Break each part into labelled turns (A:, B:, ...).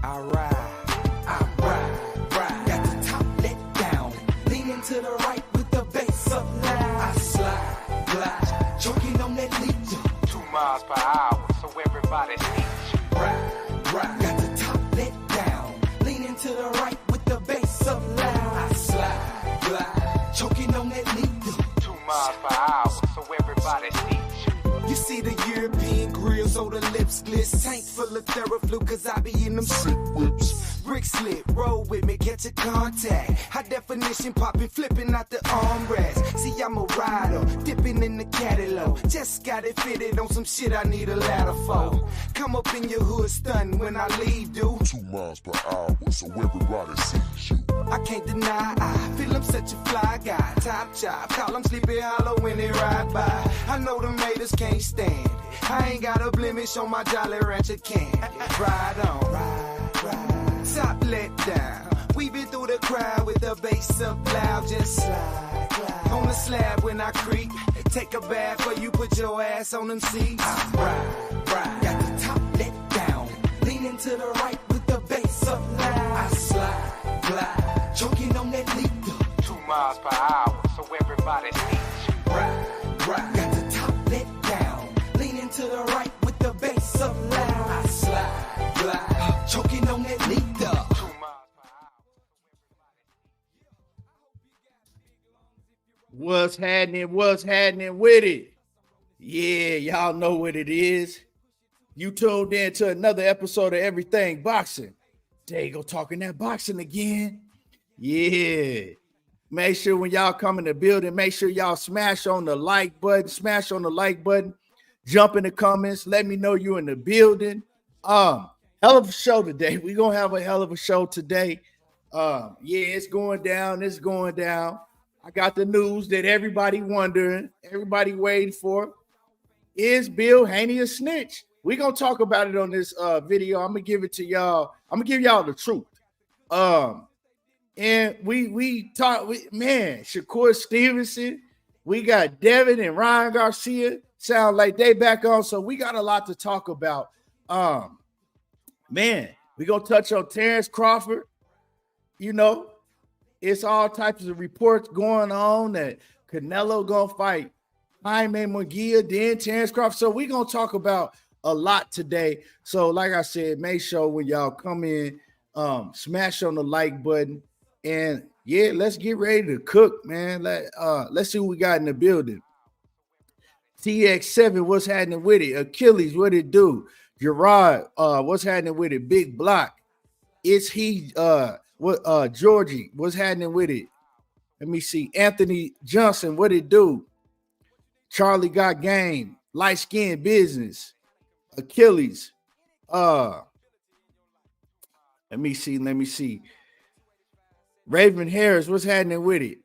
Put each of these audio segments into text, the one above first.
A: I ride. Got the top let down, leaning to the right with the bass up loud. I slide, glide, choking on that lead.
B: 2 miles per hour, so everybody Snitch.
A: Ride. Got the top let down, leaning to the right with the bass up loud. I slide, glide, choking on that lead.
B: 2 miles per hour, so everybody Snitch.
A: You see the European grills, oh the lips gliss. Tank full of Theraflu, cause I be in them sick whips. Brick slip, roll with me, catch a contact. High definition popping, flipping out the armrest. See, I'm a rider, dipping in the Canelo. Just got it fitted on some shit I need a ladder for. Come up in your hood stun when I leave, dude.
C: 2 miles per hour, so everybody sees you.
A: I can't deny, I feel I'm such a fly guy. Top chop, call him Sleepy Hollow when they ride by. I know the haters can't stand it. I ain't got a blemish on my Jolly Rancher candy. Ride on, ride. Top let down. We been through the crowd with the bass up loud. Just slide, glide. On the slab when I creep. Take a bath or you put your ass on them seats. Ride. Got the top let down. Leaning to the right with the bass up loud. I slide, glide. Choking on that lead.
B: 2 miles per hour, so everybody Snitch.
A: Ride. Got the top let down. Leaning to the right with the bass up loud. I slide, glide. Choking on that lead.
B: 2 miles per hour.
D: What's happening with it? Yeah, y'all know what it is. You tuned in to another episode of Everything Boxing. There you go, talking that boxing again. Yeah. Make sure when y'all come in the building, make sure y'all smash on the like button, jump in the comments, let me know you in the building. Hell of a show today. We're gonna have a hell of a show today. Yeah, it's going down. I got the news that everybody wondering, everybody waiting for. Is Bill Haney a snitch? We're gonna talk about it on this video. I'm gonna give it to y'all. I'm gonna give y'all the truth. And we talk, Shakur Stevenson, we got Devin and Ryan Garcia. Sound like they back on, so we got a lot to talk about. We're gonna touch on Terrence Crawford. You know, it's all types of reports going on that Canelo gonna fight Jaime Munguia, then Terrence Crawford. So we're gonna talk about a lot today. So, like I said, make sure when y'all come in, smash on the like button. And yeah, let's get ready to cook, man. Let's see what we got in the building. TX7, what's happening with it? Achilles, what it do? Gerard, what's happening with it? Big Block. Georgie, what's happening with it? Let me see. Anthony Johnson, what it do? Charlie got game. Light skin business. Achilles. Let me see. Raven Harris, what's happening with it?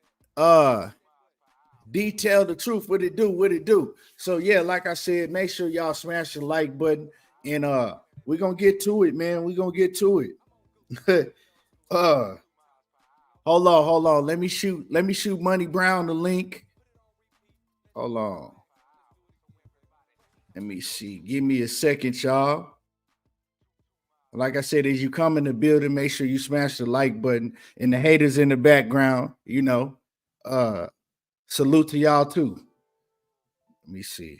D: Detail the truth. What it do? So yeah, like I said, make sure y'all smash the like button, and we're gonna get to it, man. We're gonna get to it. Hold on. Let me shoot Money Brown the link. Hold on. Let me see. Give me a second, y'all. Like I said, as you come in the building, make sure you smash the like button. And the haters in the background, you know, salute to y'all too. Let me see.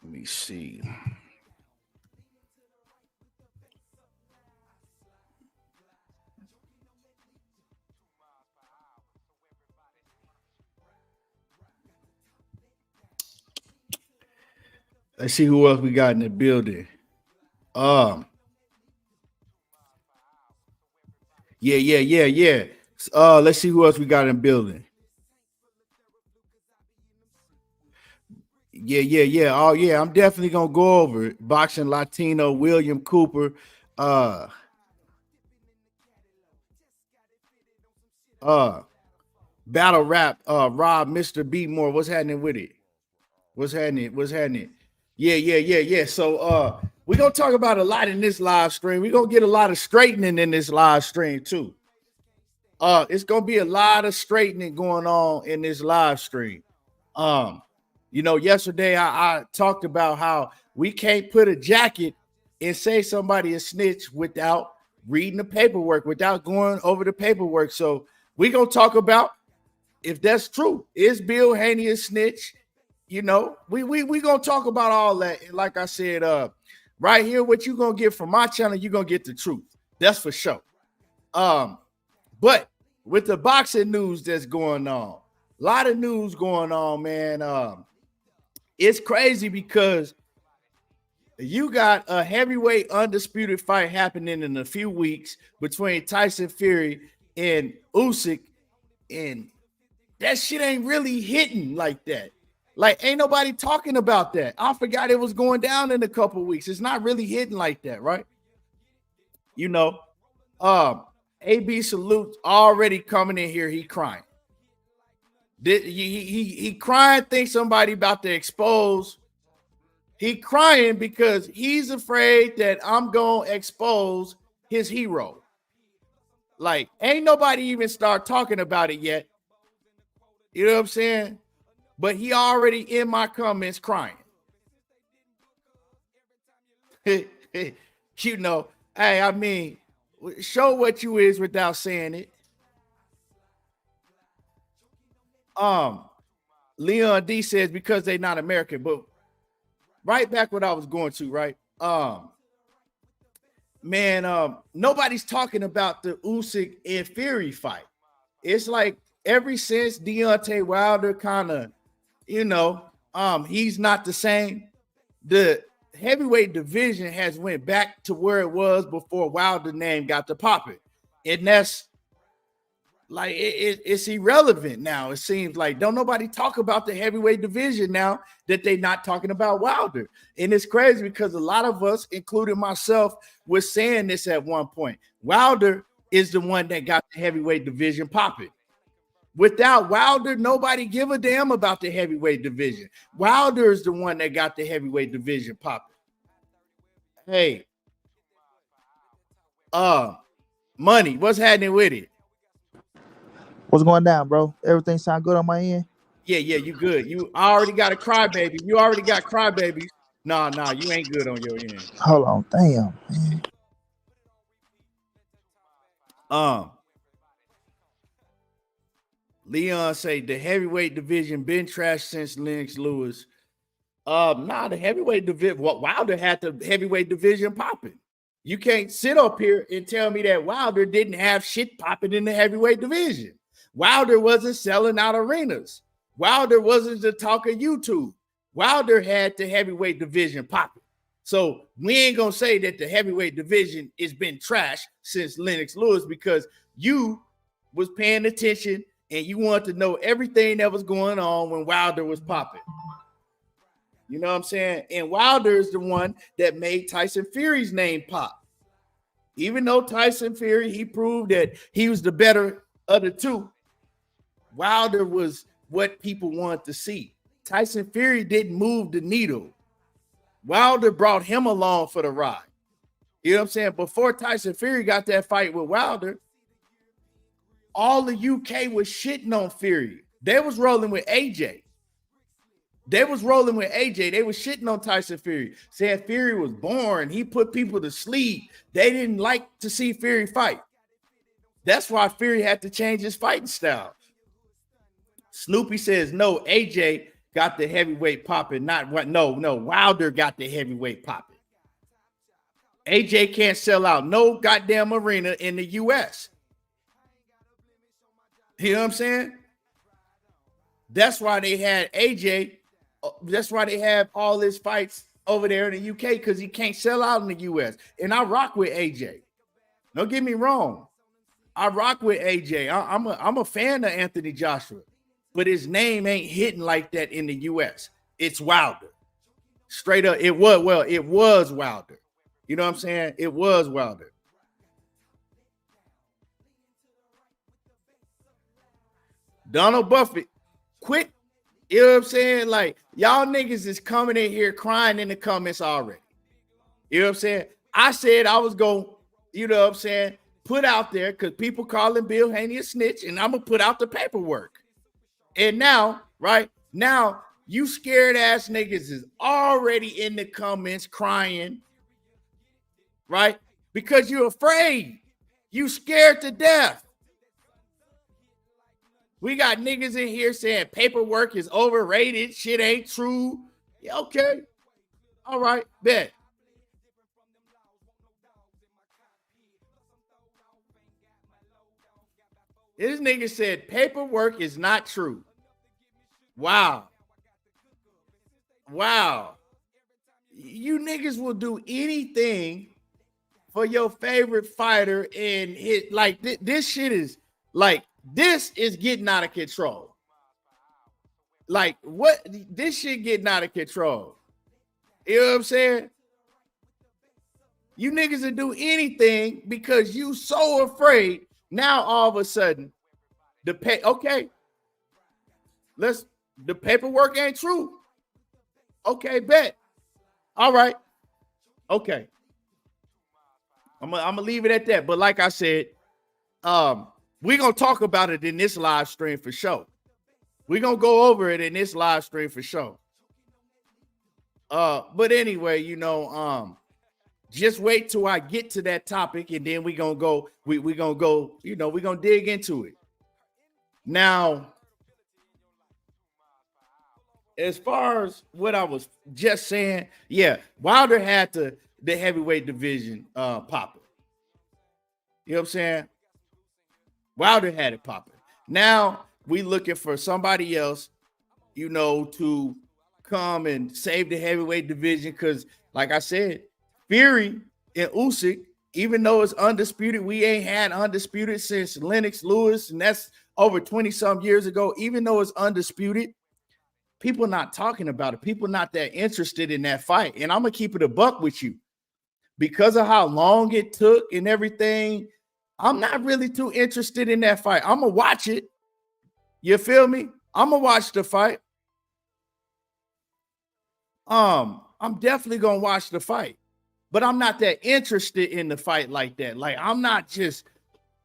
D: Let me see. Let's see who else we got in the building. Yeah. Let's see who else we got in the building. Yeah. Oh, yeah. I'm definitely gonna go over it. Boxing Latino, William Cooper. Battle rap, Rob, Mr. B More. What's happening with it? What's happening? What's happening? Yeah. So we're gonna talk about a lot in this live stream. We're gonna get a lot of straightening in this live stream too. It's gonna be a lot of straightening going on in this live stream. Yesterday I talked about how we can't put a jacket and say somebody is snitch without reading the paperwork, without going over the paperwork. So we're gonna talk about if that's true. Is Bill Haney a snitch? We gonna talk about all that. And like I said, right here, what you're gonna get from my channel, you're gonna get the truth. That's for sure. But with the boxing news that's going on, a lot of news going on, man. It's crazy because you got a heavyweight undisputed fight happening in a few weeks between Tyson Fury and Usyk, and that shit ain't really hitting like that. Like, ain't nobody talking about that. I forgot it was going down in a couple weeks. It's not really hitting like that, right? AB Salute already coming in here. He crying. He crying, think somebody about to expose. He crying because he's afraid that I'm going to expose his hero. Like, ain't nobody even start talking about it yet. You know what I'm saying? But he already in my comments crying. Hey, I mean, show what you is without saying it. Leon D says because they not American, but right back what I was going to, right? Nobody's talking about the Usyk and Fury fight. It's like ever since Deontay Wilder kind of, he's not the same. The heavyweight division has went back to where it was before Wilder's name got to popping. And that's like, it's irrelevant now. It seems like don't nobody talk about the heavyweight division now that they're not talking about Wilder. And it's crazy because a lot of us, including myself, was saying this at one point. Wilder is the one that got the heavyweight division popping. Without Wilder, nobody give a damn about the heavyweight division. Wilder is the one that got the heavyweight division popping. Hey, Money, what's happening with it?
E: What's going down, bro? Everything sound good on my end?
D: Yeah, you good. You already got a crybaby. You already got crybabies. Nah, you ain't good on your end.
E: Hold on, damn, man.
D: Leon say the heavyweight division been trashed since Lennox Lewis. The heavyweight division. Wilder had the heavyweight division popping. You can't sit up here and tell me that Wilder didn't have shit popping in the heavyweight division. Wilder wasn't selling out arenas. Wilder wasn't the talk of YouTube. Wilder had the heavyweight division popping. So we ain't gonna say that the heavyweight division has been trashed since Lennox Lewis because you was paying attention and you wanted to know everything that was going on when Wilder was popping. You know what I'm saying? And Wilder is the one that made Tyson Fury's name pop. Even though Tyson Fury, he proved that he was the better of the two, Wilder was what people wanted to see. Tyson Fury didn't move the needle. Wilder brought him along for the ride. You know what I'm saying? Before Tyson Fury got that fight with Wilder, all the UK was shitting on Fury. They was rolling with AJ. They was shitting on Tyson Fury, saying Fury was boring. He put people to sleep. They didn't like to see Fury fight. That's why Fury had to change his fighting style. Snoopy says, no, AJ got the heavyweight popping. No, Wilder got the heavyweight popping. AJ can't sell out no goddamn arena in the US. You know what I'm saying? That's why they had AJ. That's why they have all his fights over there in the UK because he can't sell out in the US. And I rock with AJ. Don't get me wrong. I rock with AJ. I'm a fan of Anthony Joshua, but his name ain't hitting like that in the US. It's Wilder. Straight up, it was Wilder. You know what I'm saying? It was Wilder. Donald Buffett, quit You know what I'm saying? Like, y'all niggas is coming in here crying in the comments already. You know what I'm saying? I said I was going, you know what I'm saying, put out there because people calling Bill Haney a snitch, and I'm going to put out the paperwork. And now, right now, you scared ass niggas is already in the comments crying, right? Because you're afraid. You scared to death. We got niggas in here saying paperwork is overrated. Shit ain't true. Yeah, okay. All right, bet. This nigga said paperwork is not true. Wow. Wow. You niggas will do anything for your favorite fighter, and it like this shit is like, this is getting out of control. Like, what? This shit getting out of control. You know what I'm saying? You niggas will do anything because you so afraid. Now all of a sudden, the paperwork ain't true. Okay, bet. All right. Okay. I'm gonna leave it at that. But like I said, we're gonna talk about it in this live stream for sure. We're gonna go over it in this live stream for sure. But anyway, you know, just wait till I get to that topic, and then we're gonna go, we're gonna go, you know, we're gonna dig into it. Now, as far as what I was just saying, yeah, Wilder had the heavyweight division popping. You know what I'm saying? Wilder had it popping. Now we looking for somebody else, you know, to come and save the heavyweight division. Because, like I said, Fury and Usyk, even though it's undisputed, we ain't had undisputed since Lennox Lewis, and that's over 20-some years ago. Even though it's undisputed, people not talking about it. People not that interested in that fight. And I'm gonna keep it a buck with you. Because of how long it took and everything, I'm not really too interested in that fight. I'm gonna watch it. You feel me? I'm gonna watch the fight. I'm definitely gonna watch the fight, but I'm not that interested in the fight like that. Like, I'm not just,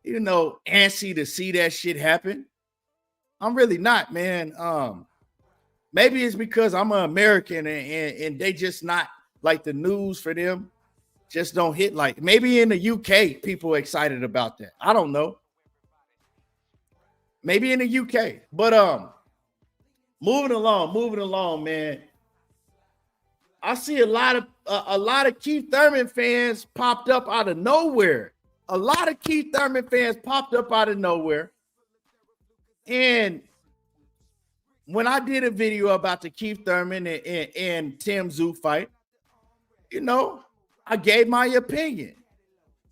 D: you know, antsy to see that shit happen. I'm really not, man. Maybe it's because I'm an American and they just not like, the news for them just don't hit. Like, maybe in the UK, people excited about that. I don't know. Maybe in the UK. But moving along, man. I see a lot of Keith Thurman fans popped up out of nowhere. A lot of Keith Thurman fans popped up out of nowhere. And when I did a video about the Keith Thurman and Tszyu fight, you know, I gave my opinion.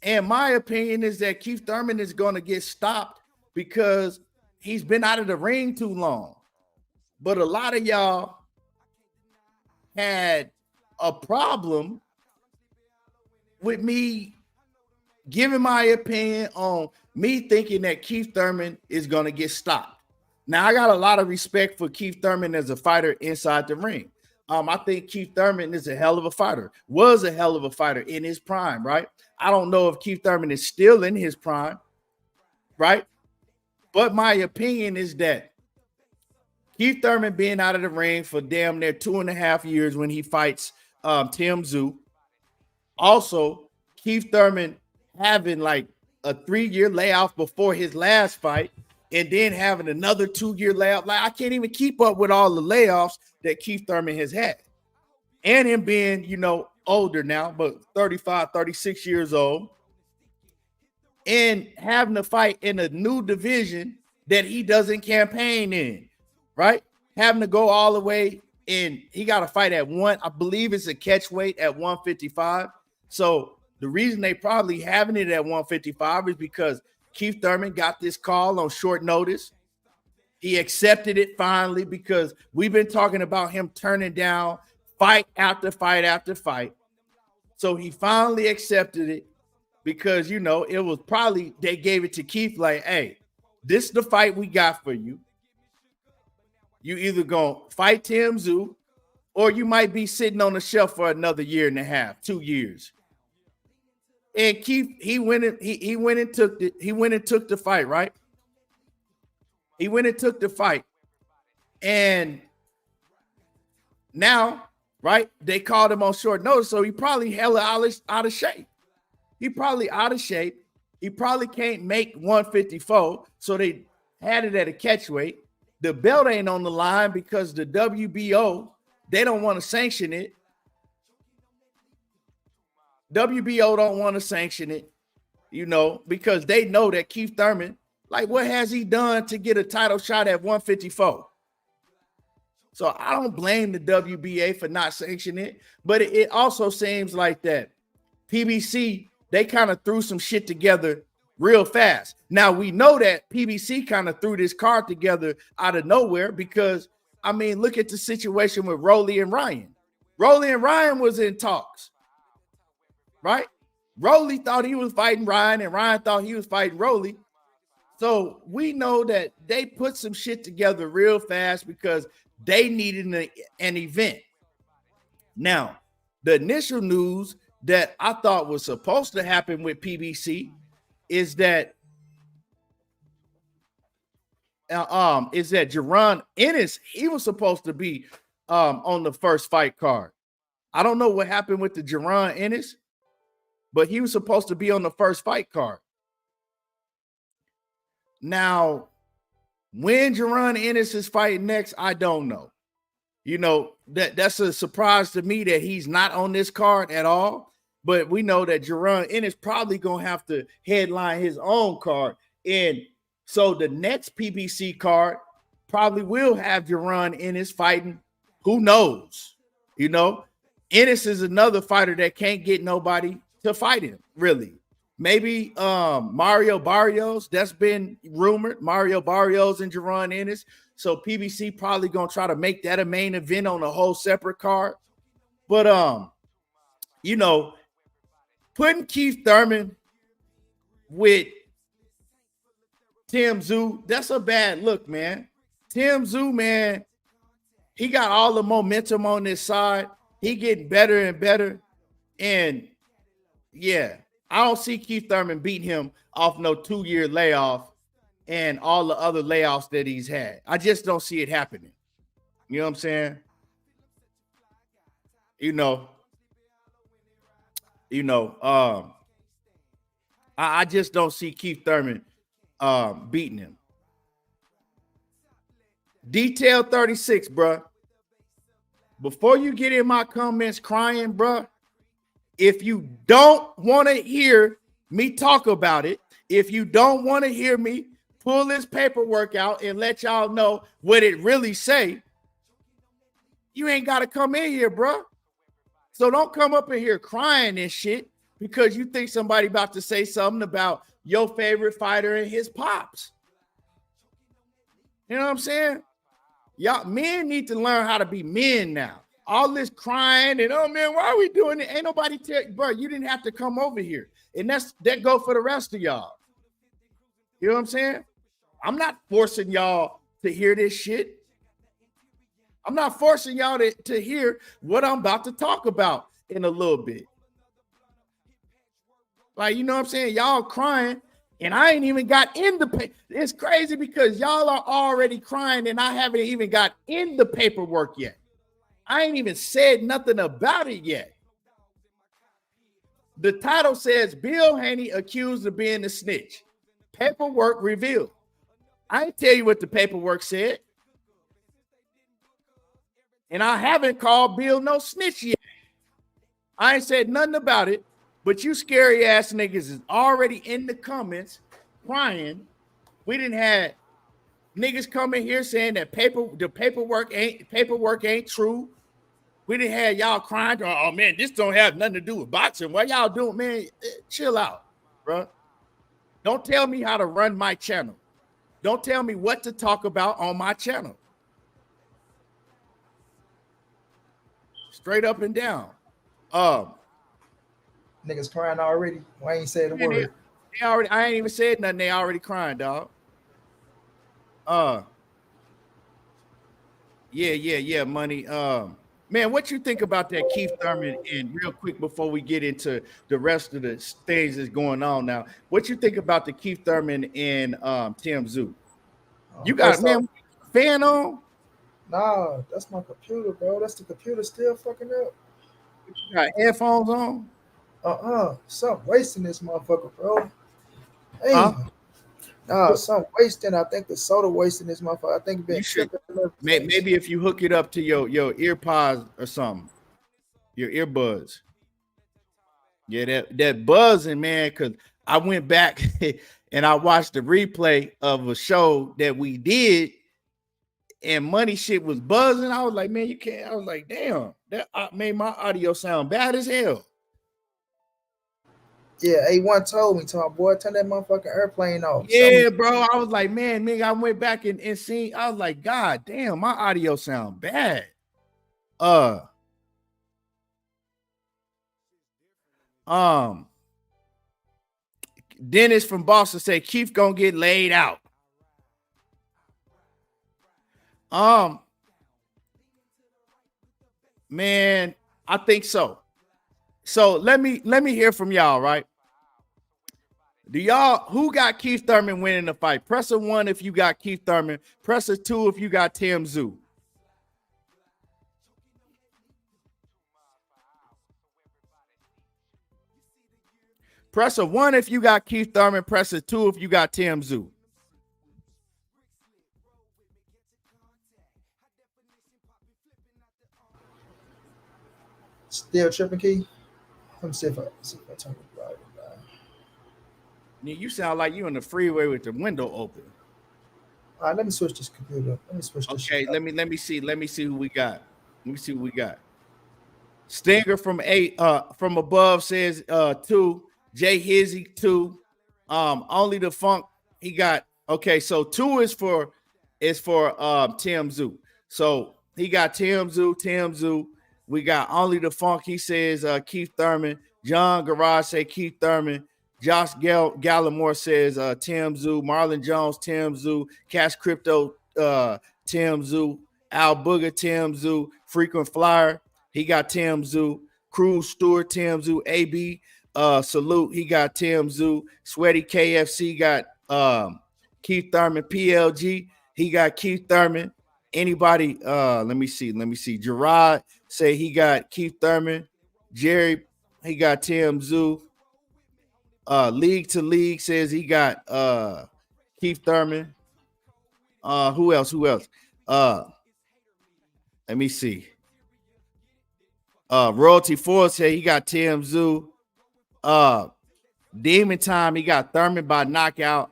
D: And my opinion is that Keith Thurman is going to get stopped because he's been out of the ring too long. But a lot of y'all had a problem with me giving my opinion on me thinking that Keith Thurman is going to get stopped. Now, I got a lot of respect for Keith Thurman as a fighter inside the ring. I think Keith Thurman is a hell of a fighter, was a hell of a fighter in his prime, right? I don't know if Keith Thurman is still in his prime, right? But my opinion is that Keith Thurman being out of the ring for damn near 2.5 years when he fights Tszyu. Also, Keith Thurman having like a 3-year layoff before his last fight, and then having another 2-year layoff. Like, I can't even keep up with all the layoffs that Keith Thurman has had. And him being, you know, older now, but 35, 36 years old, and having to fight in a new division that he doesn't campaign in, right? Having to go all the way, and he got to fight at I believe it's a catch weight at 155. So the reason they probably having it at 155 is because Keith Thurman got this call on short notice. He accepted it finally, because we've been talking about him turning down fight after fight after fight. So he finally accepted it because, you know, it was probably, they gave it to Keith like, hey, this is the fight we got for you. You either gonna fight Tszyu, or you might be sitting on the shelf for another year and a half, 2 years. And Keith, he went and took the fight, right? He went and took the fight. And now, right, they called him on short notice, so he probably hella out of shape. He probably out of shape. He probably can't make 154, so they had it at a catch weight. The belt ain't on the line because the WBO, they don't want to sanction it. WBO don't want to sanction it, because they know that Keith Thurman, like, what has he done to get a title shot at 154? So I don't blame the WBA for not sanctioning it, but it also seems like that PBC, they kind of threw some shit together real fast. Now we know that PBC kind of threw this card together out of nowhere because, I mean, look at the situation with Rolly and Ryan. Rolly and Ryan was in talks, right? Rolly thought he was fighting Ryan and Ryan thought he was fighting Rolly. So we know that they put some shit together real fast because they needed an event. Now, the initial news that I thought was supposed to happen with PBC is that Jaron Ennis, he was supposed to be on the first fight card. I don't know what happened with the Jaron Ennis, but he was supposed to be on the first fight card. Now, when Jaron Ennis is fighting next, I don't know. That's a surprise to me that he's not on this card at all. But we know that Jaron Ennis probably going to have to headline his own card. And so the next PBC card probably will have Jaron Ennis fighting. Who knows? Ennis is another fighter that can't get nobody to fight him, really. Maybe Mario Barrios, that's been rumored. Mario Barrios and Jaron Ennis. So PBC probably going to try to make that a main event on a whole separate card. But, putting Keith Thurman with Tszyu, that's a bad look, man. Tszyu, man, he got all the momentum on this side. He getting better and better. And, yeah, I don't see Keith Thurman beating him off no 2-year layoff and all the other layoffs that he's had. I just don't see it happening. You know what I'm saying? I just don't see Keith Thurman beating him. Detail 36, bruh. Before you get in my comments crying, bruh, if you don't want to hear me talk about it, if you don't want to hear me pull this paperwork out and let y'all know what it really say, you ain't got to come in here, bruh. So don't come up in here crying and shit because you think somebody about to say something about your favorite fighter and his pops. You know what I'm saying? Y'all men need to learn how to be men now. All this crying and, oh man, why are we doing it? Ain't nobody tell you, bro, you didn't have to come over here. And that go for the rest of y'all. You know what I'm saying? I'm not forcing y'all to hear this shit. I'm not forcing y'all to hear what I'm about to talk about in a little bit. Like, you know what I'm saying? Y'all crying and I ain't even got in the paper. It's crazy because y'all are already crying and I haven't even got in the paperwork yet. I ain't even said nothing about it yet. The title says Bill Haney accused of being a snitch. Paperwork revealed. I ain't tell you what the paperwork said. And I haven't called Bill no snitch yet. I ain't said nothing about it, but you scary ass niggas is already in the comments crying. We didn't have niggas coming here saying that the paperwork ain't true. We didn't have y'all crying. Oh man, this don't have nothing to do with boxing. What y'all doing, man? Chill out, bro. Don't tell me how to run my channel. Don't tell me what to talk about on my channel. Straight up and down.
E: Niggas crying already. Why ain't said a word?
D: I ain't even said nothing. They already crying, dog. Yeah, money. Man, what you think about that Keith Thurman? And real quick before we get into the rest of the things that's going on now, what you think about the Keith Thurman and Tim Tszyu? You got
F: First off,
D: man fan on?
F: nah, that's my computer, bro. That's the computer still fucking up.
D: You got headphones on?
F: Something wasting this motherfucker, bro.
D: Huh?
F: Damn. Nah, something wasting. I think the soda wasting this motherfucker. I think it been
D: You should
F: tripping.
D: maybe if you hook it up to your ear pods or something, your earbuds. Yeah, that buzzing, man, because I went back and I watched the replay of a show that we did, and money shit was buzzing. I was like, man, you can't. I was like, damn, that made my audio sound bad as hell.
F: Yeah, A1 told me, boy, turn that motherfucking airplane off.
D: Yeah, bro. I was like, man, nigga, I went back and seen. I was like, God damn, my audio sound bad. Dennis from Boston say Keith gonna get laid out. Man, I think so. So let me hear from y'all, right? Do y'all who got Keith Thurman winning the fight? Press a 1 if you got Keith Thurman. Press a 2 if you got Tim Tszyu. Press a 1 if you got Keith Thurman. Press a 2 if you got Tim Tszyu.
F: Still tripping, Key? Let me see if I turn it right.
D: You sound like you in the freeway with the window open.
F: All right, let me switch this computer. Let me switch this.
D: Okay, let me see who we got. Let me see who we got. Stinger from above says 2. Jay Hizzy 2. Only the Funk he got. Okay, so 2 is for Tim Tszyu. So he got Tim Tszyu. We got Only the Funk. He says Keith Thurman. John Garage say Keith Thurman. Josh Gallimore says Tim Tszyu. Marlon Jones, Tim Tszyu. Cash Crypto, Tim Tszyu. Al Booger, Tim Tszyu. Frequent Flyer, he got Tim Tszyu. Cruz Stewart, Tim Tszyu. AB, Salute, he got Tim Tszyu. Sweaty KFC got Keith Thurman. PLG, he got Keith Thurman. Anybody, let me see. Gerard say he got Keith Thurman. Jerry, he got Tim Tszyu. League to League says he got Keith Thurman. Who else? Let me see. Royalty 4 say he got Tim Tszyu. Demon Time, he got Thurman by knockout.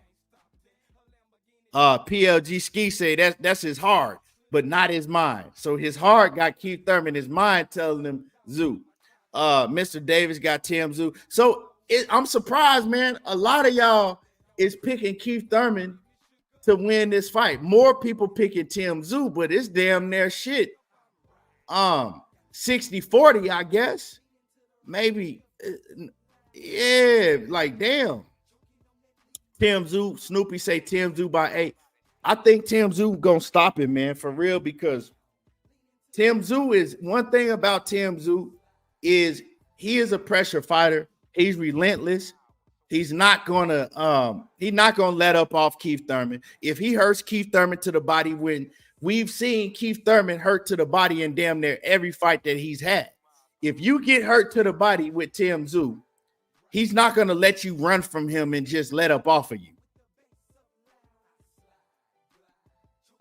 D: PLG Ski say that's his heart, but not his mind. So his heart got Keith Thurman, his mind telling him Tszyu. Mr. Davis got Tim Tszyu. So I'm surprised, man. A lot of y'all is picking Keith Thurman to win this fight. More people picking Tim Tszyu, but it's damn near shit. 60-40, I guess. Maybe. Yeah, like damn. Tim Tszyu, Snoopy say Tim Tszyu by 8. I think Tim Tszyu gonna stop him, man, for real, because Tim Tszyu is one thing about Tim Tszyu is he is a pressure fighter. He's relentless. He's not gonna let up off Keith Thurman. If he hurts Keith Thurman to the body, when we've seen Keith Thurman hurt to the body in damn near every fight that he's had. If you get hurt to the body with Tim Tszyu, he's not gonna let you run from him and just let up off of you.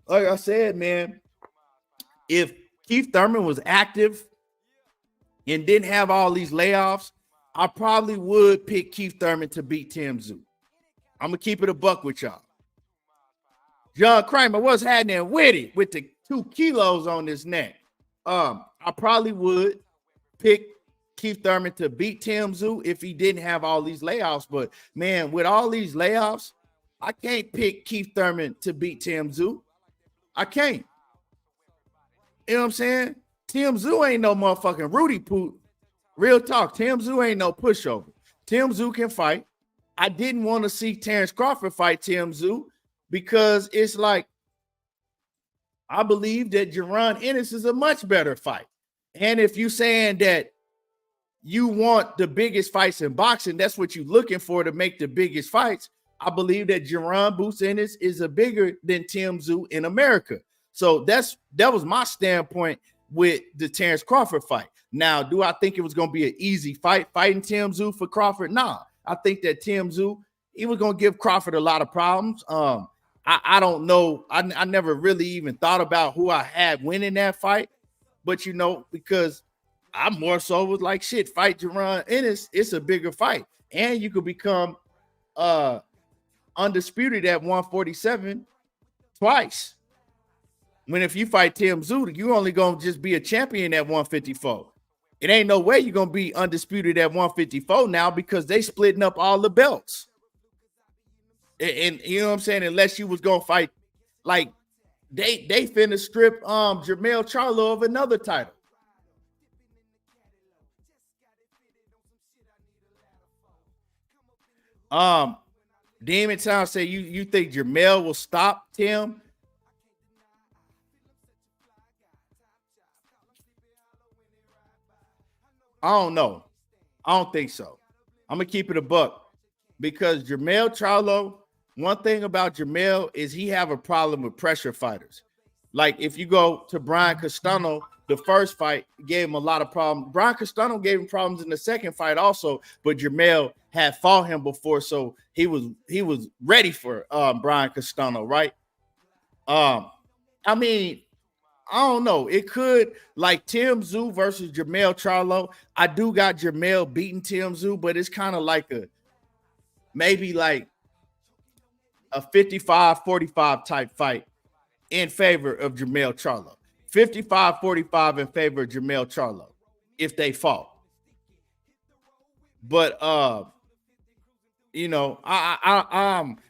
D: Like I said, man, if Keith Thurman was active and didn't have all these layoffs, I probably would pick Keith Thurman to beat Tim Tszyu. I'm gonna keep it a buck with y'all. John Kramer, what's happening with it with the 2 kilos on his neck? I probably would pick Keith Thurman to beat Tim Tszyu if he didn't have all these layoffs. But man, with all these layoffs, I can't pick Keith Thurman to beat Tim Tszyu. I can't. You know what I'm saying? Tim Tszyu ain't no motherfucking Rudy Poot. Real talk. Tim Tszyu ain't no pushover. Tim Tszyu can fight. I didn't want to see Terrence Crawford fight Tim Tszyu because it's like I believe that Jaron Ennis is a much better fight. And if you're saying that you want the biggest fights in boxing, that's what you're looking for to make the biggest fights. I believe that Jaron Boots Ennis is a bigger than Tszyu in America. So that was my standpoint with the Terrence Crawford fight. Now, do I think it was going to be an easy fight fighting Tszyu for Crawford? Nah. I think that Tszyu, he was going to give Crawford a lot of problems. I don't know. I never really even thought about who I had winning that fight. But, because I more so was like, shit, fight Jaron Ennis. It's a bigger fight. And you could become undisputed at 147 twice. When if you fight Tszyu, you only going to just be a champion at 154. It ain't no way you're going to be undisputed at 154 now because they splitting up all the belts. And you know what I'm saying? Unless you was going to fight, like, they finna strip Jermell Charlo of another title. Demon Town say you think Jermell will stop Tim? I don't know. I don't think so. I'm gonna keep it a buck because Jermell Charlo, one thing about Jermell is he have a problem with pressure fighters. Like if you go to Brian Castano, the first fight gave him a lot of problems. Brian Castano gave him problems in the second fight also, but Jermell had fought him before, so he was ready for Brian Castano, right? I mean, I don't know. It could, like Tszyu versus Jermell Charlo. I do got Jermell beating Tszyu, but it's kind of like maybe like a 55-45 type fight in favor of Jermell Charlo. 55-45 in favor of Jermell Charlo if they fought. But I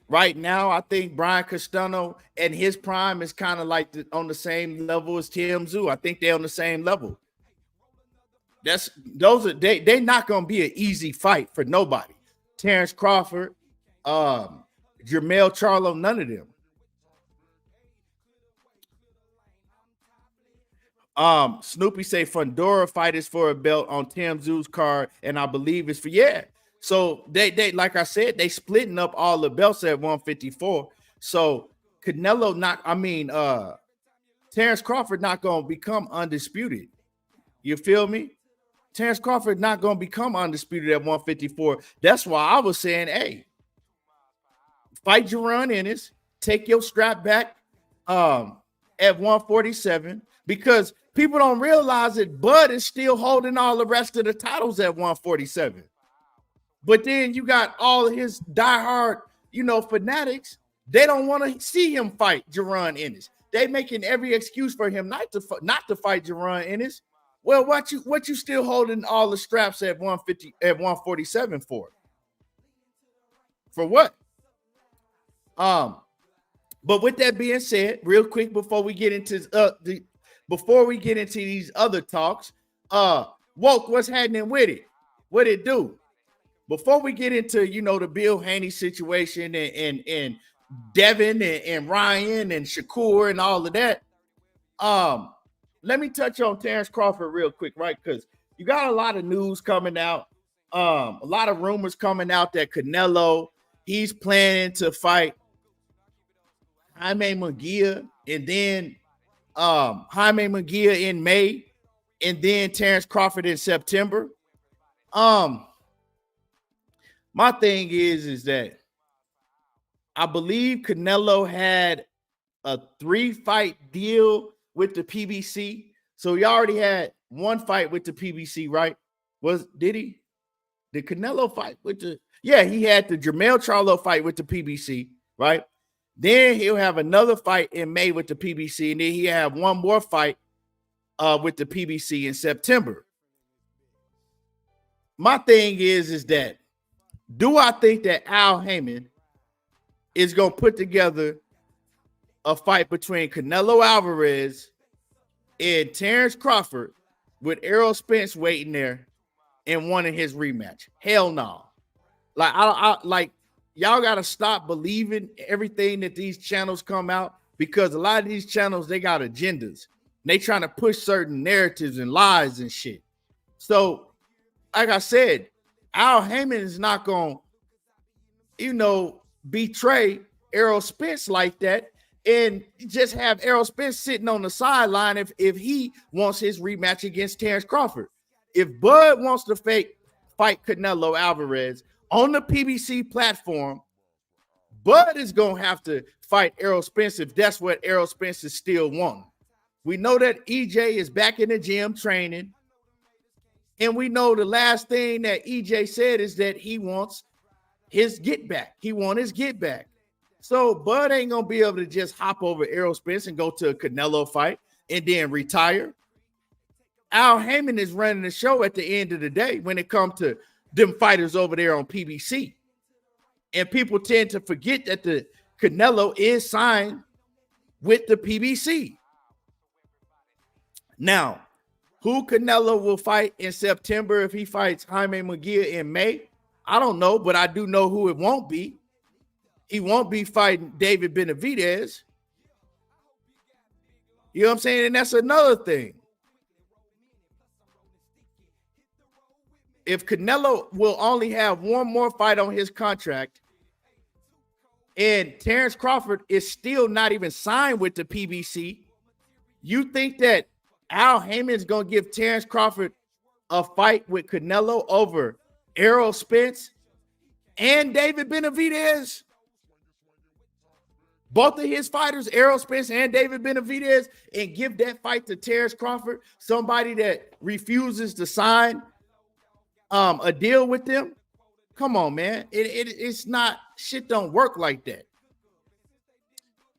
D: right now I think Brian Castano and his prime is kind of like on the same level as Tszyu. I think they're on the same level. They're not gonna be an easy fight for nobody. Terrence Crawford, Jermell Charlo, none of them. Snoopy say Fundora fight is for a belt on Tszyu's card, and I believe it's for So they like I said, they splitting up all the belts at 154. So Canelo Terrence Crawford not gonna become undisputed. You feel me? Terrence Crawford not gonna become undisputed at 154. That's why I was saying, hey, fight Jaron Ennis, take your strap back at 147 because people don't realize that Bud is still holding all the rest of the titles at 147. But then you got all of his diehard, fanatics. They don't want to see him fight Jaron Ennis. They making every excuse for him not to fight Jaron Ennis. Well, what you still holding all the straps at 150 at 147 for? For what? But with that being said, real quick before we get into these other talks, Woke, what's happening with it? What it do? Before we get into, the Bill Haney situation and Devin and Ryan and Shakur and all of that, let me touch on Terrence Crawford real quick, right? Because you got a lot of news coming out, a lot of rumors coming out that Canelo, he's planning to fight Jaime Munguia and then Jaime Munguia in May and then Terrence Crawford in September. My thing is that I believe Canelo had a 3-fight deal with the PBC. So he already had one fight with the PBC, right? Did he? Did Canelo fight with he had the Jermell Charlo fight with the PBC, right? Then he'll have another fight in May with the PBC, and then he'll have one more fight with the PBC in September. My thing is that do I think that Al Haymon is going to put together a fight between Canelo Alvarez and Terrence Crawford with Errol Spence waiting there and wanting his rematch? Hell no. Like, y'all got to stop believing everything that these channels come out because a lot of these channels, they got agendas. They trying to push certain narratives and lies and shit. So, like I said, Al Heyman is not going to, betray Errol Spence like that and just have Errol Spence sitting on the sideline if he wants his rematch against Terrence Crawford. If Bud wants to fight Canelo Alvarez on the PBC platform, Bud is going to have to fight Errol Spence if that's what Errol Spence is still wanting. We know that EJ is back in the gym training. And we know the last thing that EJ said is that he wants his get back. He wants his get back. So Bud ain't going to be able to just hop over Errol Spence and go to a Canelo fight and then retire. Al Heyman is running the show at the end of the day when it comes to them fighters over there on PBC. And people tend to forget that the Canelo is signed with the PBC. Now, who Canelo will fight in September if he fights Jaime Munguia in May? I don't know, but I do know who it won't be. He won't be fighting David Benavidez. You know what I'm saying? And that's another thing. If Canelo will only have one more fight on his contract and Terrence Crawford is still not even signed with the PBC, you think that Al Heyman is going to give Terrence Crawford a fight with Canelo over Errol Spence and David Benavidez? Both of his fighters, Errol Spence and David Benavidez, and give that fight to Terrence Crawford, somebody that refuses to sign a deal with them? Come on, man. It's not, shit don't work like that.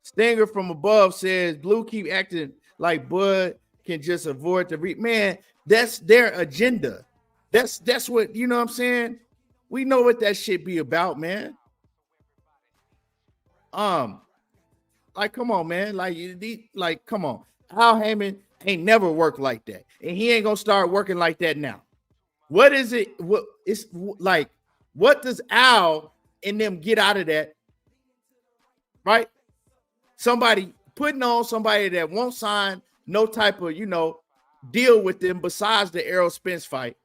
D: Stinger from above says, Blue keep acting like Bud can just avoid the man. That's their agenda. That's what, you know what I'm saying? We know what that shit be about, man. Like, come on, man. Like, come on. Al Heyman ain't never worked like that. And he ain't gonna start working like that now. What is it? What it's like, what does Al and them get out of that? Right? Somebody putting on somebody that won't sign no type of, deal with them besides the Errol Spence fight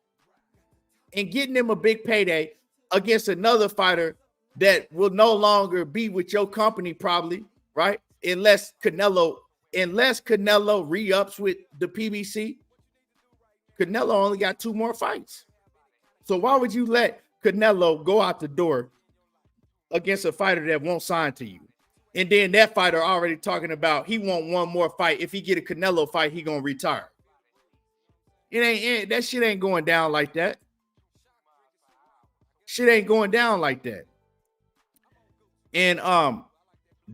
D: and getting them a big payday against another fighter that will no longer be with your company probably, right? Unless Canelo re-ups with the PBC. Canelo only got 2 more fights. So why would you let Canelo go out the door against a fighter that won't sign to you? And then that fighter already talking about he want one more fight. If he get a Canelo fight, he gonna retire. That shit ain't going down like that. Shit ain't going down like that. And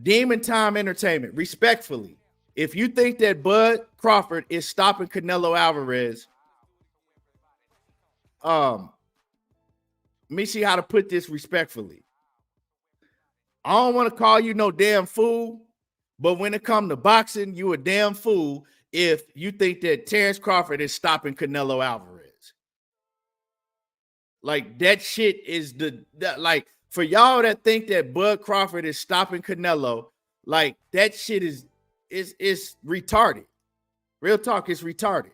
D: Demon Time Entertainment, respectfully, if you think that Bud Crawford is stopping Canelo Alvarez, let me see how to put this respectfully. I don't want to call you no damn fool, but when it comes to boxing, you a damn fool if you think that Terrence Crawford is stopping Canelo Alvarez. Like, that shit is like, for y'all that think that Bud Crawford is stopping Canelo, like, that shit is retarded. Real talk, it's retarded.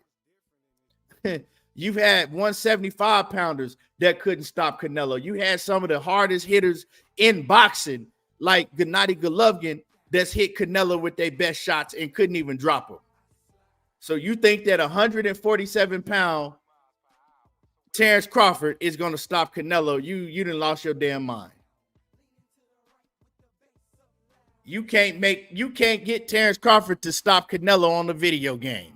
D: You've had 175 pounders that couldn't stop Canelo. You had some of the hardest hitters in boxing, like Gennady Golovkin, that's hit Canelo with their best shots and couldn't even drop him. So you think that 147-pound Terrence Crawford is going to stop Canelo? You done lost your damn mind. You can't get Terrence Crawford to stop Canelo on the video game.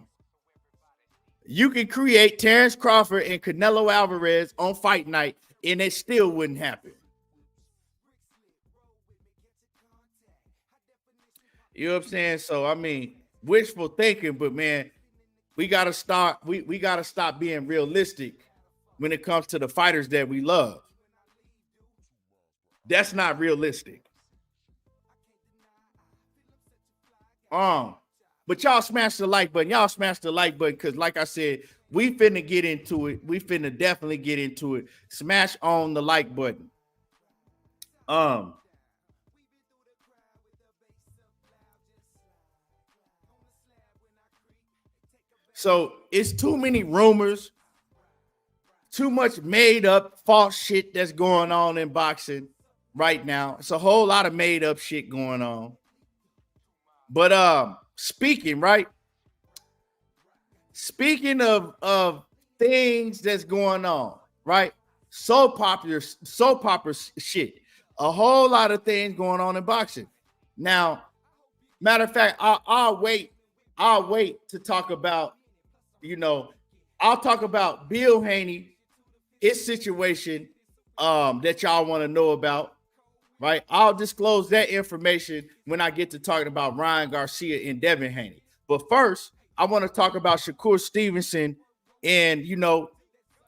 D: You can create Terrence Crawford and Canelo Alvarez on fight night, and it still wouldn't happen. You know what I'm saying? So, I mean, wishful thinking, but man, we gotta stop being realistic when it comes to the fighters that we love. That's not realistic. But y'all smash the like button. Y'all smash the like button because, like I said, we finna get into it. We finna definitely get into it. Smash on the like button. So it's too many rumors, too much made up false shit that's going on in boxing right now. It's a whole lot of made up shit going on. But speaking of things that's going on, right? Soap opera shit. A whole lot of things going on in boxing. Now, matter of fact, I'll wait to talk about, I'll talk about Bill Haney, his situation that y'all want to know about, right? I'll disclose that information when I get to talking about Ryan Garcia and Devin Haney. But first, I want to talk about Shakur Stevenson. And,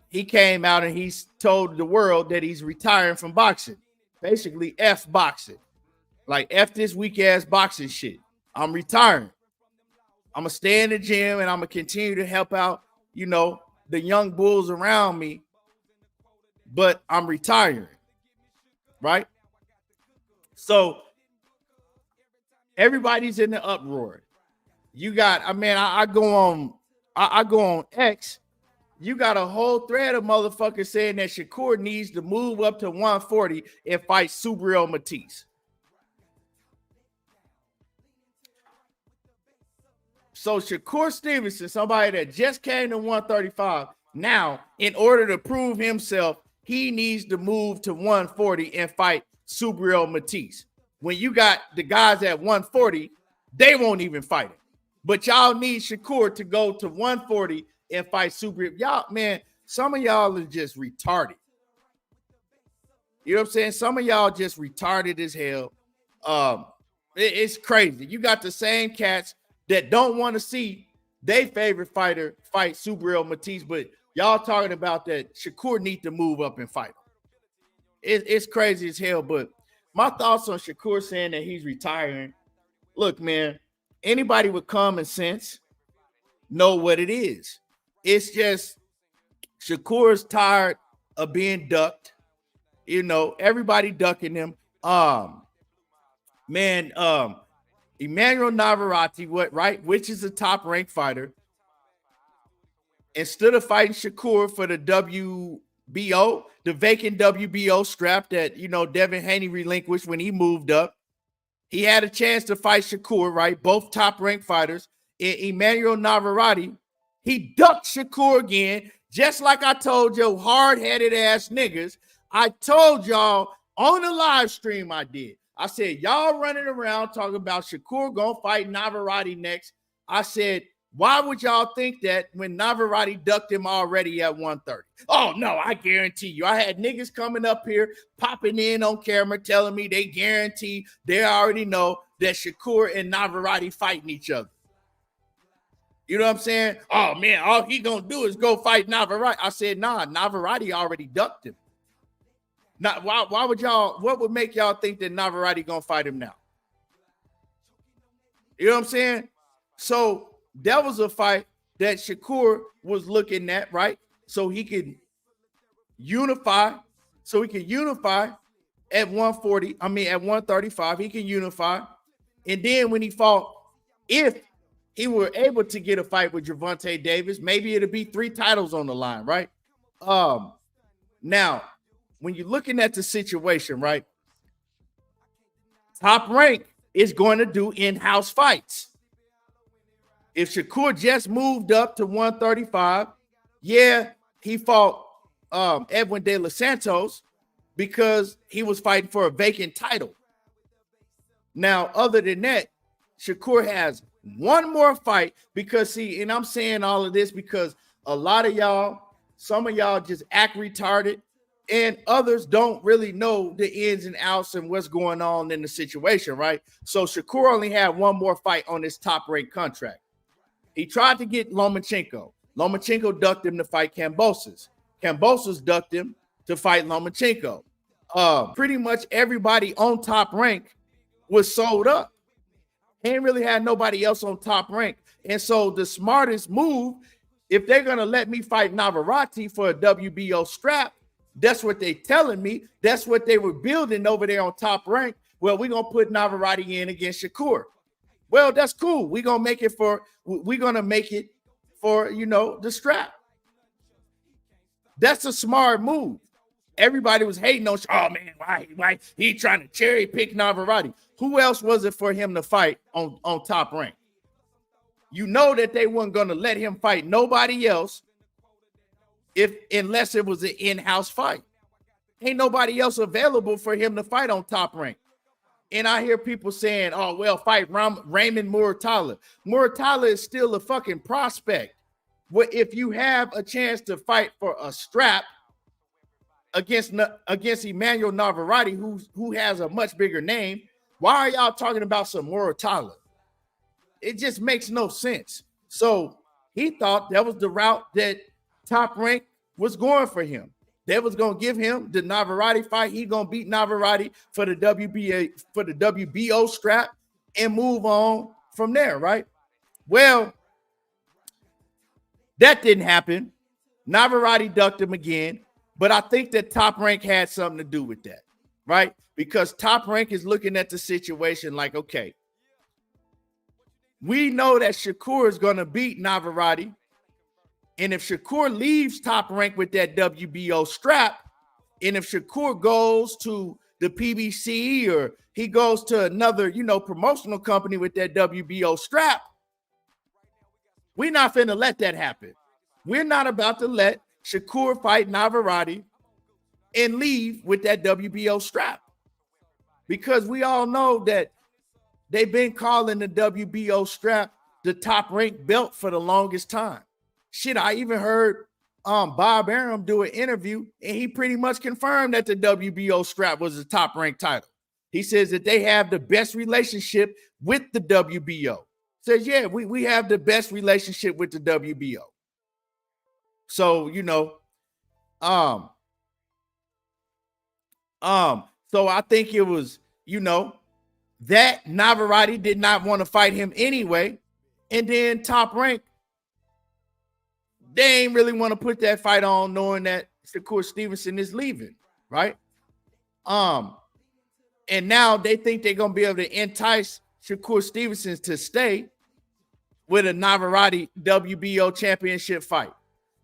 D: he came out and he's told the world that he's retiring from boxing. Basically, F boxing. Like, F this weak-ass boxing shit. I'm retiring. I'm going to stay in the gym and I'm going to continue to help out, the young bulls around me. But I'm retiring, right? So everybody's in the uproar. You got, I go on X. You got a whole thread of motherfuckers saying that Shakur needs to move up to 140 and fight Subriel Matisse. So Shakur Stevenson, somebody that just came to 135, now, in order to prove himself, he needs to move to 140 and fight Subriel Matisse. When you got the guys at 140, they won't even fight him. But y'all need Shakur to go to 140 and fight Subriel. Y'all, man, some of y'all are just retarded. You know what I'm saying? Some of y'all just retarded as hell. It's crazy. You got the same cats that don't want to see their favorite fighter fight Subriel Matisse, but y'all talking about that Shakur need to move up and fight him. It's crazy as hell, but my thoughts on Shakur saying that he's retiring. Look, man, anybody with common sense know what it is. It's just Shakur's tired of being ducked. Everybody ducking him. Emmanuel Navarrete, which is a top-ranked fighter, instead of fighting Shakur for the WBO, the vacant WBO strap that, Devin Haney relinquished when he moved up, he had a chance to fight Shakur, right? Both top-ranked fighters. Emmanuel Navarrete, he ducked Shakur again, just like I told you, hard-headed ass niggas. I told y'all on the live stream I did. I said, y'all running around talking about Shakur gonna fight Navarrete next. I said, why would y'all think that when Navarrete ducked him already at 130? Oh, no, I guarantee you. I had niggas coming up here, popping in on camera, telling me they guarantee they already know that Shakur and Navarrete fighting each other. You know what I'm saying? Oh, man, all he gonna do is go fight Navarrete. I said, nah, Navarrete already ducked him. Now, why would y'all, what would make y'all think that Navarrete gonna fight him now? You know what I'm saying? So that was a fight that Shakur was looking at, right? So he could unify. At 140. At 135, he can unify. And then when he fought, if he were able to get a fight with Gervonta Davis, maybe it'll be 3 titles on the line, right? Now, when you're looking at the situation, right? Top Rank is going to do in-house fights. If Shakur just moved up to 135, yeah, he fought Edwin De Los Santos because he was fighting for a vacant title. Now, other than that, Shakur has one more fight because, see, and I'm saying all of this because a lot of y'all, some of y'all just act retarded and others don't really know the ins and outs and what's going on in the situation, right? So Shakur only had one more fight on his top-ranked contract. He tried to get Lomachenko. Lomachenko ducked him to fight Kambosos. Kambosos ducked him to fight Lomachenko. Pretty much everybody on Top Rank was sold up. He ain't really had nobody else on Top Rank. And so the smartest move, if they're going to let me fight Navarrete for a WBO strap, that's what they telling me. That's what they were building over there on Top Rank. Well, we're going to put Navarrete in against Shakur. Well, that's cool. We're going to make it for, the strap. That's a smart move. Everybody was hating on, oh man, why he trying to cherry pick Navarrete? Who else was it for him to fight on Top Rank? You know that they weren't going to let him fight nobody else unless it was an in-house fight. Ain't nobody else available for him to fight on Top Rank. And I hear people saying, oh, well, fight Raymond Muratalla. Muratalla is still a fucking prospect. What if you have a chance to fight for a strap against Emmanuel Navarrete, who has a much bigger name? Why are y'all talking about some Muratalla? It just makes no sense. So he thought that was the route that Top Rank was going for him. They was gonna give him the Navarrete fight. He gonna beat Navarrete for the WBO strap and move on from there, right? Well, that didn't happen. Navarrete ducked him again, but I think that Top Rank had something to do with that, right? Because Top Rank is looking at the situation like, okay, we know that Shakur is gonna beat Navarrete. And if Shakur leaves Top Rank with that WBO strap, and if Shakur goes to the PBC or he goes to another, promotional company with that WBO strap, we're not finna let that happen. We're not about to let Shakur fight Navarrete and leave with that WBO strap. Because we all know that they've been calling the WBO strap the Top Rank belt for the longest time. Shit, I even heard Bob Arum do an interview, and he pretty much confirmed that the WBO strap was the Top Rank title. He says that they have the best relationship with the WBO. Says, yeah, we have the best relationship with the WBO. So, so I think it was, that Navarrete did not want to fight him anyway. And then Top Rank, they ain't really want to put that fight on knowing that Shakur Stevenson is leaving, right? And now they think they're going to be able to entice Shakur Stevenson to stay with a Navarrete WBO championship fight.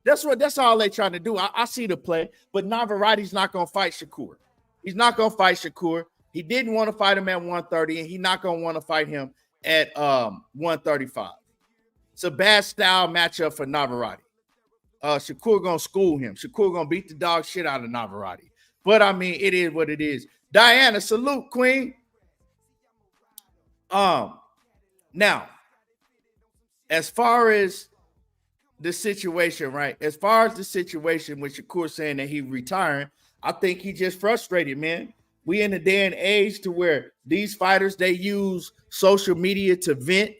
D: That's all they're trying to do. I see the play, but Navarrete's not going to fight Shakur. He's not going to fight Shakur. He didn't want to fight him at 130, and he's not going to want to fight him at 135. It's a bad style matchup for Navarrete. Shakur gonna school him. Shakur gonna beat the dog shit out of Navarrete. But I mean, it is what it is. Diana, salute, queen. Now, as far as the situation, right? As far as the situation with Shakur saying that he's retiring, I think he just frustrated, man. We in a day and age to where these fighters, they use social media to vent.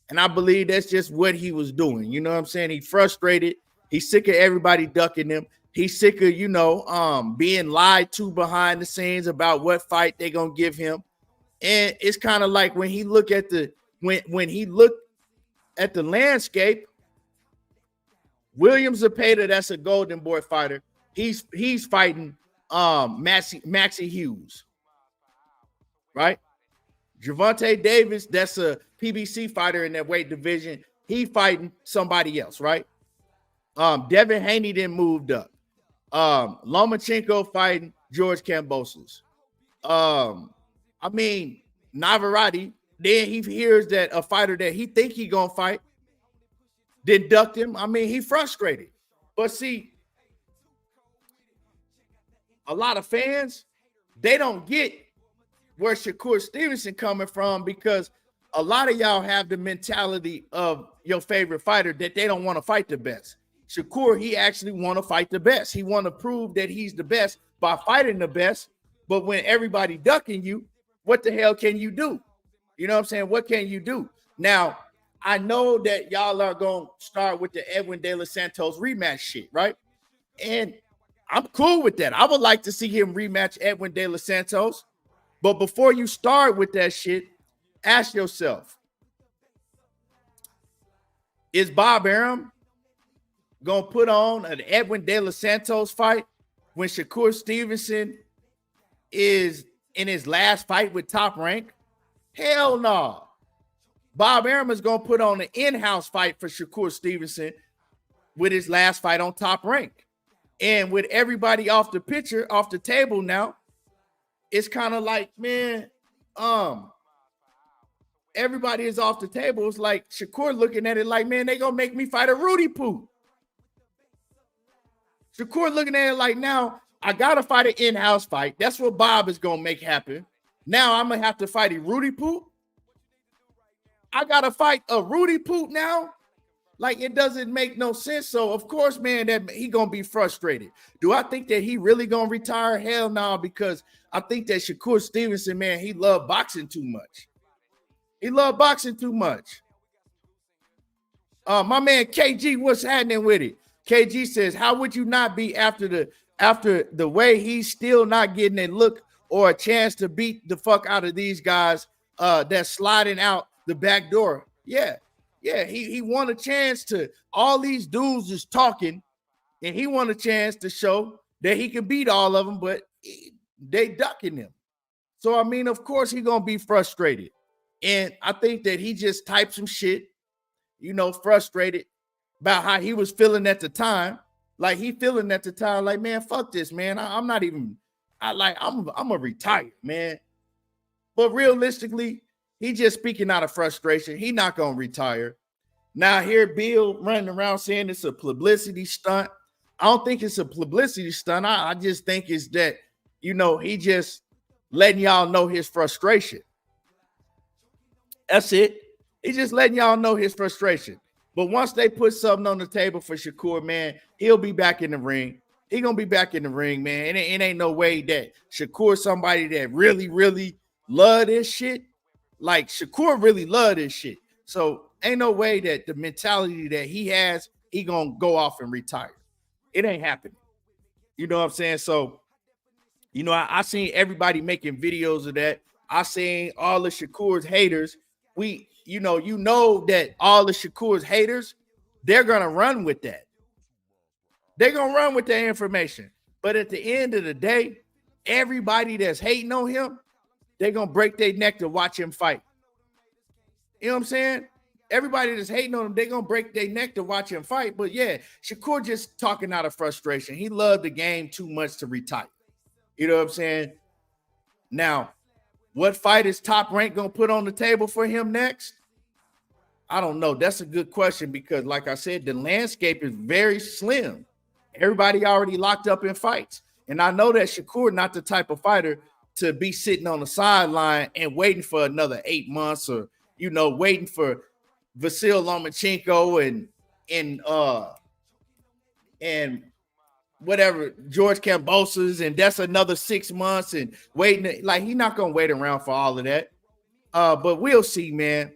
D: And I believe that's just what he was doing. You know what I'm saying? He frustrated. He's sick of everybody ducking him. He's sick of, being lied to behind the scenes about what fight they're going to give him. And it's kind of like when he looked at the landscape, William Zepeda, that's a Golden Boy fighter. He's fighting Maxie Hughes, right? Gervonta Davis, that's a PBC fighter in that weight division. He fighting somebody else, right? Devin Haney then moved up. Lomachenko fighting George Kambosos. Navarrete, then he hears that a fighter that he think he gonna fight then ducked him. He frustrated. But see, a lot of fans, they don't get where Shakur Stevenson coming from, because a lot of y'all have the mentality of your favorite fighter that they don't want to fight the best. Shakur, he actually want to fight the best. He want to prove that he's the best by fighting the best. But when everybody ducking you, what the hell can you do? You know what I'm saying? What can you do? Now, I know that y'all are going to start with the Edwin De Los Santos rematch shit, right? And I'm cool with that. I would like to see him rematch Edwin De Los Santos. But before you start with that shit, ask yourself, is Bob Arum going to put on an Edwin De Los Santos fight when Shakur Stevenson is in his last fight with Top Rank? Hell no. Bob Arum is going to put on an in-house fight for Shakur Stevenson with his last fight on Top Rank. And with everybody off the table now, it's kind of like, man, everybody is off the table. It's like Shakur looking at it like, man, they gonna make me fight a Rudy Poo. Shakur looking at it like, now I gotta fight an in-house fight. That's what Bob is gonna make happen. Now I'm gonna have to fight a Rudy Poo. I gotta fight a Rudy Poo now. Like, it doesn't make no sense. So of course, man, that he gonna be frustrated. Do I think that he really gonna retire? Hell no, because I think that Shakur Stevenson, man, he loved boxing too much. He loved boxing too much. My man KG, what's happening with it? KG says, how would you not be after the way he's still not getting a look or a chance to beat the fuck out of these guys that's sliding out the back door? Yeah, he won a chance to, all these dudes is talking, and he won a chance to show that he can beat all of them, but they ducking him. So, I mean, of course, he's going to be frustrated. And I think that he just typed some shit, frustrated about how he was feeling at the time. Like, he feeling at the time, like, man, fuck this, man. I'm a retired, man. But realistically, he just speaking out of frustration. He not going to retire. Now, here Bill running around saying it's a publicity stunt. I don't think it's a publicity stunt. I just think it's that, he just letting y'all know his frustration. That's it. He's just letting y'all know his frustration. But once they put something on the table for Shakur, man, he'll be back in the ring. He's going to be back in the ring, man. It ain't no way that Shakur, somebody that really, really love this shit, like Shakur really love this shit. So ain't no way that the mentality that he has, he going to go off and retire. It ain't happening. You know what I'm saying? So, I seen everybody making videos of that. I seen all the Shakur's haters. You know that all the Shakur's haters, they're going to run with that. They're going to run with that information. But at the end of the day, everybody that's hating on him, they're going to break their neck to watch him fight. You know what I'm saying? Everybody that's hating on him, they're going to break their neck to watch him fight. But yeah, Shakur just talking out of frustration. He loved the game too much to retire. You know what I'm saying? Now, what fight is Top Rank going to put on the table for him next? I don't know. That's a good question because, like I said, the landscape is very slim. Everybody already locked up in fights. And I know that Shakur not the type of fighter to be sitting on the sideline and waiting for another 8 months or, waiting for Vasil Lomachenko and whatever, George Kambosos, and that's another 6 months and waiting. Like, he's not going to wait around for all of that. But we'll see, man.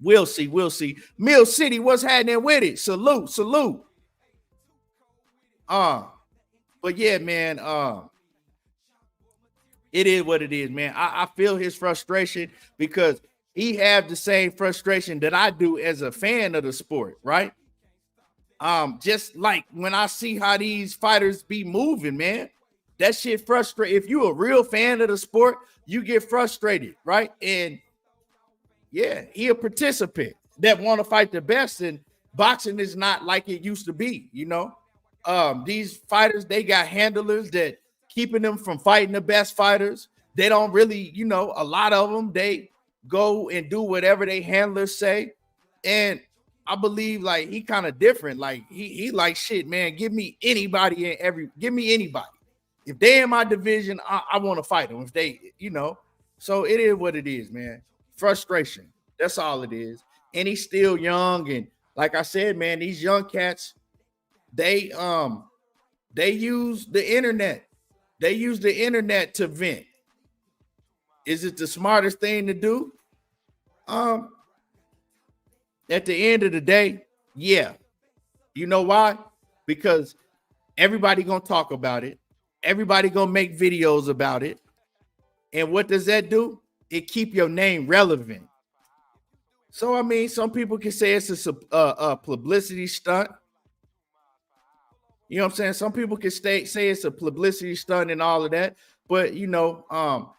D: We'll see. Mill City, what's happening with it? Salute. But yeah, man, it is what it is, man. I feel his frustration because he have the same frustration that I do as a fan of the sport, right? Just like when I see how these fighters be moving, man, that shit frustrate. If you a real fan of the sport, you get frustrated, right? And yeah, he a participant that want to fight the best, and boxing is not like it used to be, These fighters, they got handlers that keeping them from fighting the best fighters. They don't really, a lot of them, they go and do whatever they handlers say. And I believe like he kind of different. Like he like, shit, man, give me anybody give me anybody. If they in my division, I want to fight them. If they, so it is what it is, man. Frustration. That's all it is. And he's still young. And like I said, man, these young cats, they use the internet. They use the internet to vent. Is it the smartest thing to do? At the end of the day, yeah. You know why? Because everybody gonna talk about it. Everybody gonna make videos about it. And what does that do? It keep your name relevant. So, I mean, some people can say it's a publicity stunt. You know what I'm saying? Some people can say it's a publicity stunt and all of that. But,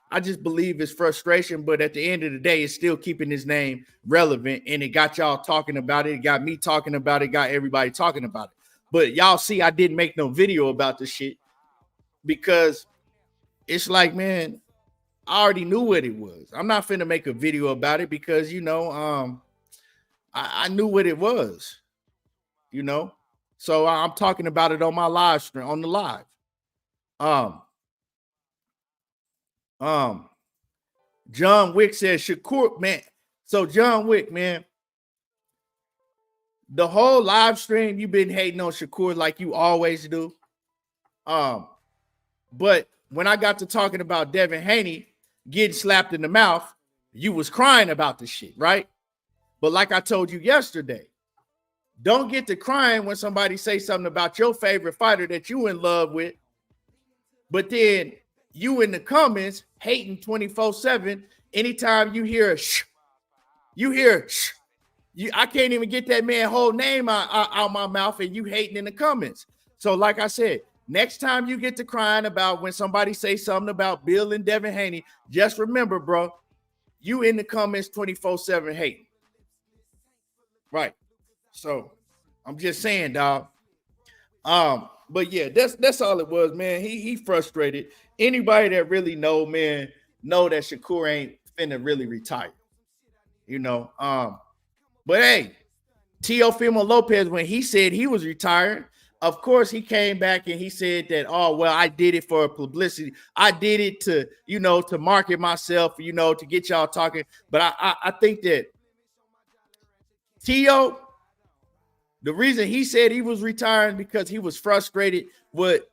D: I just believe it's frustration, but at the end of the day, it's still keeping his name relevant, and it got y'all talking about it. It got me talking about it, got everybody talking about it. But y'all see, I didn't make no video about this shit because it's like, man, I already knew what it was. I'm not finna make a video about it because, you know, I knew what it was, you know. So I'm talking about it on my live stream, on the live. John Wick says Shakur, man. So John Wick, man, the whole live stream you've been hating on Shakur like you always do. But when I got to talking about Devin Haney getting slapped in the mouth, you was crying about the shit, right? But like I told you yesterday, don't get to crying when somebody say something about your favorite fighter that you in love with, but then you in the comments hating 24/7. Anytime you hear a shh, you hear shh. I can't even get that man's whole name out my mouth, and you hating in the comments. So like I said, next time you get to crying about when somebody say something about Bill and Devin Haney, just remember, bro, you in the comments 24/7 hating. Right. So I'm just saying, dog. But yeah, that's all it was, man. He frustrated. Anybody that really know, man, know that Shakur ain't finna really retire. You know. But hey, Teofimo Lopez, when he said he was retiring, of course he came back and he said that, oh, well, I did it for publicity. I did it to, you know, to market myself, you know, to get y'all talking. But I think that Teo, the reason he said he was retiring because he was frustrated with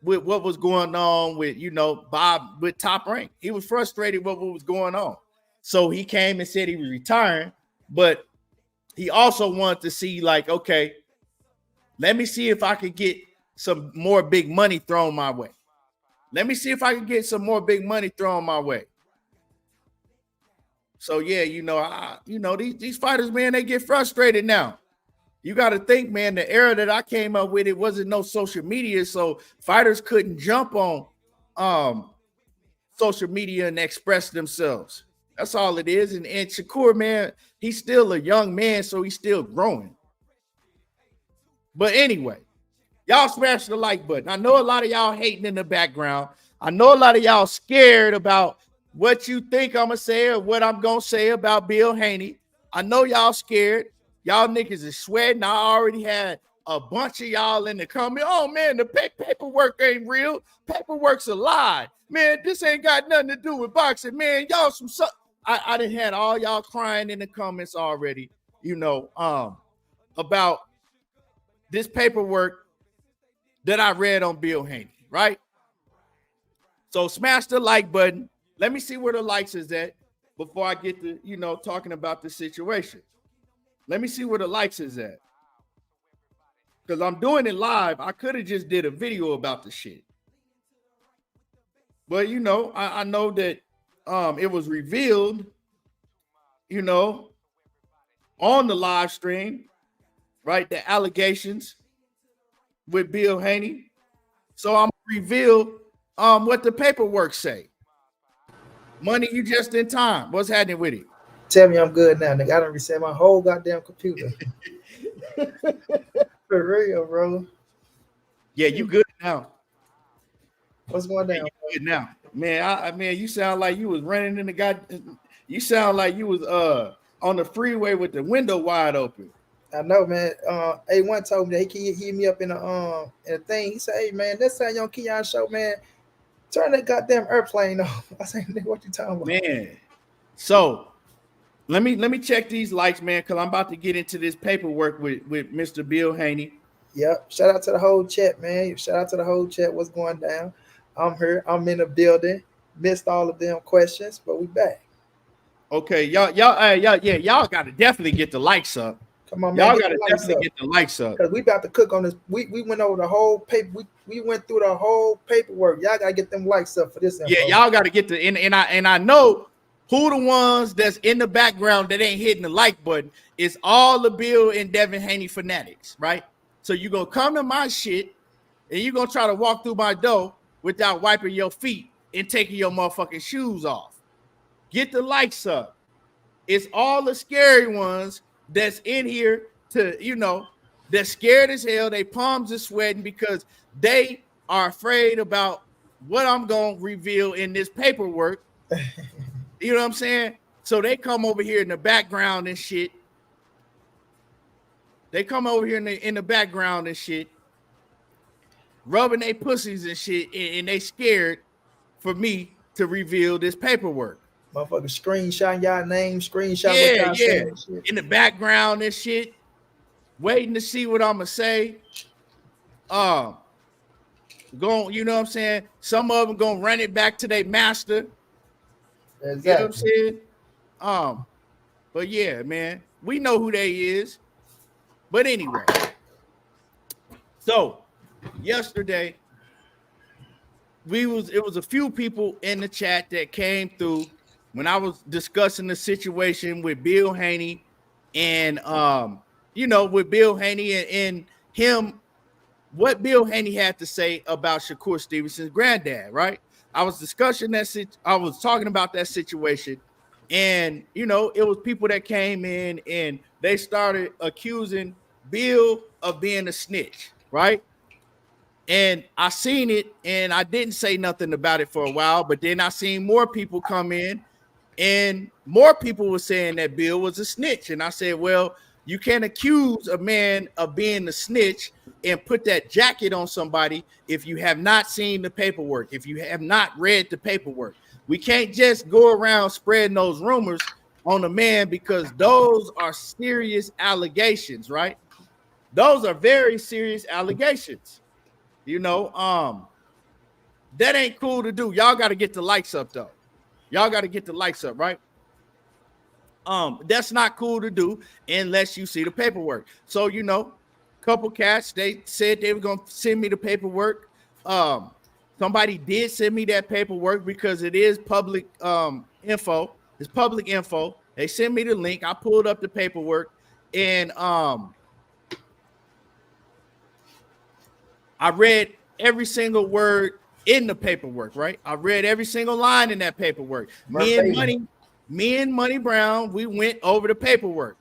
D: what was going on with, you know, Bob with Top Rank. He was frustrated with what was going on. So he came and said he was retiring, but he also wanted to see, like, okay, let me see if I could get some more big money thrown my way. Let me see if I can get some more big money thrown my way. So yeah, you know, these fighters, man, they get frustrated now. You got to think, man, the era that I came up with, it wasn't no social media, so fighters couldn't jump on social media and express themselves. That's all it is. And Shakur, man, he's still a young man, so he's still growing. But anyway, y'all smash the like button. I know a lot of y'all hating in the background. I know a lot of y'all scared about what you think I'm going to say or what I'm going to say about Bill Haney. I know y'all scared. Y'all niggas is sweating. I already had a bunch of y'all in the comment. Oh, man, the paperwork ain't real. Paperwork's a lie. Man, this ain't got nothing to do with boxing. Man, y'all some... I done had all y'all crying in the comments already, you know, about this paperwork that I read on Bill Haney, right? So smash the like button. Let me see where the likes is at before I get to, you know, talking about the situation. Let me see where the likes is at. Because I'm doing it live. I could have just did a video about the shit. But, you know, I know that it was revealed, you know, on the live stream, right? The allegations with Bill Haney. So I'm gonna reveal what the paperwork say. Money, you just in time. What's happening with it?
F: Tell me I'm good now, nigga. I done reset my whole goddamn computer. For real, bro.
D: Yeah, you good now.
F: What's going down?
D: You good now, man. I mean, you sound like you was running in the guy. You sound like you was on the freeway with the window wide open.
F: I know, man. A1 told me that he hit me up in a thing. He said, "Hey, man, next time you on Keon show, man, turn that goddamn airplane off." I said, "Nigga, what you talking about?"
D: Man, so let me check these likes, man, because I'm about to get into this paperwork with Mr. Bill Haney.
F: Yep. Shout out to the whole chat, man. Shout out to the whole chat. What's going down? I'm here. I'm in the building. Missed all of them questions, but we back.
D: Okay, y'all got to definitely get the likes up.
F: Come on, man.
D: Y'all got to definitely get the likes up.
F: Because we about to cook on this. We went over the whole paper. We went through the whole paperwork. Y'all got to get them likes up for this.
D: Yeah, y'all got to get the and I know who the ones that's in the background that ain't hitting the like button is all the Bill and Devin Haney fanatics, right? So you're going to come to my shit and you're going to try to walk through my door without wiping your feet and taking your motherfucking shoes off. Get the likes up. It's all the scary ones that's in here to, they're scared as hell. They palms are sweating because they are afraid about what I'm going to reveal in this paperwork. You know what I'm saying? So they come over here in the background and shit. They come over here in the background and shit, rubbing their pussies and shit, and they scared for me to reveal this paperwork.
F: Motherfucker screenshot y'all name, screenshot what y'all saying. Shit.
D: In the background and shit, waiting to see what I'm gonna say. Going, you know what I'm saying? Some of them gonna run it back to their master.
F: Exactly.
D: You know what I'm saying? But yeah, man, we know who they is. But anyway, so yesterday it was a few people in the chat that came through when I was discussing the situation with Bill Haney and with Bill Haney and him, what Bill Haney had to say about Shakur Stevenson's granddad, right? I was talking about that situation, and it was people that came in and they started accusing Bill of being a snitch, right? And I seen it and I didn't say nothing about it for a while, but then I seen more people come in and more people were saying that Bill was a snitch. And I said, well, you can't accuse a man of being a snitch and put that jacket on somebody if you have not seen the paperwork, if you have not read the paperwork. We can't just go around spreading those rumors on a man because those are serious allegations, right? Those are very serious allegations. That ain't cool to do. Y'all got to get the likes up though. Y'all got to get the likes up, right? That's not cool to do unless you see the paperwork. So, couple cats, they said they were going to send me the paperwork. Somebody did send me that paperwork because it is public info. It's public info. They sent me the link. I pulled up the paperwork and I read every single word in the paperwork, right? I read every single line in that paperwork. Me and Money Brown, we went over the paperwork,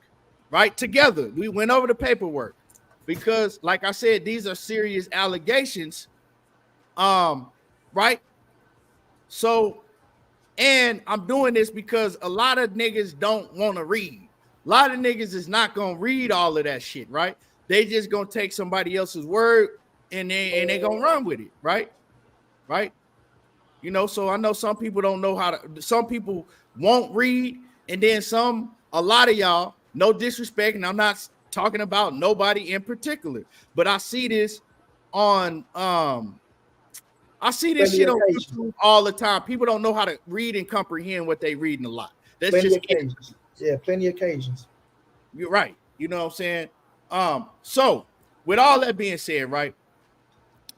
D: right? Together, we went over the paperwork because, like I said, these are serious allegations, right? So, and I'm doing this because a lot of niggas don't want to read. A lot of niggas is not gonna read all of that shit, right? They just gonna take somebody else's word and they gonna run with it, right? Right? So I know some people don't know how to, some people won't read, and then a lot of y'all, no disrespect, and I'm not talking about nobody in particular, but I see this on shit on YouTube all the time. People don't know how to read and comprehend what they reading a lot. That's
F: plenty
D: just
F: occasions. Yeah, plenty of occasions.
D: You're right. You know what I'm saying? So with all that being said, right?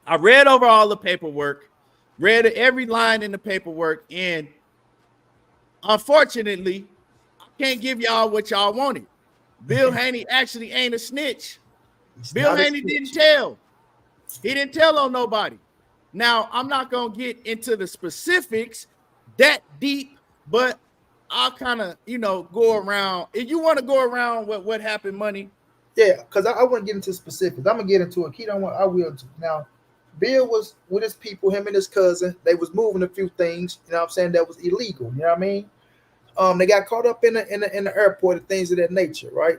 D: I read over all the paperwork, read every line in the paperwork, and unfortunately, I can't give y'all what y'all wanted. Bill Haney actually ain't a snitch. Bill Haney didn't tell. He didn't tell on nobody. Now, I'm not going to get into the specifics that deep, but I'll kind of, go around. If you want to go around what happened, Money.
F: Yeah, because I want to get into specifics. I'm going to get into it. I will. Now, Bill was with his people, him and his cousin. They was moving a few things, that was illegal. You know what I mean? They got caught up in the airport and things of that nature, right?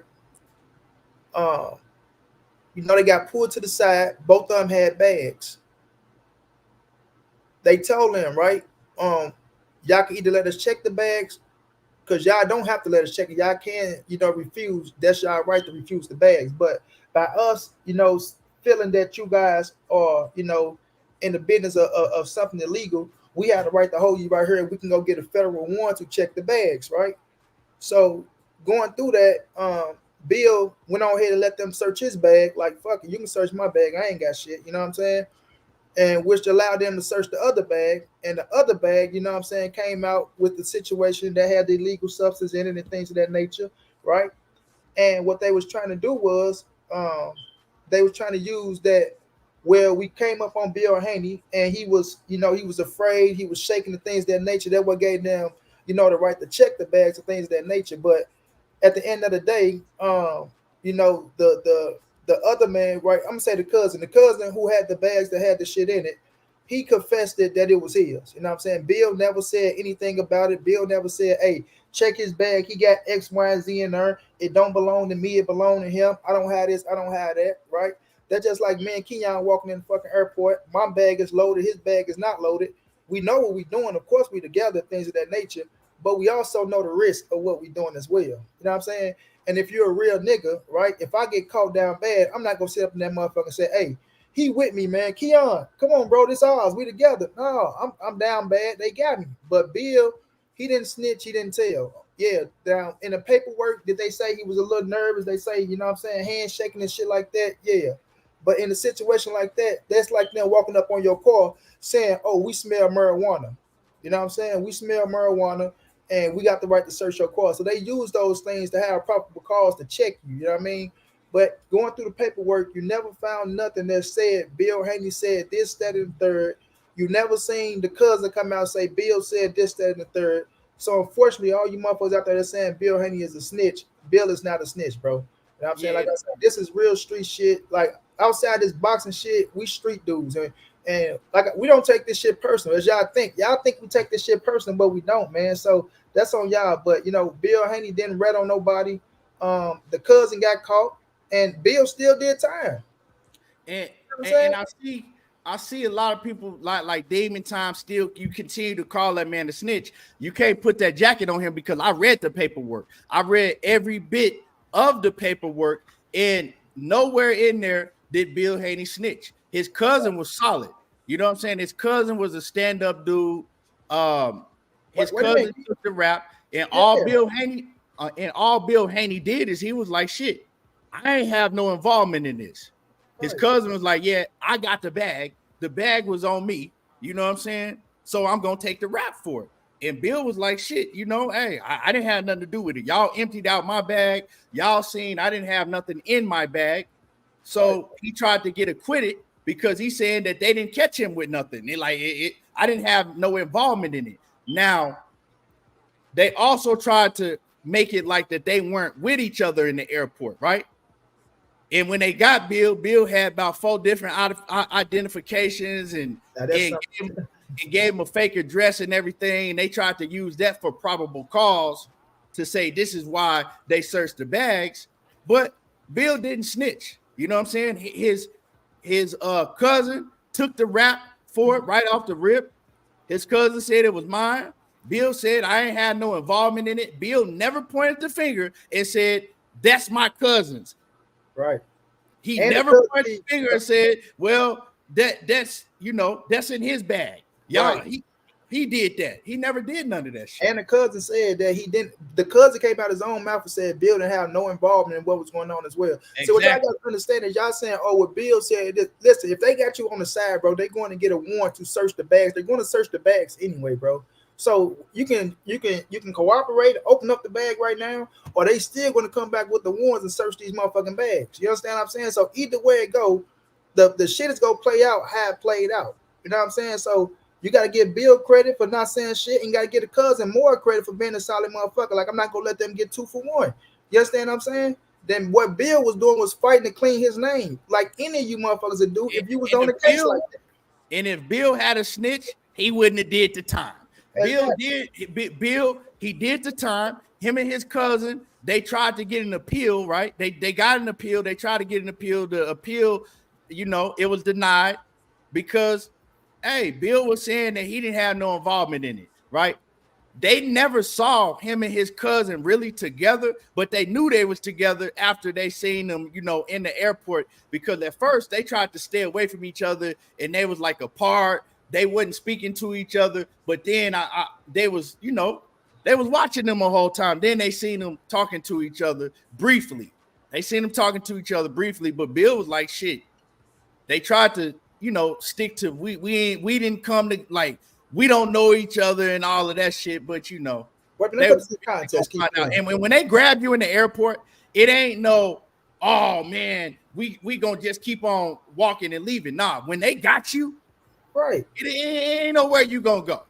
F: They got pulled to the side. Both of them had bags. They told them, right? Y'all can either let us check the bags, because y'all don't have to let us check it. Y'all can, refuse. That's y'all right to refuse the bags. But by us, feeling that you guys are, in the business of something illegal, we have the right to hold you right here, and we can go get a federal warrant to check the bags, right? So going through that, Bill went on ahead and let them search his bag. Like, fuck it, you can search my bag. I ain't got shit. You know what I'm saying? And which allowed them to search the other bag. And the other bag, came out with the situation that had the illegal substance in it and things of that nature, right? And what they was trying to do was, they was trying to use that where we came up on Bill Haney, and he was, he was afraid, he was shaking the things of that nature. That what gave them, the right to check the bags and things of that nature. But at the end of the day, the other man, right? I'm gonna say the cousin who had the bags that had the shit in it, he confessed that it was his. You know what I'm saying? Bill never said anything about it. Bill never said, hey, check his bag. He got X, Y, and Z in there. It don't belong to me. It belong to him. I don't have this. I don't have that. Right? That's just like me and Keon walking in the fucking airport. My bag is loaded. His bag is not loaded. We know what we're doing. Of course, we together, things of that nature. But we also know the risk of what we're doing as well. You know what I'm saying? And if you're a real nigga, right? If I get caught down bad, I'm not gonna sit up in that motherfucker and say, hey, he with me, man. Keon, come on, bro. This ours. We together. No, I'm down bad. They got me. But Bill, he didn't snitch. He didn't tell. Yeah, down in the paperwork, did they say he was a little nervous? They say, you know what I'm saying, handshaking and shit like that. Yeah. But in a situation like that, that's like them walking up on your car saying, oh, we smell marijuana. You know what I'm saying? We smell marijuana and we got the right to search your car. So they use those things to have probable cause to check you. You know what I mean? But going through the paperwork, you never found nothing that said Bill Haney said this, that, and the third. You never seen the cousin come out and say Bill said this, that, and the third. So unfortunately, all you motherfuckers out there that saying Bill Haney is a snitch, Bill is not a snitch, bro. You know what I'm saying? Like I said, this is real street shit. Like outside this boxing shit, we street dudes. And like we don't take this shit personal as y'all think. Y'all think we take this shit personal, but we don't, man. So that's on y'all. But Bill Haney didn't rat on nobody. The cousin got caught, and Bill still did time.
D: And I see a lot of people like Damon Time still. You continue to call that man a snitch. You can't put that jacket on him because I read the paperwork. I read every bit of the paperwork, and nowhere in there did Bill Haney snitch. His cousin was solid. You know what I'm saying? His cousin was a stand-up dude. His cousin took the rap, and all Bill Haney did is he was like, shit, I ain't have no involvement in this. His cousin was like, yeah, I got the bag. The bag was on me. You know what I'm saying? So I'm going to take the rap for it. And Bill was like, shit, hey, I didn't have nothing to do with it. Y'all emptied out my bag. Y'all seen I didn't have nothing in my bag. So he tried to get acquitted because he's saying that they didn't catch him with nothing. I didn't have no involvement in it. Now, they also tried to make it like that they weren't with each other in the airport, right? And when they got Bill had about 4 different identifications and gave him a fake address and everything. And they tried to use that for probable cause to say this is why they searched the bags. But Bill didn't snitch. You know what I'm saying? His cousin took the rap for it right off the rip. His cousin said it was mine. Bill said I ain't had no involvement in it. Bill never pointed the finger and said, that's my cousin's.
F: Right.
D: He never pointed the finger and said, well, that's in his bag. Y'all, right. He did that. He never did none of that shit.
F: And the cousin said that he didn't. The cousin came out his own mouth and said Bill didn't have no involvement in what was going on as well. Exactly. So what y'all got to understand is y'all saying, oh, what Bill said. Listen, if they got you on the side, bro, they're going to get a warrant to search the bags. They're going to search the bags anyway, bro. So you can cooperate, open up the bag right now, or they still going to come back with the warrants and search these motherfucking bags. You understand what I'm saying? So either way it go, the shit is gonna play out how it played out. You know what I'm saying? So you got to give Bill credit for not saying shit, and got to get a cousin more credit for being a solid motherfucker. Like I'm not gonna let them get 2 for 1. You understand what I'm saying? Then what Bill was doing was fighting to clean his name, like any of you motherfuckers would do if you was on the case like that.
D: And if Bill had a snitch, he wouldn't have did the time. Bill did the time. Him and his cousin, they tried to get an appeal, right? They got an appeal. They tried to get an appeal. The appeal, it was denied because, hey, Bill was saying that he didn't have no involvement in it, right? They never saw him and his cousin really together, but they knew they was together after they seen them, in the airport, because at first they tried to stay away from each other and they was like apart. They wasn't speaking to each other, but then they was watching them the whole time. Then they seen them talking to each other briefly. But Bill was like, shit. They tried to, stick to we didn't come to like we don't know each other and all of that shit. But
F: they was the contest.
D: And when they grab you in the airport, it ain't no oh man, we gonna just keep on walking and leaving. Nah, when they got you,
F: Right.
D: it ain't nowhere you gonna go.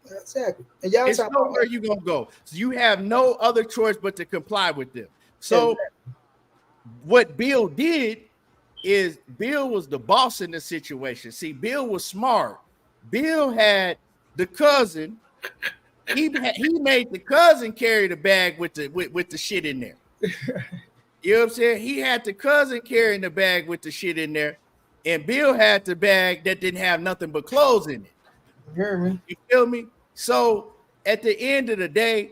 F: Exactly. And y'all
D: It's
F: talking
D: nowhere
F: about
D: you gonna go. So you have no other choice but to comply with them. So what Bill did is Bill was the boss in the situation. See, Bill was smart. Bill had the cousin. He made the cousin carry the bag with the shit in there. You know what I'm saying? He had the cousin carrying the bag with the shit in there, and Bill had the bag that didn't have nothing but clothes in it.
F: You hear me?
D: You feel me? So at the end of the day,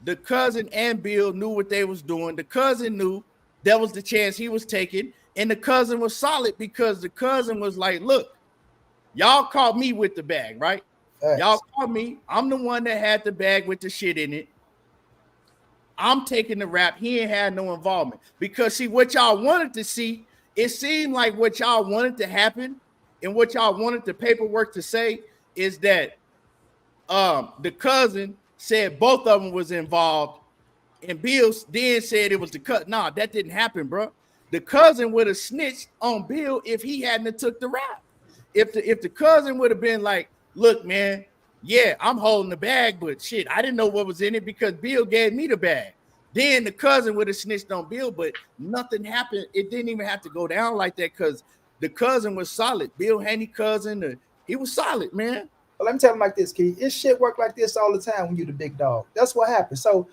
D: the cousin and Bill knew what they was doing. The cousin knew that was the chance he was taking, and the cousin was solid because the cousin was like, look, y'all caught me with the bag, right?
F: Facts.
D: Y'all caught me. I'm the one that had the bag with the shit in it. I'm taking the rap. He ain't had no involvement. Because see, what y'all wanted to see, it seemed like what y'all wanted to happen and what y'all wanted the paperwork to say is that the cousin said both of them was involved, and Bill then said it was the cut. Nah, that didn't happen, bro. The cousin would have snitched on Bill if he hadn't have took the rap. If the cousin would have been like, look, man, yeah, I'm holding the bag, but shit, I didn't know what was in it because Bill gave me the bag. Then the cousin would have snitched on Bill, but nothing happened. It didn't even have to go down like that because the cousin was solid. Bill Haney cousin, he was solid, man.
F: But let me tell him like this, Key. It shit work like this all the time when you the big dog. That's what happens. So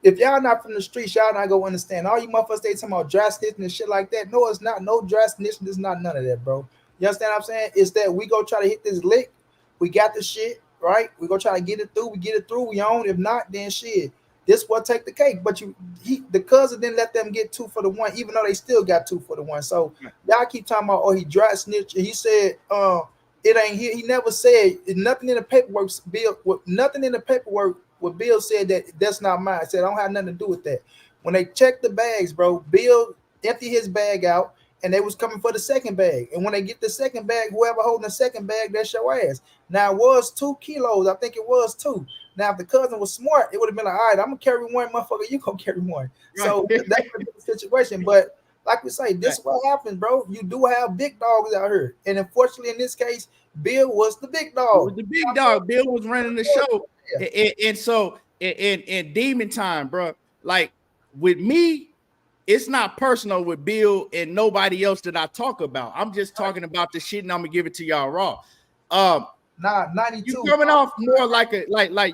F: if y'all not from the streets, y'all not gonna understand. All you motherfuckers they talking about dry snitching and shit like that. No, it's not. No dry snitching. It's not none of that, bro. You understand what I'm saying? It's that we go try to hit this lick. We got the shit, right? We go try to get it through. We get it through. We own. If not, then shit. This what take the cake. But the cousin didn't let them get 2 for the 1, even though they still got 2 for the 1. So y'all keep talking about, oh, he dry snitch. And he said, it ain't here. He never said nothing in the paperwork. Nothing in the paperwork. What Bill said that's not mine. I said I don't have nothing to do with that. When they checked the bags, bro, Bill emptied his bag out, and they was coming for the second bag. And when they get the second bag, whoever holding the second bag, that's your ass. Now it was 2 kilos. I think it was 2. Now if the cousin was smart, it would have been like, all right, I'm gonna carry 1, motherfucker. You gonna carry 1. So that's the situation. But like we say, this is what happens, bro. You do have big dogs out here, and unfortunately, in this case, Bill was the big dog.
D: The big dog. Bill was running the show. And so in demon time, bro, like with me, it's not personal with Bill and nobody else that I talk about. I'm just talking about the shit, and I'm gonna give it to y'all raw.
F: 92.
D: You coming off more like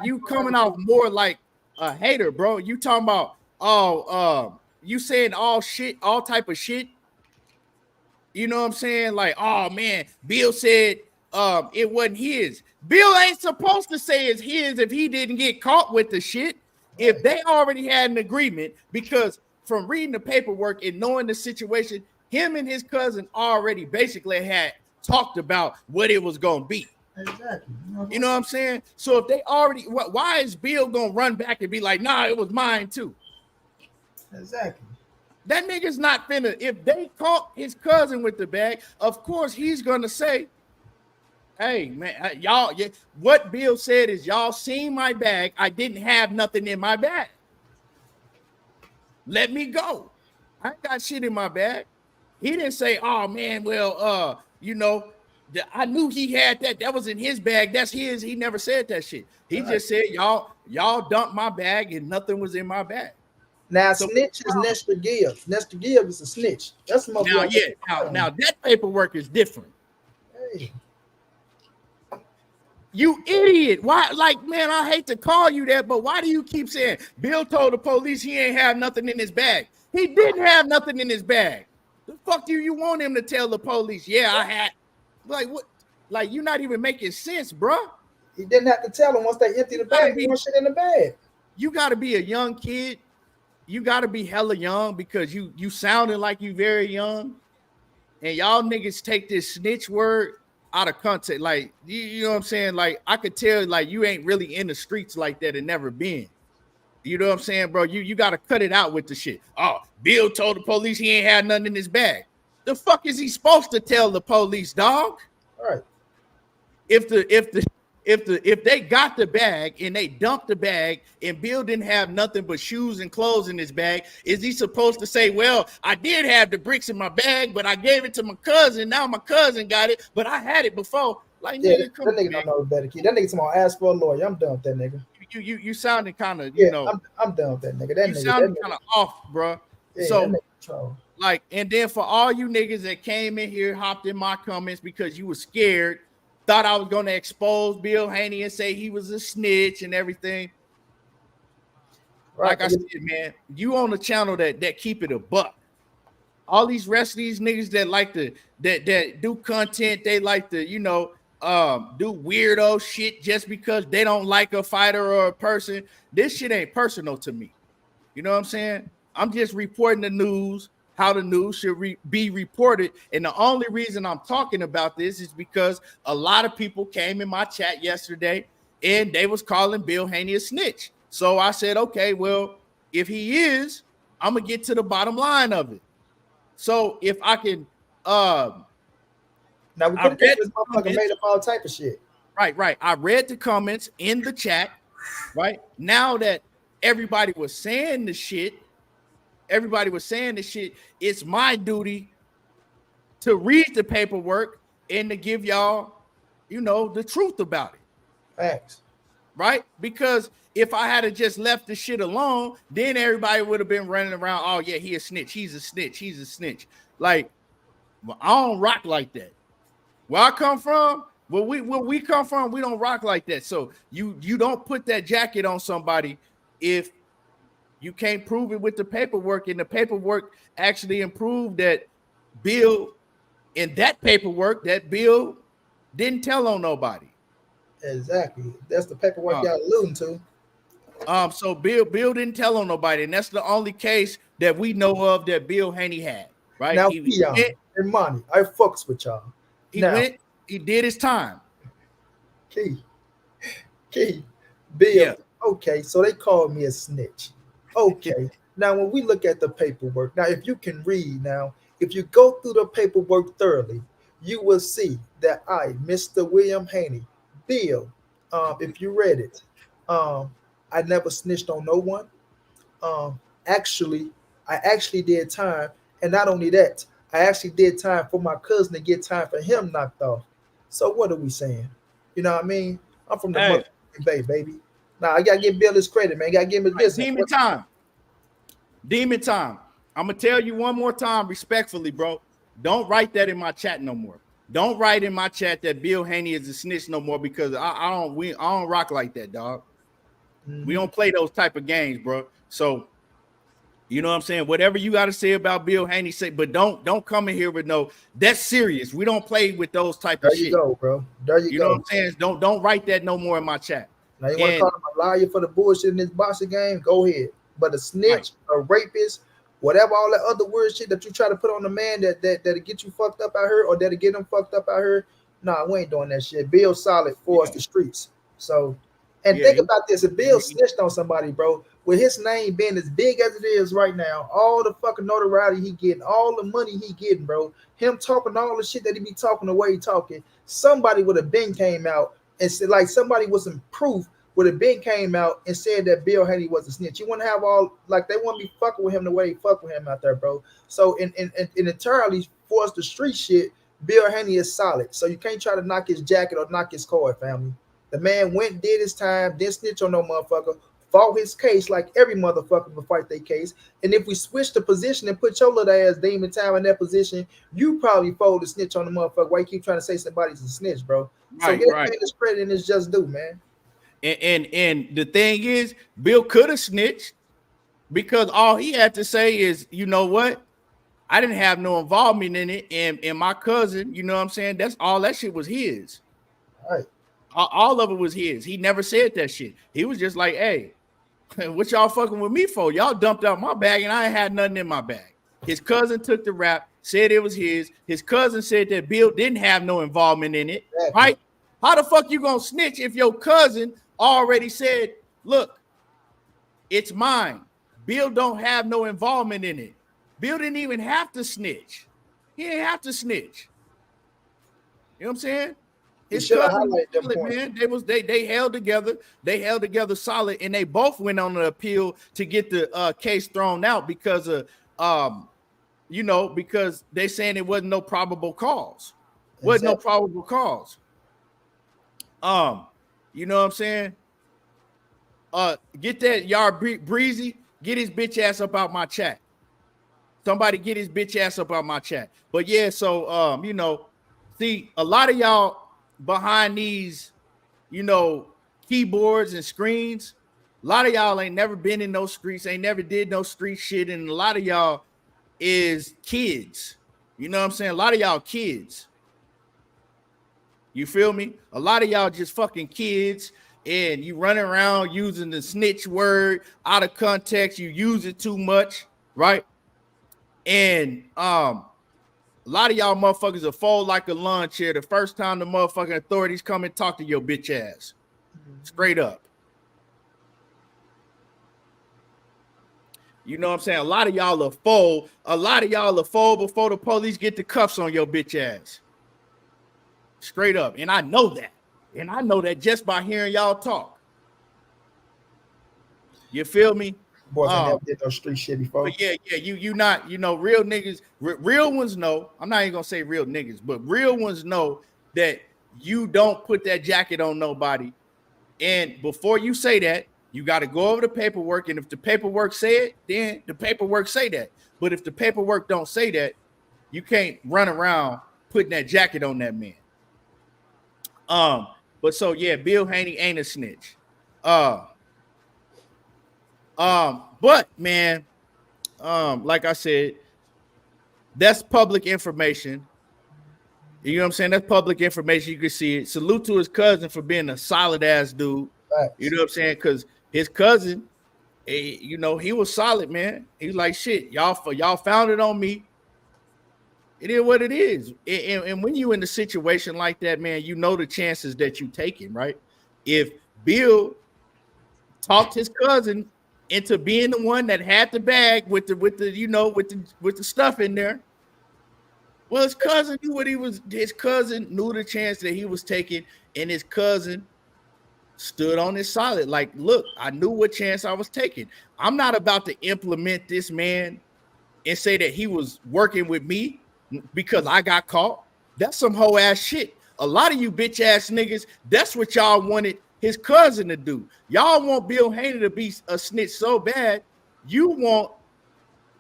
D: you coming off more like a hater, bro. You talking about you saying all type of shit. You know what I'm saying? Like, oh man, Bill said it wasn't his. Bill ain't supposed to say it's his if he didn't get caught with the shit. If they already had an agreement, because from reading the paperwork and knowing the situation, him and his cousin already basically had talked about what it was gonna be.
F: Exactly.
D: You know what I'm saying? So if they already, why is Bill gonna run back and be like, nah, it was mine too?
F: Exactly.
D: That nigga's not finna. If they caught his cousin with the bag, of course he's gonna say, hey man, y'all, what Bill said is y'all seen my bag. I didn't have nothing in my bag. Let me go. I ain't got shit in my bag. He didn't say, oh man, well, I knew he had that. That was in his bag. That's his. He never said that shit. He just said, y'all dumped my bag and nothing was in my bag.
F: Now, so, snitch is Nestor Gibbs. Nestor Gibbs is a snitch. That's
D: now that paperwork is different.
F: Hey.
D: You idiot. Why? Like, man, I hate to call you that, but why do you keep saying Bill told the police he ain't have nothing in his bag? He didn't have nothing in his bag. The fuck do you want him to tell the police? Yeah, I had. Like, what? Like, you're not even making sense, bro.
F: He didn't have to tell them once they empty the bag. He want shit in the bag.
D: You got to be a young kid. You got to be hella young because you sounding like you very young. And y'all niggas take this snitch word out of context. Like, you know what I'm saying? Like, I could tell, like, you ain't really in the streets like that and never been. You know what I'm saying, bro? You got to cut it out with the shit. Oh, Bill told the police he ain't had nothing in his bag. The fuck is he supposed to tell the police, dog?
F: All right.
D: If if they got the bag and they dumped the bag and Bill didn't have nothing but shoes and clothes in his bag, is he supposed to say, well, I did have the bricks in my bag, but I gave it to my cousin. Now my cousin got it, but I had it before. Like,
F: Yeah,
D: nigga,
F: that nigga don't know better, kid. That nigga tomorrow ask for a lawyer. I'm done with that nigga.
D: You sounding kind of,
F: Yeah, I'm done with that nigga. That
D: you
F: nigga
D: sounding kind of off, bro.
F: Yeah,
D: So
F: that nigga troll.
D: like, and then for all you niggas that came in here, hopped in my comments because you were scared, thought I was going to expose Bill Haney and say he was a snitch and everything.
F: Right.
D: Like I said, man, you on the channel that keep it a buck. All these rest of these niggas that like to that do content, they like to, you know, do weirdo shit just because they don't like a fighter or a person. This shit ain't personal to me. You know what I'm saying? I'm just reporting the news, how the news should be reported. And the only reason I'm talking about this is because a lot of people came in my chat yesterday and they was calling Bill Haney a snitch. So I said, okay, well, if he is, I'm gonna get to the bottom line of it. So if I can,
F: now we could have this motherfucker made up all type of shit.
D: Right. I read the comments in the chat. Right now that everybody was saying the shit, it's my duty to read the paperwork and to give y'all, you know, the truth about it.
F: Facts.
D: Right? Because if I had just left the shit alone, then everybody would have been running around. Oh, yeah, he a snitch. He's a snitch. Like, well, I don't rock like that. Where I come from, where we come from, we don't rock like that. So you don't put that jacket on somebody if you can't prove it with the paperwork, and the paperwork actually improved that Bill, in that paperwork, that Bill didn't tell on nobody.
F: Exactly. That's the paperwork y'all alluding to.
D: So Bill didn't tell on nobody, and that's the only case that we know of that Bill Haney had. Right?
F: Now, and money, I fucks with y'all.
D: He did his time.
F: Key, Bill. Yeah. Okay, so they called me a snitch. Okay, now when we look at the paperwork, now if you can read, now if you go through the paperwork thoroughly, you will see that I, Mr. William Haney, Bill, if you read it, I never snitched on no one. I actually did time, and not only that, I actually did time for my cousin to get time for him knocked off. So what are we saying? You know what I mean? I'm from the motherfucking Bay, baby. Now I gotta give Bill his credit, man. Gotta give him his business.
D: Demon time. I'm gonna tell you one more time, respectfully, bro. Don't write that in my chat no more. Don't write in my chat that Bill Haney is a snitch no more, because I don't rock like that, dog. Mm-hmm. We don't play those type of games, bro. So you know what I'm saying? Whatever you got to say about Bill Haney, say, but don't come in here with no. That's serious. We don't play with those type of shit.
F: There you go, bro. There you go.
D: You know what I'm saying? Don't write that no more in my chat.
F: Now you want to call him a liar for the bullshit in this boxing game? Go ahead. But a snitch, a rapist, whatever, all that other weird shit that you try to put on the man that'll get you fucked up out here, or that'll get him fucked up out here. Nah, we ain't doing that shit. Bill solid for us the streets. So, and think about this: if Bill snitched on somebody, bro, with his name being as big as it is right now, all the fucking notoriety he getting, all the money he getting, bro, him talking all the shit that he be talking the way he talking, somebody would have been came out and said, like, somebody with some proof would have been came out and said that Bill Haney was a snitch. You want to have all, like, they want to be fucking with him the way they fuck with him out there, bro. So in entirely for us the street shit, Bill Haney is solid. So you can't try to knock his jacket or knock his card, family. The man went, did his time, didn't snitch on no motherfucker, fought his case like every motherfucker would fight their case. And if we switch the position and put your little ass Demon Time in that position, you probably fold the snitch on the motherfucker. Why you keep trying to say somebody's a snitch, bro? So get man his credit and it's just due, man.
D: And the thing is, Bill could have snitched, because all he had to say is, you know what? I didn't have no involvement in it. And my cousin, you know what I'm saying? That's all that shit was his.
F: All right.
D: All of it was his. He never said that shit. He was just like, hey, what y'all fucking with me for? Y'all dumped out my bag and I ain't had nothing in my bag. His cousin took the rap, said it was his. His cousin said that Bill didn't have no involvement in it. Exactly. Right? How the fuck you gonna snitch if your cousin already said, look, it's mine. Bill don't have no involvement in it. Bill didn't even have to snitch. He didn't have to snitch. You know what I'm saying?
F: He
D: His
F: should have
D: cousin,
F: highlighted them
D: solid,
F: points.
D: man. They held together. They held together solid, and they both went on an appeal to get the case thrown out because of because they saying it wasn't no probable cause. Wasn't no probable cause. You know what I'm saying? Get that yard breezy. Get his bitch ass up out my chat. Somebody get his bitch ass up out my chat. But yeah, so see, a lot of y'all behind these, keyboards and screens, a lot of y'all ain't never been in those streets, ain't never did no street shit, and a lot of y'all is kids. You know what I'm saying? A lot of y'all kids. You feel me? A lot of y'all just fucking kids, and you running around using the snitch word out of context. You use it too much, right? And a lot of y'all motherfuckers will fold like a lawn chair the first time the motherfucking authorities come and talk to your bitch ass. Straight up. You know what I'm saying? A lot of y'all will fold. A lot of y'all will fold before the police get the cuffs on your bitch ass. Straight up. And I know that. And I know that just by hearing y'all talk. You feel me?
F: Boys, I never did no street shit before.
D: But yeah, you not, real niggas, real ones know. I'm not even gonna say real niggas, but real ones know that you don't put that jacket on nobody. And before you say that, you got to go over the paperwork. And if the paperwork say it, then the paperwork say that. But if the paperwork don't say that, you can't run around putting that jacket on that man. But so yeah, Bill Haney ain't a snitch. But man, like I said, that's public information. You know what I'm saying? That's public information. You can see it. Salute to his cousin for being a solid ass dude. Right. You know what I'm saying? Because his cousin, he was solid, man. He's like, shit, y'all found it on me. It is what it is. And when you in a situation like that, man, you know the chances that you taking, right? If Bill talked his cousin into being the one that had the bag with the stuff in there, well, his cousin knew what he was. His cousin knew the chance that he was taking, and his cousin stood on his solid. Like, look, I knew what chance I was taking. I'm not about to implement this man and say that he was working with me because I got caught. That's some hoe ass shit. A lot of you bitch ass niggas, that's what y'all wanted his cousin to do. Y'all want Bill Haney to be a snitch so bad. You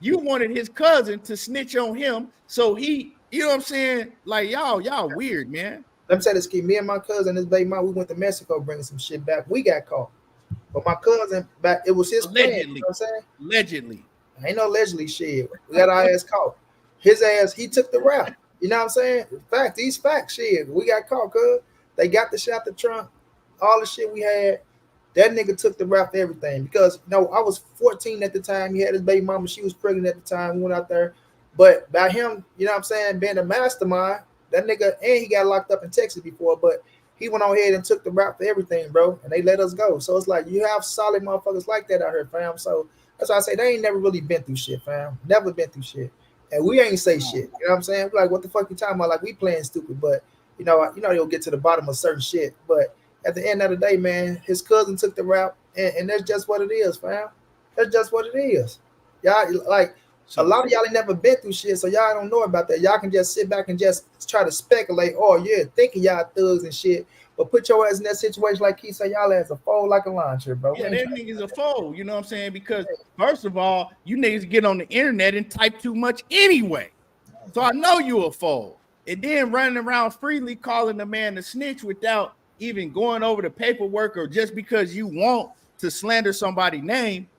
D: wanted his cousin to snitch on him, so he, you know what I'm saying? Like, y'all weird, man.
F: Let me say this, kid. Me and my cousin, this baby mom, we went to Mexico bringing some shit back. We got caught. But my cousin, back, it was his plan. You know what I'm saying?
D: Allegedly.
F: Ain't no allegedly shit. We got our ass caught. His ass, he took the route. You know what I'm saying? Fact, these facts, shit. We got caught, cuz. They got the shit out the trunk. All the shit we had. That nigga took the route for everything. Because, I was 14 at the time. He had his baby mama. She was pregnant at the time. We went out there. But by him, you know what I'm saying, being a mastermind, that nigga, and he got locked up in Texas before, but he went on ahead and took the route for everything, bro, and they let us go. So it's like you have solid motherfuckers like that out here, fam. So that's why I say they ain't never really been through shit, fam. Never been through shit. And we ain't say shit. You know what I'm saying? We're like, what the fuck you talking about? Like, we playing stupid, but they'll get to the bottom of certain shit. But at the end of the day, man, his cousin took the route, and that's just what it is, fam. That's just what it is. Y'all, like, a lot of y'all ain't never been through shit, so y'all don't know about that. Y'all can just sit back and just try to speculate. Oh, yeah, thinking y'all thugs and shit. But put your ass in that situation like he said, y'all ass a fold like a launcher, bro.
D: Yeah, them niggas a fold, you know what I'm saying? Because first of all, you niggas get on the internet and type too much anyway. So I know you a fold. And then running around freely calling the man a snitch without even going over the paperwork or just because you want to slander somebody's name,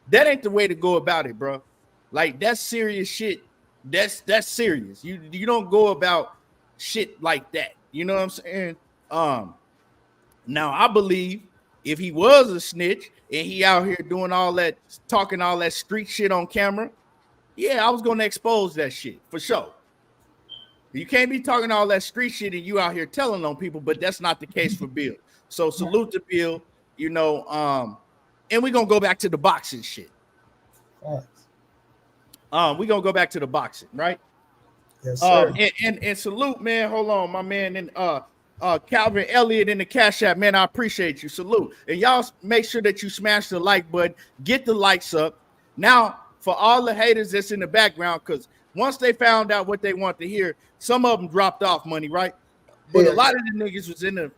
D: that ain't the way to go about it, bro. Like, that's serious shit. That's serious. You don't go about shit like that. You know what I'm saying? Now I believe if he was a snitch and he out here doing all that, talking all that street shit on camera, yeah, I was gonna expose that shit for sure. You can't be talking all that street shit and you out here telling on people, but that's not the case for Bill. So salute to Bill, and we're gonna go back to the boxing shit. We're gonna go back to the boxing, right?
F: Yes, sir.
D: And salute, man. Hold on, my man. And Calvin Elliott in the Cash App, man, I appreciate you. Salute. And y'all make sure that you smash the like button, get the likes up. Now, for all the haters that's in the background, because once they found out what they want to hear, some of them dropped off money, right? But a lot of the niggas was in the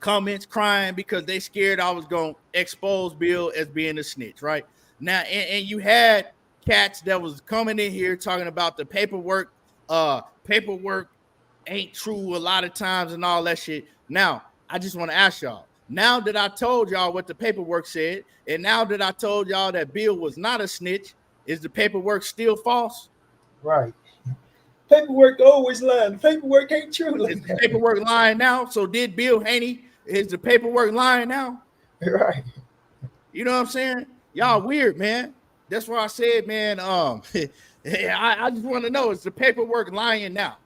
D: comments crying because they scared I was going to expose Bill as being a snitch, right? Now, and you had cats that was coming in here talking about the paperwork ain't true a lot of times and all that shit. Now, I just want to ask y'all, now that I told y'all what the paperwork said, and now that I told y'all that Bill was not a snitch, is the paperwork still false?
F: Right. Paperwork always lying. The paperwork ain't true.
D: Is the paperwork lying now? So did Bill Haney? Is the paperwork lying now?
F: Right.
D: You know what I'm saying? Y'all weird, man. That's why I said, man, I just want to know, is the paperwork lying now?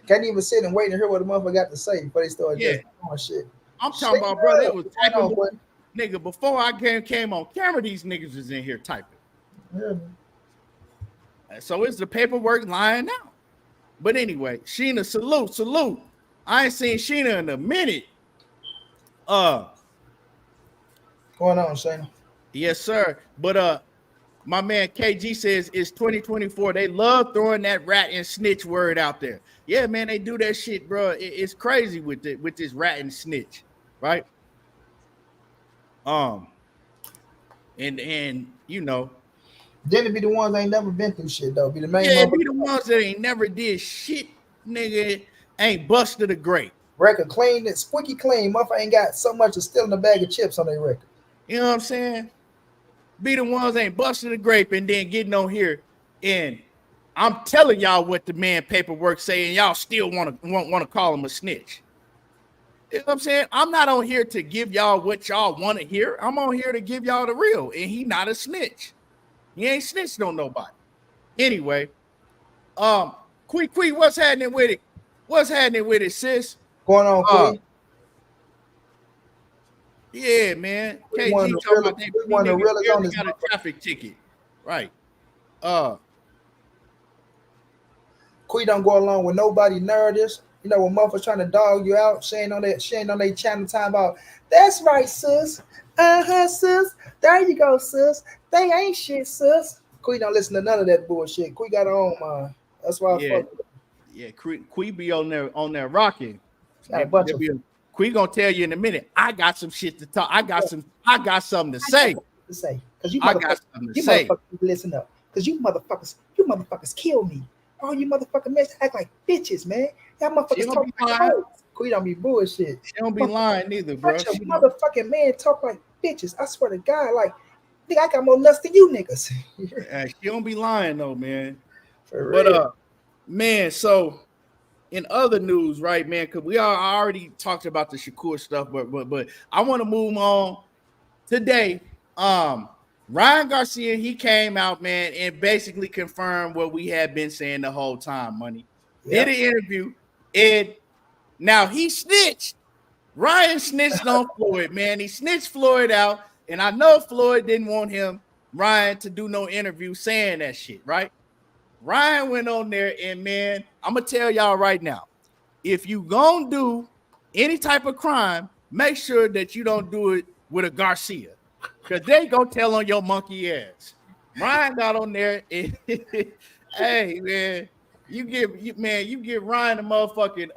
F: Can't even sit and wait and hear what the motherfucker got to say before they start just doing shit.
D: I'm talking about, bro, they was typing, nigga, before I came on camera, these niggas was in here typing.
F: Yeah.
D: So is the paperwork lying now? But anyway, Sheena, salute. I ain't seen Sheena in a minute.
F: Going on, Shayna?
D: Yes, sir. But my man KG says it's 2024. They love throwing that rat and snitch word out there. Yeah, man, they do that shit, bro. It's crazy with this rat and snitch, right? And you know,
F: then it be the ones that ain't never been through shit though. Be the main.
D: Yeah, be the ones that ain't never did shit, nigga. Ain't busted a grape.
F: Record clean, it's squeaky clean. Motherfucker ain't got so much as stealing a bag of chips on their record.
D: You know what I'm saying? Be the ones that ain't busting a grape and then getting on here and I'm telling y'all what the man paperwork saying. Y'all still want to call him a snitch. You know what I'm saying? I'm not on here to give y'all what y'all want to hear. I'm on here to give y'all the real, and he not a snitch. He ain't snitched on nobody. Anyway, Quee, what's happening with it? What's happening with it, sis?
F: Going on, Quee?
D: Yeah, man. KG talking about they got a traffic ticket. Right.
F: Quee don't go along with nobody narratives. You know, when motherfuckers trying to dog you out, she ain't on their channel time about, that's right, sis. Sis. There you go, sis. They ain't shit, sis. Quee don't listen to none of that bullshit. Quee got her own mind. That's why I fuck with her.
D: Yeah, Quee be on there rocking. Quee gonna tell you in a minute. I got some shit to talk. I got something to say.
F: Because you motherfuckers listen up. Because you motherfuckers kill me. All you motherfucking men act like bitches, man. Y'all motherfuckers talk like hoes. Quee don't be bullshit.
D: She don't be lying neither, bro.
F: Motherfucking man talk like bitches. I swear to God, like, nigga, I got more nuts than you niggas.
D: She don't be lying though, man. But man, so in other news, right, man, because we already talked about the Shakur stuff, but I want to move on today. Ryan Garcia, he came out, man, and basically confirmed what we had been saying the whole time, money. Yep. Did an interview, and now he snitched. Ryan snitched on Floyd, man. He snitched Floyd out, and I know Floyd didn't want Ryan, to do no interview saying that shit, right? Ryan went on there, and man, I'm gonna tell y'all right now, if you gonna do any type of crime, make sure that you don't do it with a Garcia, because they gonna tell on your monkey ass. Ryan got on there, and hey man, you give Ryan a motherfucking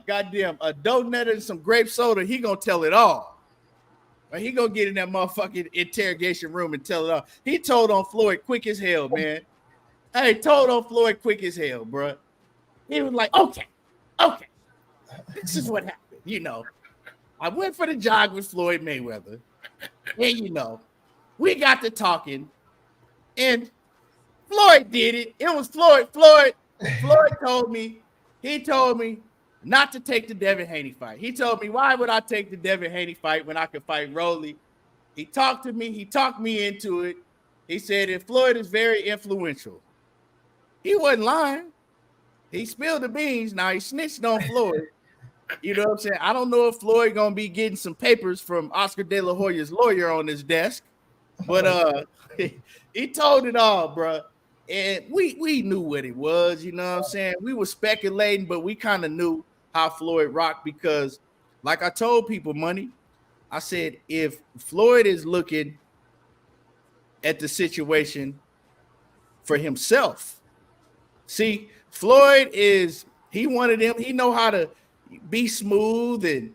D: goddamn a donut and some grape soda, he gonna tell it all. Right? He gonna get in that motherfucking interrogation room and tell it all. He told on Floyd quick as hell, man. Hey, told on Floyd quick as hell, bro. He was like, okay, this is what happened. You know, I went for the jog with Floyd Mayweather, and you know, we got to talking, and Floyd did it. It was Floyd. Floyd told me not to take the Devin Haney fight. He told me, why would I take the Devin Haney fight when I could fight Rolly? He talked to me. He talked me into it. He said, and Floyd is very influential. He wasn't lying. He spilled the beans. Now he snitched on Floyd. You know what I'm saying? I don't know if Floyd gonna be getting some papers from Oscar De La Hoya's lawyer on his desk, but he told it all, bro. And we knew what it was. You know what I'm saying? We were speculating, but we kind of knew. how Floyd rocked because, like I told people, Money, I said, if Floyd is looking at the situation for himself, see, Floyd he one of them, he know how to be smooth and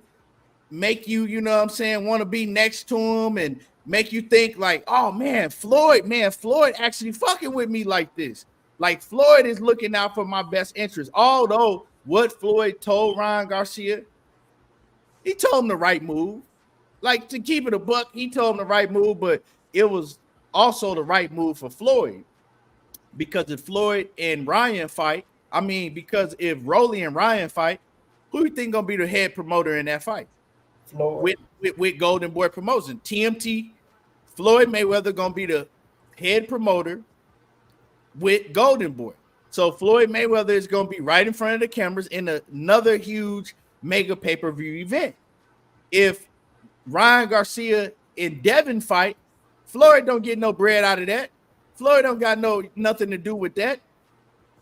D: make you, you know what I'm saying, want to be next to him and make you think like, oh man, Floyd actually fucking with me like this. Like Floyd is looking out for my best interest. Although what Floyd told Ryan Garcia, he told him the right move. Like, to keep it a buck, he told him the right move, but it was also the right move for Floyd. Because if Floyd and Ryan fight, because if Rolly and Ryan fight, who you think gonna be the head promoter in that fight?
F: Floyd.
D: With Golden Boy Promotion. TMT, Floyd Mayweather gonna be the head promoter with Golden Boy. So Floyd Mayweather is gonna be right in front of the cameras in another huge mega pay-per-view event. If Ryan Garcia and Devin fight, Floyd don't get no bread out of that. Floyd don't got nothing to do with that.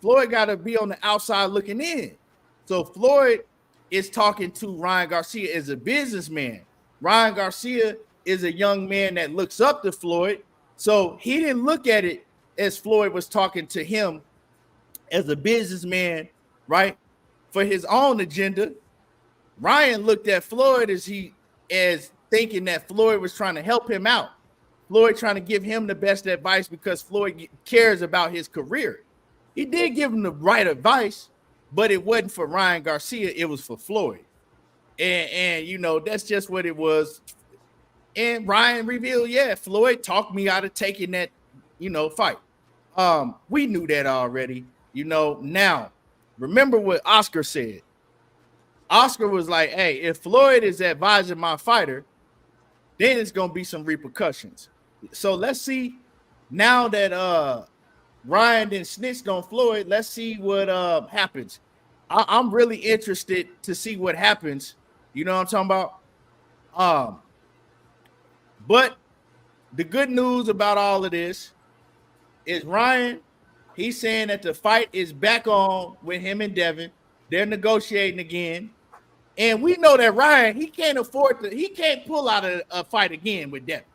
D: Floyd got to be on the outside looking in. So Floyd is talking to Ryan Garcia as a businessman. Ryan Garcia is a young man that looks up to Floyd. So he didn't look at it as Floyd was talking to him as a businessman, right? For his own agenda. Ryan looked at Floyd as thinking that Floyd was trying to help him out. Floyd trying to give him the best advice because Floyd cares about his career. He did give him the right advice, but it wasn't for Ryan Garcia. It was for Floyd. And you know, that's just what it was. And Ryan revealed, yeah, Floyd talked me out of taking that, fight. We knew that already. Now, remember what Oscar said. Oscar was like, hey, if Floyd is advising my fighter, then it's going to be some repercussions. So let's see, now that Ryan and snitched on Floyd, let's see what happens. I'm really interested to see what happens. You know what I'm talking about? But the good news about all of this is Ryan, he's saying that the fight is back on with him and Devin. They're negotiating again. And we know that Ryan, he can't pull out a fight again with Devin.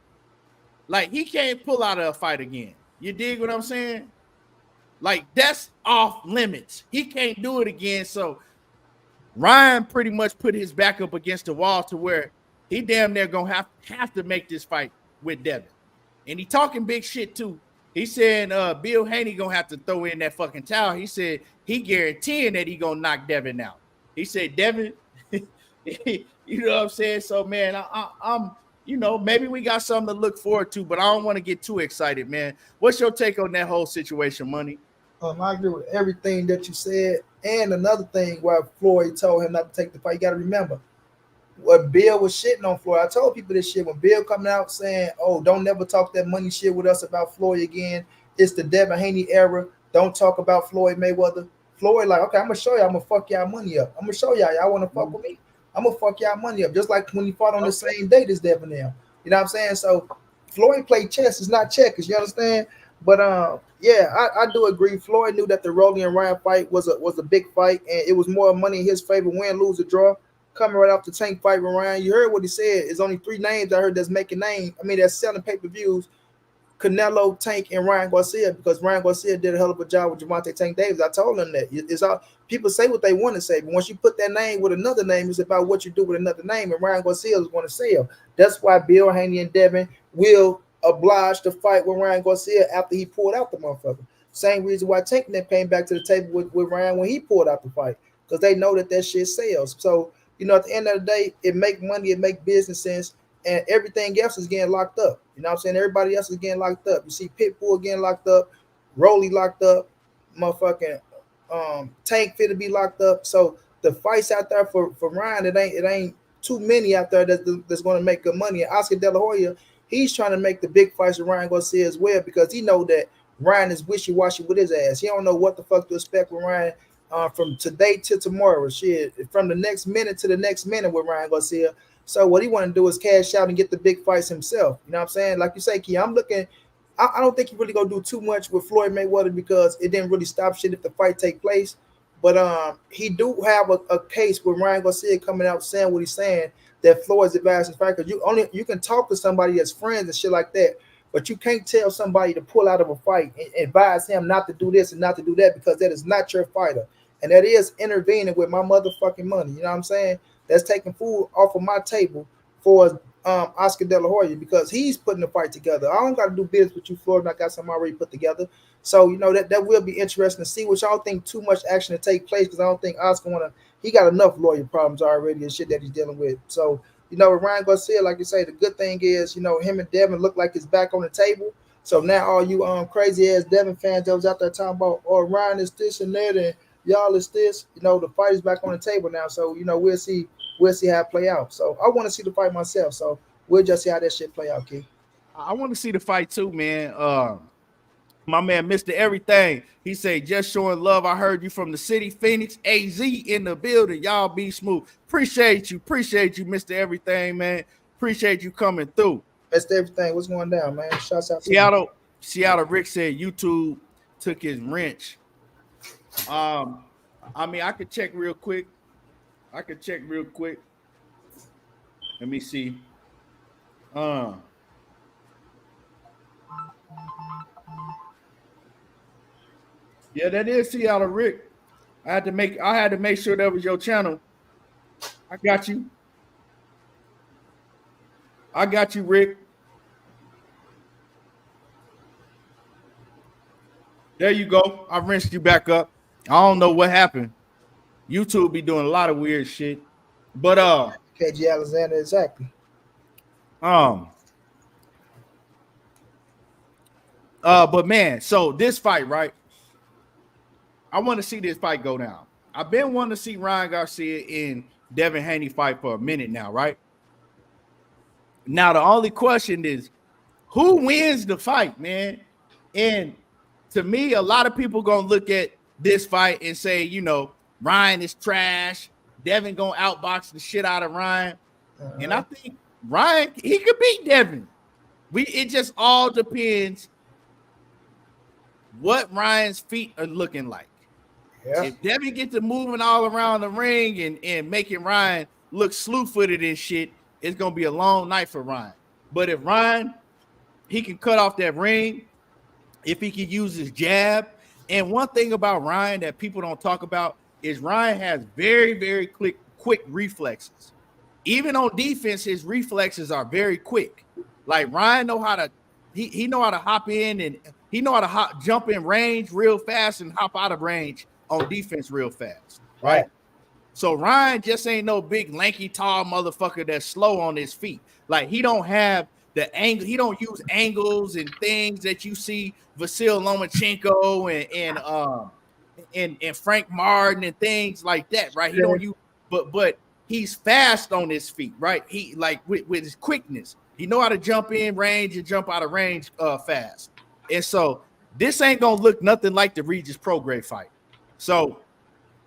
D: Like, he can't pull out a fight again. You dig what I'm saying? Like, that's off limits. He can't do it again. So Ryan pretty much put his back up against the wall to where he damn near gonna have to make this fight with Devin. And he talking big shit too. He said Bill Haney gonna have to throw in that fucking towel. He said he guaranteeing that he gonna knock Devin out. He said, Devin, you know what I'm saying? So, man, I'm maybe we got something to look forward to, but I don't want to get too excited, man. What's your take on that whole situation, Money?
F: I agree with everything that you said. And another thing why Floyd told him not to take the fight, you got to remember, when Bill was shitting on Floyd, I told people this shit. When Bill coming out saying, oh, don't never talk that money shit with us about Floyd again. It's the Devin Haney era. Don't talk about Floyd Mayweather. Floyd like, okay, I'm going to show you. I'm going to fuck y'all money up. I'm going to show y'all. Y'all want to fuck with me? I'm going to fuck y'all money up. Just like when he fought on the same date as Devin now. You know what I'm saying? So Floyd played chess. It's not checkers. You understand? But yeah, I do agree. Floyd knew that the Rolly and Ryan fight was a big fight, and it was more money in his favor, win, lose, or draw. Coming right off the Tank fight with Ryan, you heard what he said. It's only 3 names I heard that's making names. I mean, that's selling pay-per-views. Canelo, Tank, and Ryan Garcia, because Ryan Garcia did a hell of a job with Javante Tank Davis. I told him that. It's all people say what they want to say, but once you put that name with another name, it's about what you do with another name, and Ryan Garcia is going to sell. That's why Bill Haney and Devin will oblige to fight with Ryan Garcia after he pulled out the motherfucker. Same reason why Tank then came back to the table with Ryan when he pulled out the fight, because they know that shit sells. So, at the end of the day, it make money, it make business sense, and everything else is getting locked up. You know what I'm saying? Everybody else is getting locked up. You see Pitbull getting locked up, Rolly locked up, motherfucking Tank fit to be locked up. So the fights out there for Ryan, it ain't too many out there that's going to make good money. And Oscar De La Hoya, he's trying to make the big fights with Ryan Garcia as well, because he know that Ryan is wishy-washy with his ass. He don't know what the fuck to expect with Ryan. From today to tomorrow, shit, from the next minute to the next minute with Ryan Garcia. So what he want to do is cash out and get the big fights himself. You know what I'm saying? Like you say, Key, I'm looking. I don't think he really gonna do too much with Floyd Mayweather, because it didn't really stop shit if the fight take place. But he do have a case with Ryan Garcia coming out saying what he's saying, that Floyd's advanced fight, because you can talk to somebody as friends and shit like that, but you can't tell somebody to pull out of a fight and advise him not to do this and not to do that, because that is not your fighter. And that is intervening with my motherfucking money. You know what I'm saying? That's taking food off of my table for Oscar De La Hoya, because he's putting the fight together. I don't got to do business with you, Floyd, and I got something already put together. So, that will be interesting to see, which I don't think too much action to take place, because I don't think Oscar he got enough lawyer problems already and shit that he's dealing with. So, with Ryan Garcia, like you say, the good thing is, him and Devin look like it's back on the table. So now all you crazy ass Devin fans that was out there talking about, oh, Ryan is this and that and y'all is this, the fight is back on the table now. So, we'll see how it play out. So I want to see the fight myself. So we'll just see how that shit play out, Key.
D: I want to see the fight too, man. My man, Mr. Everything, he said, just showing love. I heard you from the city, Phoenix, AZ in the building. Y'all be smooth. Appreciate you, Mr. Everything, man. Appreciate you coming through.
F: Mr. Everything, what's going down, man? Shouts out
D: to Seattle Rick said YouTube took his wrench. I could check real quick. Let me see. Yeah, that is Seattle Rick. I had to make sure that was your channel. I got you, Rick. There you go. I rinsed you back up. I don't know what happened. YouTube be doing a lot of weird shit. But
F: KG Alexander, exactly.
D: But man, so this fight, right? I want to see this fight go down. I've been wanting to see Ryan Garcia in Devin Haney fight for a minute now, right? Now the only question is, who wins the fight, man? And to me, a lot of people gonna look at this fight and say, Ryan is trash. Devin gonna outbox the shit out of Ryan. And I think Ryan, he could beat Devin. It just all depends what Ryan's feet are looking like. Yeah. If Devin gets to moving all around the ring and making Ryan look slew-footed and shit, it's gonna be a long night for Ryan. But if Ryan, he can cut off that ring, if he can use his jab. And one thing about Ryan that people don't talk about is Ryan has very, very quick reflexes. Even on defense, his reflexes are very quick. Like Ryan know how to, he know how to hop in, and he know how to jump in range real fast and hop out of range on defense real fast, right? So Ryan just ain't no big lanky tall motherfucker that's slow on his feet. Like he don't have the angle, he don't use angles and things that you see Vasil Lomachenko and Frank Martin and things like that, right? He don't use, but he's fast on his feet, right? He like with his quickness, he know how to jump in range and jump out of range fast. And so this ain't gonna look nothing like the Regis Prograis fight. So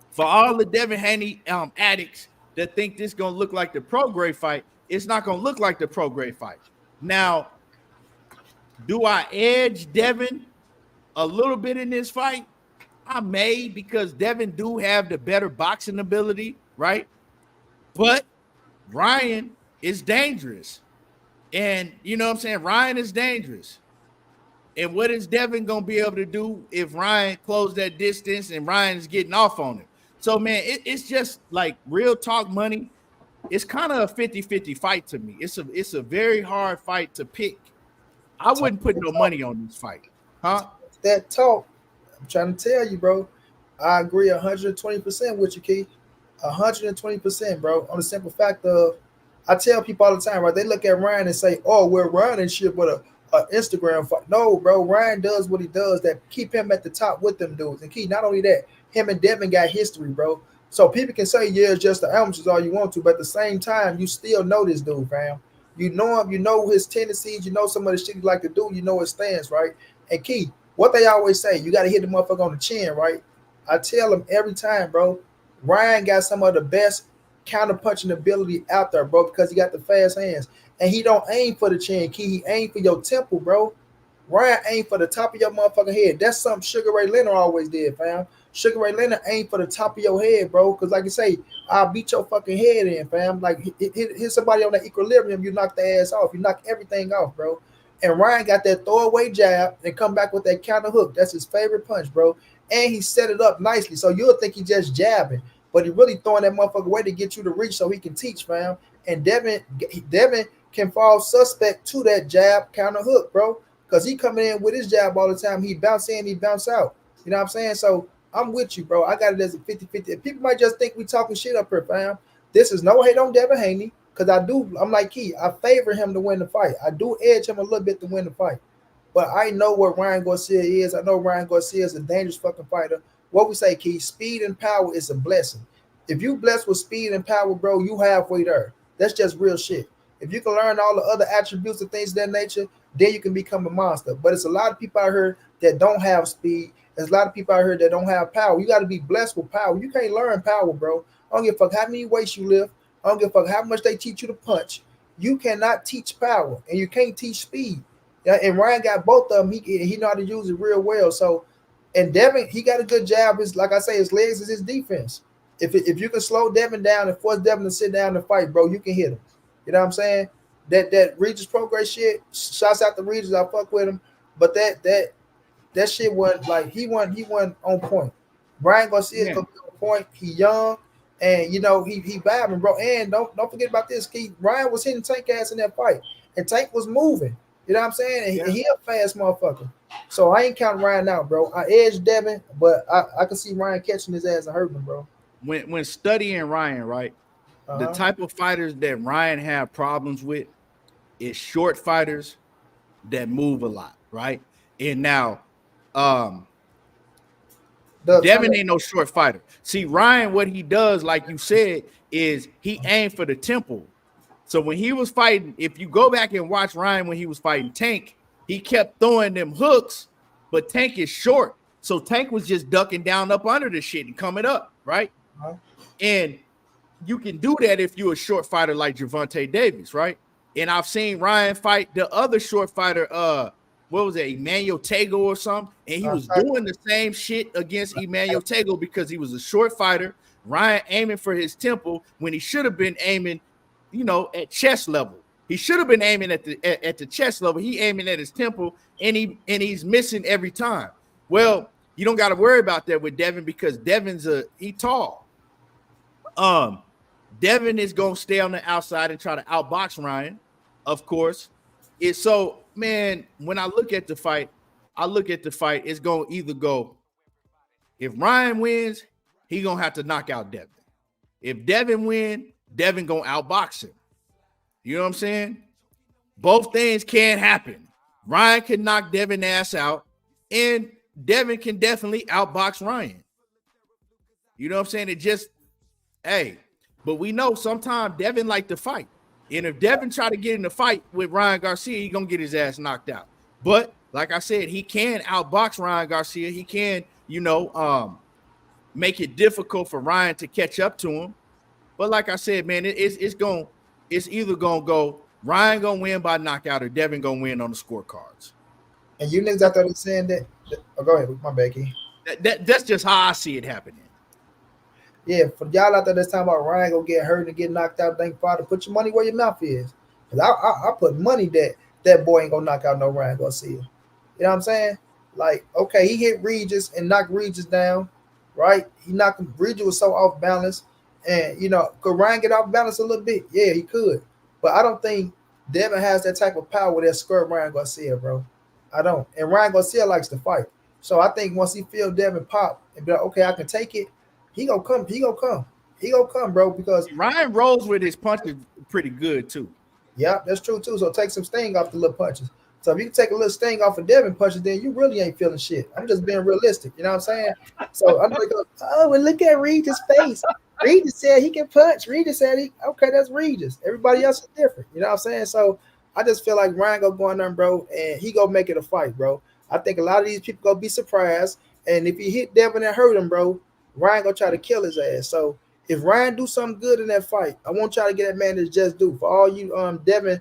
D: for all the Devin Haney addicts that think this gonna look like the Prograis fight, it's not gonna look like the Prograis fight. Now, do I edge Devin a little bit in this fight? I may, because Devin do have the better boxing ability, right? But Ryan is dangerous. And you know what I'm saying? Ryan is dangerous. And what is Devin going to be able to do if Ryan closed that distance and Ryan is getting off on him? So, man, it's just like real talk money. It's kind of a 50-50 fight to me. It's a very hard fight to pick. I wouldn't put no money on this fight. Huh?
F: That talk, I'm trying to tell you, bro. I agree 120% with you, Keith. 120%, bro. On the simple fact of, I tell people all the time, right? They look at Ryan and say, oh, we're Ryan and shit with a Instagram fight. No, bro. Ryan does what he does that keep him at the top with them dudes. And Keith, not only that, him and Devin got history, bro. So people can say, yeah, it's just the amateurs all you want to, but at the same time, you still know this dude, fam. You know him, you know his tendencies, you know some of the shit he like to do, you know his stance, right? And Keith, what they always say, you got to hit the motherfucker on the chin, right? I tell them every time, bro, Ryan got some of the best counter-punching ability out there, bro, because he got the fast hands. And he don't aim for the chin, Keith. He aim for your temple, bro. Ryan aim for the top of your motherfucking head. That's something Sugar Ray Leonard always did, fam. Sugar Ray Leonard ain't for the top of your head, bro. Because like you say, I'll beat your fucking head in, fam. Like hit somebody on that equilibrium, you knock the ass off. You knock everything off, bro. And Ryan got that throwaway jab and come back with that counter hook. That's his favorite punch, bro. And he set it up nicely. So you'll think he just jabbing, but he really throwing that motherfucker away to get you to reach so he can teach, fam. And Devin can fall suspect to that jab counter hook, bro. Because he coming in with his jab all the time. He bounce in, he bounce out. You know what I'm saying? So I'm with you, bro. I got it as a 50-50. People might just think we talking shit up here, fam. This is no hate on Devin Haney. Because I'm like Key. I favor him to win the fight. I do edge him a little bit to win the fight. But I know what Ryan Garcia is. I know Ryan Garcia is a dangerous fucking fighter. What we say, Key, speed and power is a blessing. If you blessed with speed and power, bro, you halfway there. That's just real shit. If you can learn all the other attributes and things of that nature, then you can become a monster. But it's a lot of people out here that don't have speed. There's a lot of people out here that don't have power. You got to be blessed with power. You can't learn power, bro. I don't give a fuck how many weights you lift. I don't give a fuck how much they teach you to punch. You cannot teach power, and you can't teach speed. Yeah, and Ryan got both of them. He know how to use it real well. So, and Devin, he got a good job. Is like I say, his legs is his defense. If you can slow Devin down and force Devin to sit down and fight, bro, you can hit him. You know what I'm saying? That Regis Progress shit. Shouts out to Regis. I fuck with him, but that shit wasn't like he wasn't on point. Ryan Garcia is gonna be on point. He young. And, you know, he vibing, bro. And don't forget about this, Keith. Ryan was hitting Tank ass in that fight. And Tank was moving. You know what I'm saying? And he a fast motherfucker. So I ain't counting Ryan out, bro. I edged Devin, but I can see Ryan catching his ass and hurting him, bro.
D: When studying Ryan, right, the type of fighters that Ryan have problems with is short fighters that move a lot, right? And now Devin ain't no short fighter. See, Ryan, what he does, like you said, is he aimed for the temple. So when he was fighting, if you go back and watch Ryan when he was fighting Tank, he kept throwing them hooks, but Tank is short. So Tank was just ducking down up under the shit and coming up, right? And you can do that if you're a short fighter like Gervonta Davis, right? And I've seen Ryan fight the other short fighter, what was it, Emmanuel Tagle or something? And he was doing the same shit against Emmanuel Tagle because he was a short fighter. Ryan aiming for his temple when he should have been aiming, you know, at chest level. He should have been aiming at the chest level. He aiming at his temple, and he's missing every time. Well, you don't got to worry about that with Devin because Devin's he tall. Devin is gonna stay on the outside and try to outbox Ryan, of course. It's so. Man, when I look at the fight, it's going to either go, if Ryan wins, he going to have to knock out Devin. If Devin win, Devin going to outbox him. You know what I'm saying? Both things can happen. Ryan can knock Devin ass out, and Devin can definitely outbox Ryan. You know what I'm saying? It just, hey, but we know sometimes Devin like to fight. And if Devin try to get in the fight with Ryan Garcia, he's going to get his ass knocked out. But like I said, he can outbox Ryan Garcia. He can, you know, make it difficult for Ryan to catch up to him. But like I said, man, it's either going to go Ryan going to win by knockout or Devin going to win on the scorecards.
F: And you niggas out there saying that go ahead, my Becky.
D: That's just how I see it happening.
F: Yeah, for y'all out there that's talking about Ryan gonna get hurt and get knocked out, thank Father, put your money where your mouth is. Cause I put money that boy ain't gonna knock out no Ryan Garcia. You know what I'm saying? Like, okay, he hit Regis and knocked Regis down, right? He knocked him. Regis was so off balance, and you know, could Ryan get off balance a little bit? Yeah, he could, but I don't think Devin has that type of power that scared Ryan Garcia, bro. I don't. And Ryan Garcia likes to fight, so I think once he feel Devin pop and be like, okay, I can take it. He gonna come, bro, because
D: Ryan rolls with his punches pretty good too.
F: Yeah, that's true too. So take some sting off the little punches. So if you can take a little sting off of Devin punches, then you really ain't feeling shit. I'm just being realistic, you know what I'm saying? So I'm like, oh, well, look at Regis' face. Regis said he can punch. Regis said okay, that's Regis. Everybody else is different, you know what I'm saying? So I just feel like Ryan gonna go in there, bro, and he gonna make it a fight, bro. I think a lot of these people gonna be surprised, and if he hit Devin and hurt him, bro, Ryan gonna try to kill his ass. So if Ryan do something good in that fight, I want y'all to get that man his just due. For all you Devin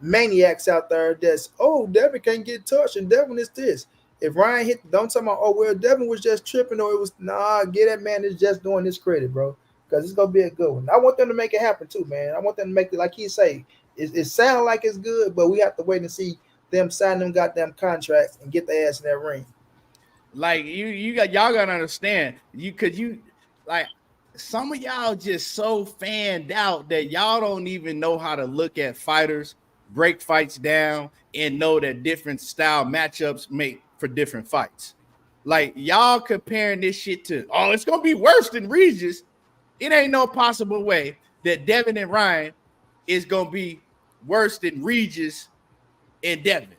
F: maniacs out there that's Devin can't get touched and Devin is this. If Ryan hit, don't tell me, oh well, Devin was just tripping, or it was nah. Get that man is just doing this credit, bro, because it's gonna be a good one. I want them to make it happen too, man. I want them to make it like he say. It sounds like it's good, but we have to wait and see them sign them goddamn contracts and get their ass in that ring.
D: Like y'all gotta understand, like some of y'all just so fanned out that y'all don't even know how to look at fighters, break fights down, and know that different style matchups make for different fights. Like y'all comparing this shit to, oh, it's gonna be worse than Regis. It ain't no possible way that Devin and Ryan is gonna be worse than Regis and Devin.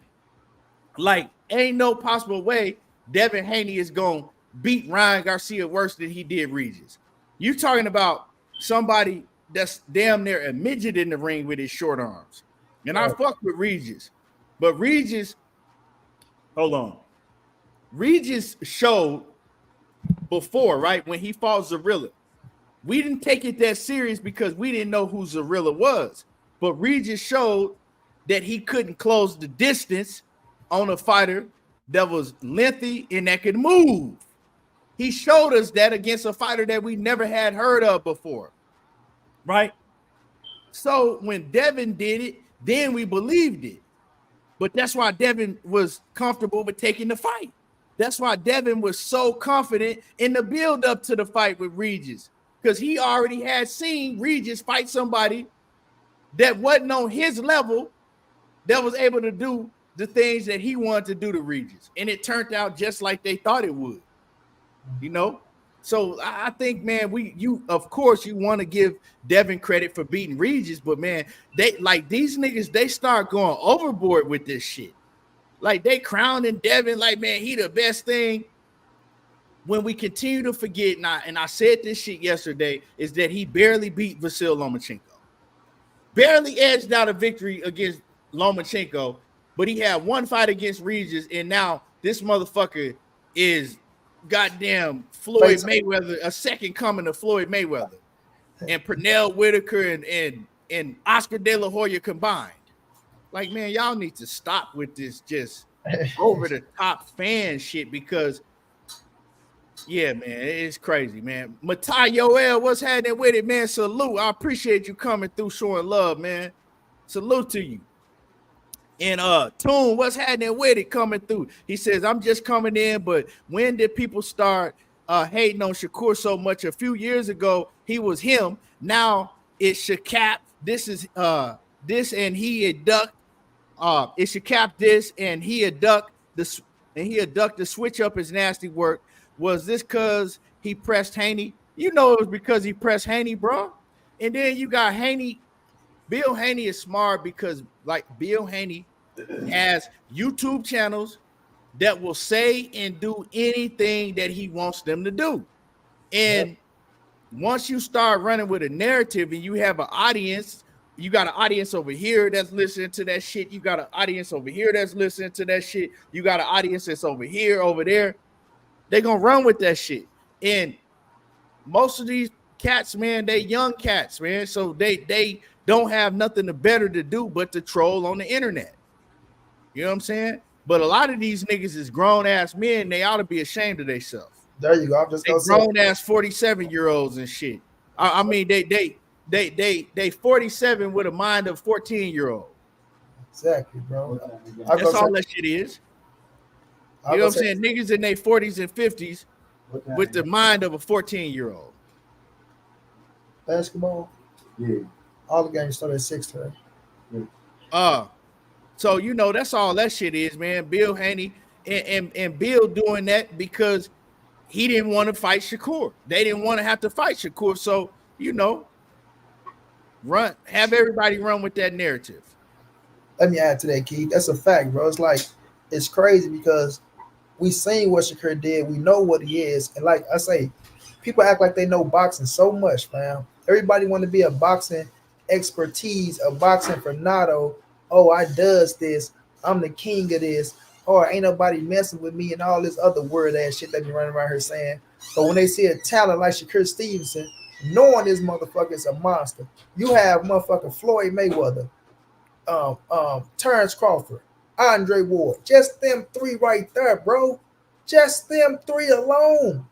D: Like, ain't no possible way Devin Haney is gonna beat Ryan Garcia worse than he did Regis. You talking about somebody that's damn near a midget in the ring with his short arms. And I fuck with Regis. But Regis, hold on. Regis showed before, right, when he fought Zorilla. We didn't take it that serious because we didn't know who Zorilla was. But Regis showed that he couldn't close the distance on a fighter that was lengthy and that could move. He showed us that against a fighter that we never had heard of before, right? So when Devin did it, then we believed it. But that's why Devin was comfortable with taking the fight. That's why Devin was so confident in the build up to the fight with Regis, because he already had seen Regis fight somebody that wasn't on his level that was able to do the things that he wanted to do to Regis. And it turned out just like they thought it would, you know? So I think, man, of course you want to give Devin credit for beating Regis, but man, they like these niggas, they start going overboard with this shit. Like they crowning Devin like, man, he the best thing. When we continue to forget, and I said this shit yesterday, is that he barely beat Vasyl Lomachenko. Barely edged out a victory against Lomachenko, but he had one fight against Regis, and now this motherfucker is goddamn Floyd Mayweather, a second coming of Floyd Mayweather, and Pernell Whitaker and Oscar De La Hoya combined. Like, man, y'all need to stop with this just over the top fan shit, because yeah, man, it's crazy, man. Matai Yoel, what's happening with it, man? Salute. I appreciate you coming through, showing love, man. Salute to you. And Toon, what's happening with it, coming through? He says, I'm just coming in, but when did people start hating on Shakur so much? A few years ago, he was him. Now it's Shakap. This is this, and he had ducked. It's Shakap this, and he had ducked to switch up his nasty work. Was this because he pressed Haney? You know it was because he pressed Haney, bro. And then you got Haney. Bill Haney is smart because, like, Bill Haney has YouTube channels that will say and do anything that he wants them to do. And once you start running with a narrative and you have an audience, you got an audience over here that's listening to that shit. You got an audience over here that's listening to that shit. You got an audience that's over here, over there. They're going to run with that shit. And most of these cats, man, they young cats, man. So they don't have nothing better to do but to troll on the internet. You know what I'm saying? But a lot of these niggas is grown-ass men. They ought to be ashamed of themselves.
F: There you go. I'm just gonna
D: grown-ass 47-year-olds and shit. I mean, they 47 with a mind of 14-year-old.
F: Exactly, bro.
D: That's all that shit is. You know what I'm saying? Niggas in their 40s and 50s with the mind of a 14-year-old.
F: Basketball?
G: Yeah.
F: All the games start at 6:30.
D: So you know that's all that shit is, man. Bill Haney and Bill doing that because he didn't want to fight Shakur. They didn't want to have to fight Shakur. So, you know, have everybody run with that narrative.
F: Let me add to that, Keith. That's a fact, bro. It's like, it's crazy because we seen what Shakur did. We know what he is. And like I say, people act like they know boxing so much, man. Everybody want to be a boxing expertise, a boxing fanado. Oh, I does this. I'm the king of this. Or ain't nobody messing with me and all this other word ass shit they be running around here saying. But when they see a talent like Shakur Stevenson, knowing this motherfucker is a monster, you have motherfucking Floyd Mayweather, Terrence Crawford, Andre Ward. Just them three right there, bro. Just them three alone.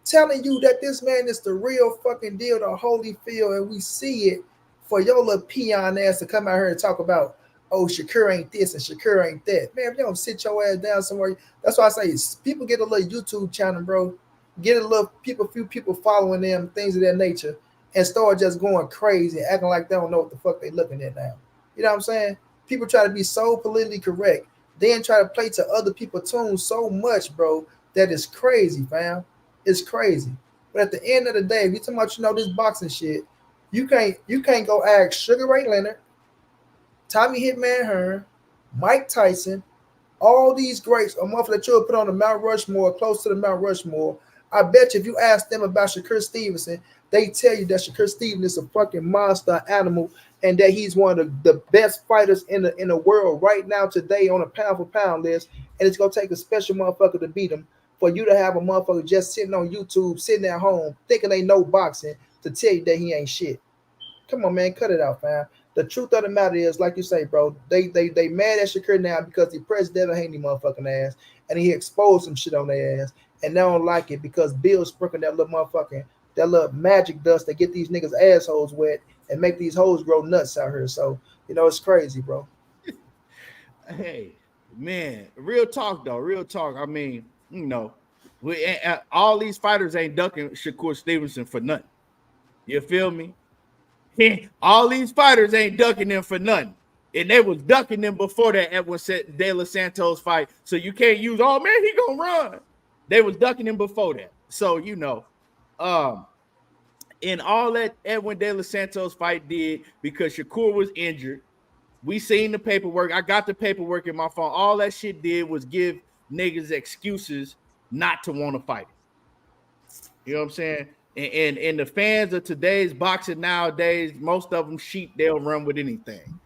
F: Telling you that this man is the real fucking deal, the Holyfield, and we see it for your little peon ass to come out here and talk about, oh, Shakur ain't this and Shakur ain't that. Man, if you don't sit your ass down somewhere, that's why I say people get a little YouTube channel, bro. Get a little few people following them, things of that nature, and start just going crazy, acting like they don't know what the fuck they looking at now. You know what I'm saying? People try to be so politically correct, then try to play to other people's tunes so much, bro, that is crazy, fam. It's crazy. But at the end of the day, if you talking about, this boxing shit, you can't go ask Sugar Ray Leonard, Tommy Hitman Hearn, Mike Tyson, all these greats, a motherfucker that you'll put on the Mount Rushmore, close to the Mount Rushmore. I bet you if you ask them about Shakur Stevenson, they tell you that Shakur Stevenson is a fucking monster animal and that he's one of the best fighters in the world right now today on a pound for pound list. And it's going to take a special motherfucker to beat him for you to have a motherfucker just sitting on YouTube, sitting at home, thinking they know boxing to tell you that he ain't shit. Come on, man, cut it out, fam. The truth of the matter is, like you say, bro, they mad at Shakur now because he pressed Devin Haney motherfucking ass and he exposed some shit on their ass. And they don't like it because Bill sprinkling that little magic dust that get these niggas assholes wet and make these hoes grow nuts out here. So, it's crazy, bro.
D: Hey, man, real talk though. Real talk. I mean, all these fighters ain't ducking Shakur Stevenson for nothing. You feel me? All these fighters ain't ducking them for nothing. And they was ducking them before that Edwin De Los Santos fight. So you can't use, oh man, he gonna run. They was ducking him before that. So, in all that Edwin De Los Santos fight did, because Shakur was injured, we seen the paperwork. I got the paperwork in my phone. All that shit did was give niggas excuses not to want to fight it. You know what I'm saying? And the fans of today's boxing nowadays, most of them sheep, they'll run with anything.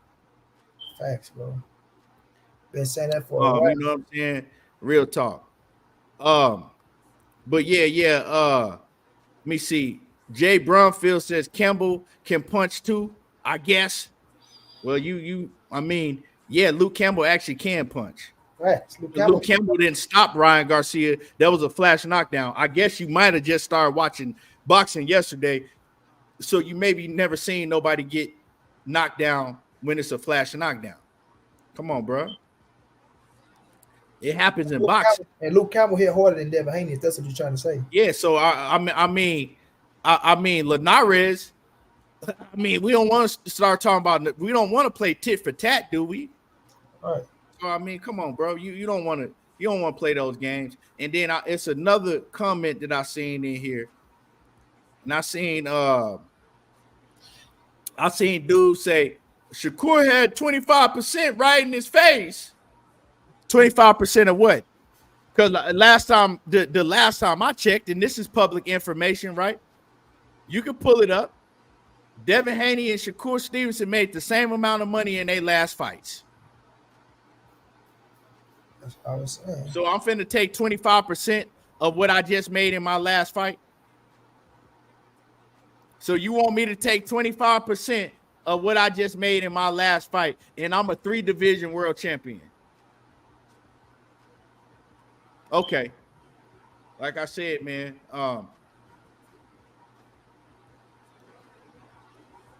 F: Facts, bro. Been saying that for a while.
D: You know what I'm saying? Real talk. But yeah. Let me see. Jay Brumfield says Campbell can punch too, I guess. Well, Luke Campbell actually can punch.
F: Right.
D: Luke Campbell didn't stop Ryan Garcia. That was a flash knockdown. I guess you might have just started watching boxing yesterday, so you maybe never seen nobody get knocked down when it's a flash knockdown. Come on, bro. It happens in boxing.
F: And Luke Campbell hit harder than Devin Haney, if that's what you're trying to say.
D: Yeah, so I mean Linares. I mean, we don't want to start talking about. We don't want to play tit for tat, do we?
F: All right.
D: So I mean, come on, bro. You don't want to play those games. And then it's another comment that I seen in here, and I seen dudes say Shakur had 25% right in his face. 25% of what? Because last time the last time I checked, and this is public information, right? You can pull it up. Devin Haney and Shakur Stevenson made the same amount of money in their last fights.
F: That's what I was saying.
D: So I'm finna take 25% of what I just made in my last fight. So you want me to take 25% of what I just made in my last fight, and I'm a 3-division world champion. Okay. Like I said, man,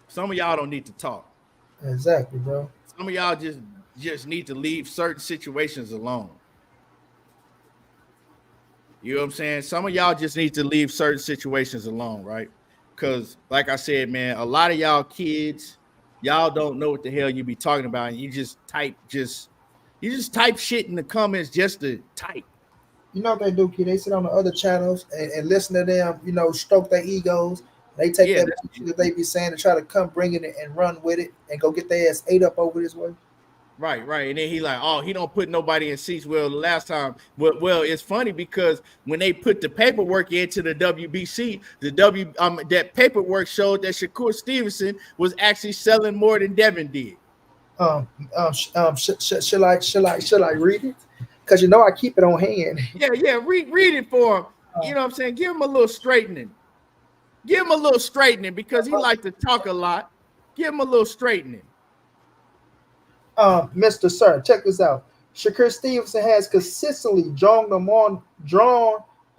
D: some of y'all don't need to talk.
F: Exactly, bro.
D: Some of y'all just need to leave certain situations alone. You know what I'm saying? Some of y'all just need to leave certain situations alone, right? Because, like I said, man, a lot of y'all kids, y'all don't know what the hell you be talking about, and you just type shit in the comments just to type.
F: You know what they do, kid? They sit on the other channels and listen to them, stroke their egos. They take that shit that they be saying and try to come bring it and run with it and go get their ass ate up over this way.
D: Right. And then he like, oh, he don't put nobody in seats. Well, the last time, well, it's funny because when they put the paperwork into the WBC, that paperwork showed that Shakur Stevenson was actually selling more than Devin did.
F: Should I read it? Because I keep it on hand.
D: Yeah. Read it for him. You know what I'm saying? Give him a little straightening. Because he like to talk a lot. Give him a little straightening.
F: Mr. Sir, check this out. Shakur Stevenson has consistently drawn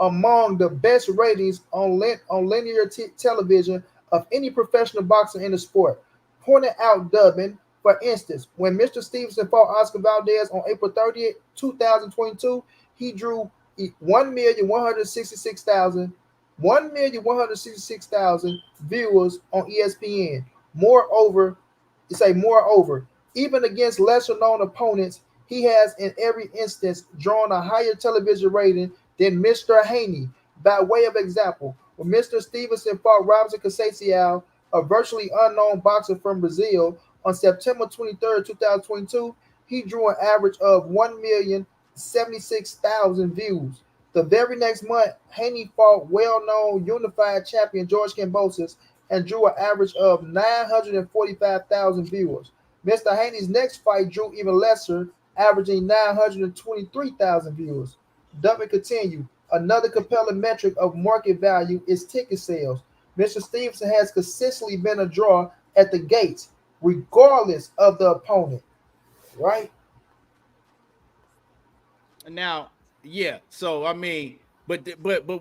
F: among the best ratings on linear television of any professional boxer in the sport. Pointing out Dubbin, for instance, when Mr. Stevenson fought Oscar Valdez on April 30th, 2022, he drew 1,166,000 viewers on ESPN. Moreover, moreover, even against lesser known opponents, he has in every instance drawn a higher television rating than Mr. Haney. By way of example, when Mr. Stevenson fought Robinson Conceição, a virtually unknown boxer from Brazil, on September 23rd, 2022, he drew an average of 1,076,000 views. The very next month, Haney fought well-known unified champion George Kambosos and drew an average of 945,000 viewers. Mr. Haney's next fight drew even lesser, averaging 923,000 viewers. Dubbin continued, another compelling metric of market value is ticket sales. Mr. Stevenson has consistently been a draw at the gates, regardless of the opponent. Right?
D: Now, yeah. So I mean, but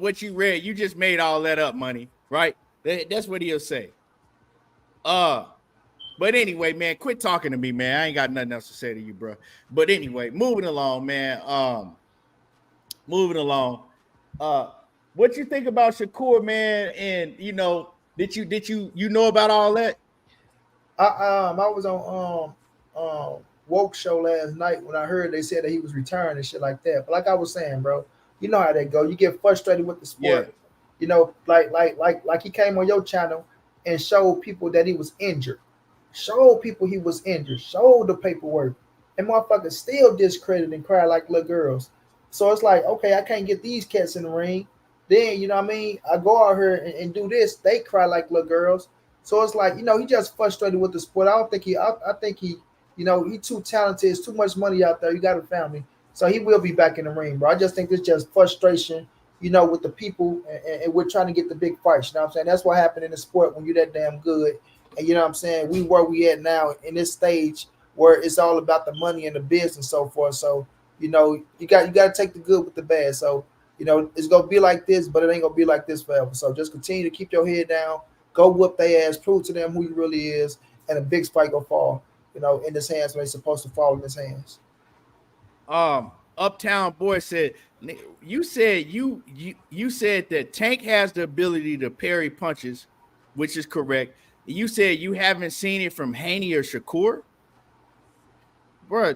D: what you read, you just made all that up, money, right? That's what he'll say. But anyway, man, quit talking to me, man. I ain't got nothing else to say to you, bro. But anyway, moving along, man. Moving along. What you think about Shakur, man? And you know, did you know about all that?
F: I was on woke show last night when I heard they said that he was retiring and shit like that. But like I was saying, bro, you know how that go. You get frustrated with the sport.
D: Yeah.
F: You know, like he came on your channel and showed people that he was injured. Showed people he was injured. Showed the paperwork. And motherfuckers still discredit and cry like little girls. So it's like, okay, I can't get these cats in the ring. Then, you know what I mean? I go out here and do this. They cry like little girls. So it's like, you know, he just frustrated with the sport. I think he, you know, he too talented. It's too much money out there. You got a family. So he will be back in the ring, bro. I just think it's just frustration, you know, with the people, and we're trying to get the big fights. You know what I'm saying? That's what happened in the sport when you're that damn good. And you know what I'm saying? We at now in this stage where it's all about the money and the biz and so forth. So, you know, you got to take the good with the bad. So, you know, it's gonna be like this, but it ain't gonna be like this forever. So just continue to keep your head down, go whoop their ass, prove to them who you really is, and a big spike will fall, you know, in his hands when it's supposed to fall in his hands.
D: Uptown Boy said, you said that Tank has the ability to parry punches, which is correct. You said you haven't seen it from Haney or Shakur. Bro,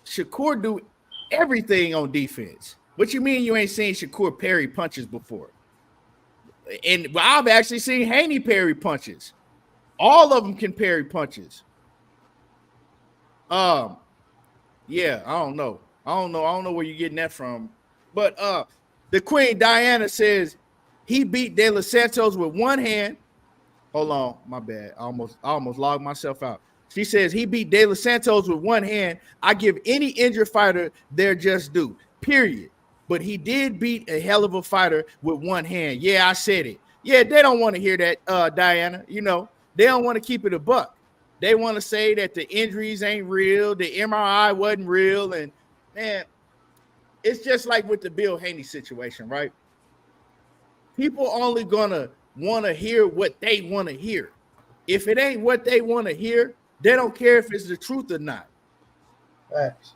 D: Shakur do everything on defense. What you mean you ain't seen Shakur parry punches before? And I've actually seen Haney parry punches. All of them can parry punches. Yeah, I don't know where you're getting that from. But the Queen Diana says he beat De Los Santos with one hand. Hold on, my bad. I almost logged myself out. She says he beat De Los Santos with one hand. I give any injured fighter their just due, period. But he did beat a hell of a fighter with one hand. Yeah, I said it. Yeah, they don't want to hear that, Diana. You know, they don't want to keep it a buck. They want to say that the injuries ain't real, the MRI wasn't real. And, man, it's just like with the Bill Haney situation, right? People only going to want to hear what they want to hear. If it ain't what they want to hear, they don't care if it's the truth or not.
F: Facts.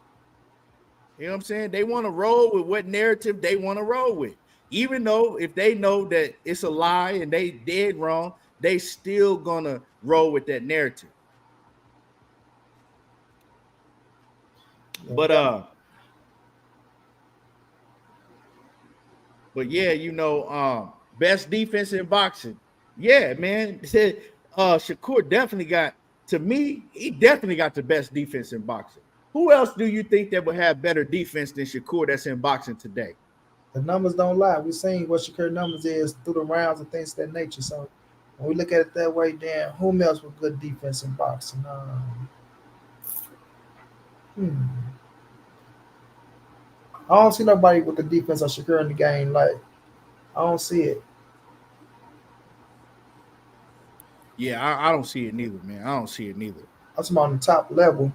D: You know what I'm saying? They want to roll with what narrative they want to roll with. Even though if they know that it's a lie and they dead wrong, they still gonna roll with that narrative. But yeah, you know, best defense in boxing. Yeah, man. Shakur definitely got, to me, he definitely got the best defense in boxing. Who else do you think that would have better defense than Shakur that's in boxing today?
F: The numbers don't lie. We're seeing what Shakur numbers is through the rounds and things of that nature. So when we look at it that way, then who else with good defense in boxing? I don't see nobody with the defense of Shakur in the game. Like, I don't see it.
D: Yeah, I don't see it neither, man. I don't see it neither.
F: I'm talking on the top level.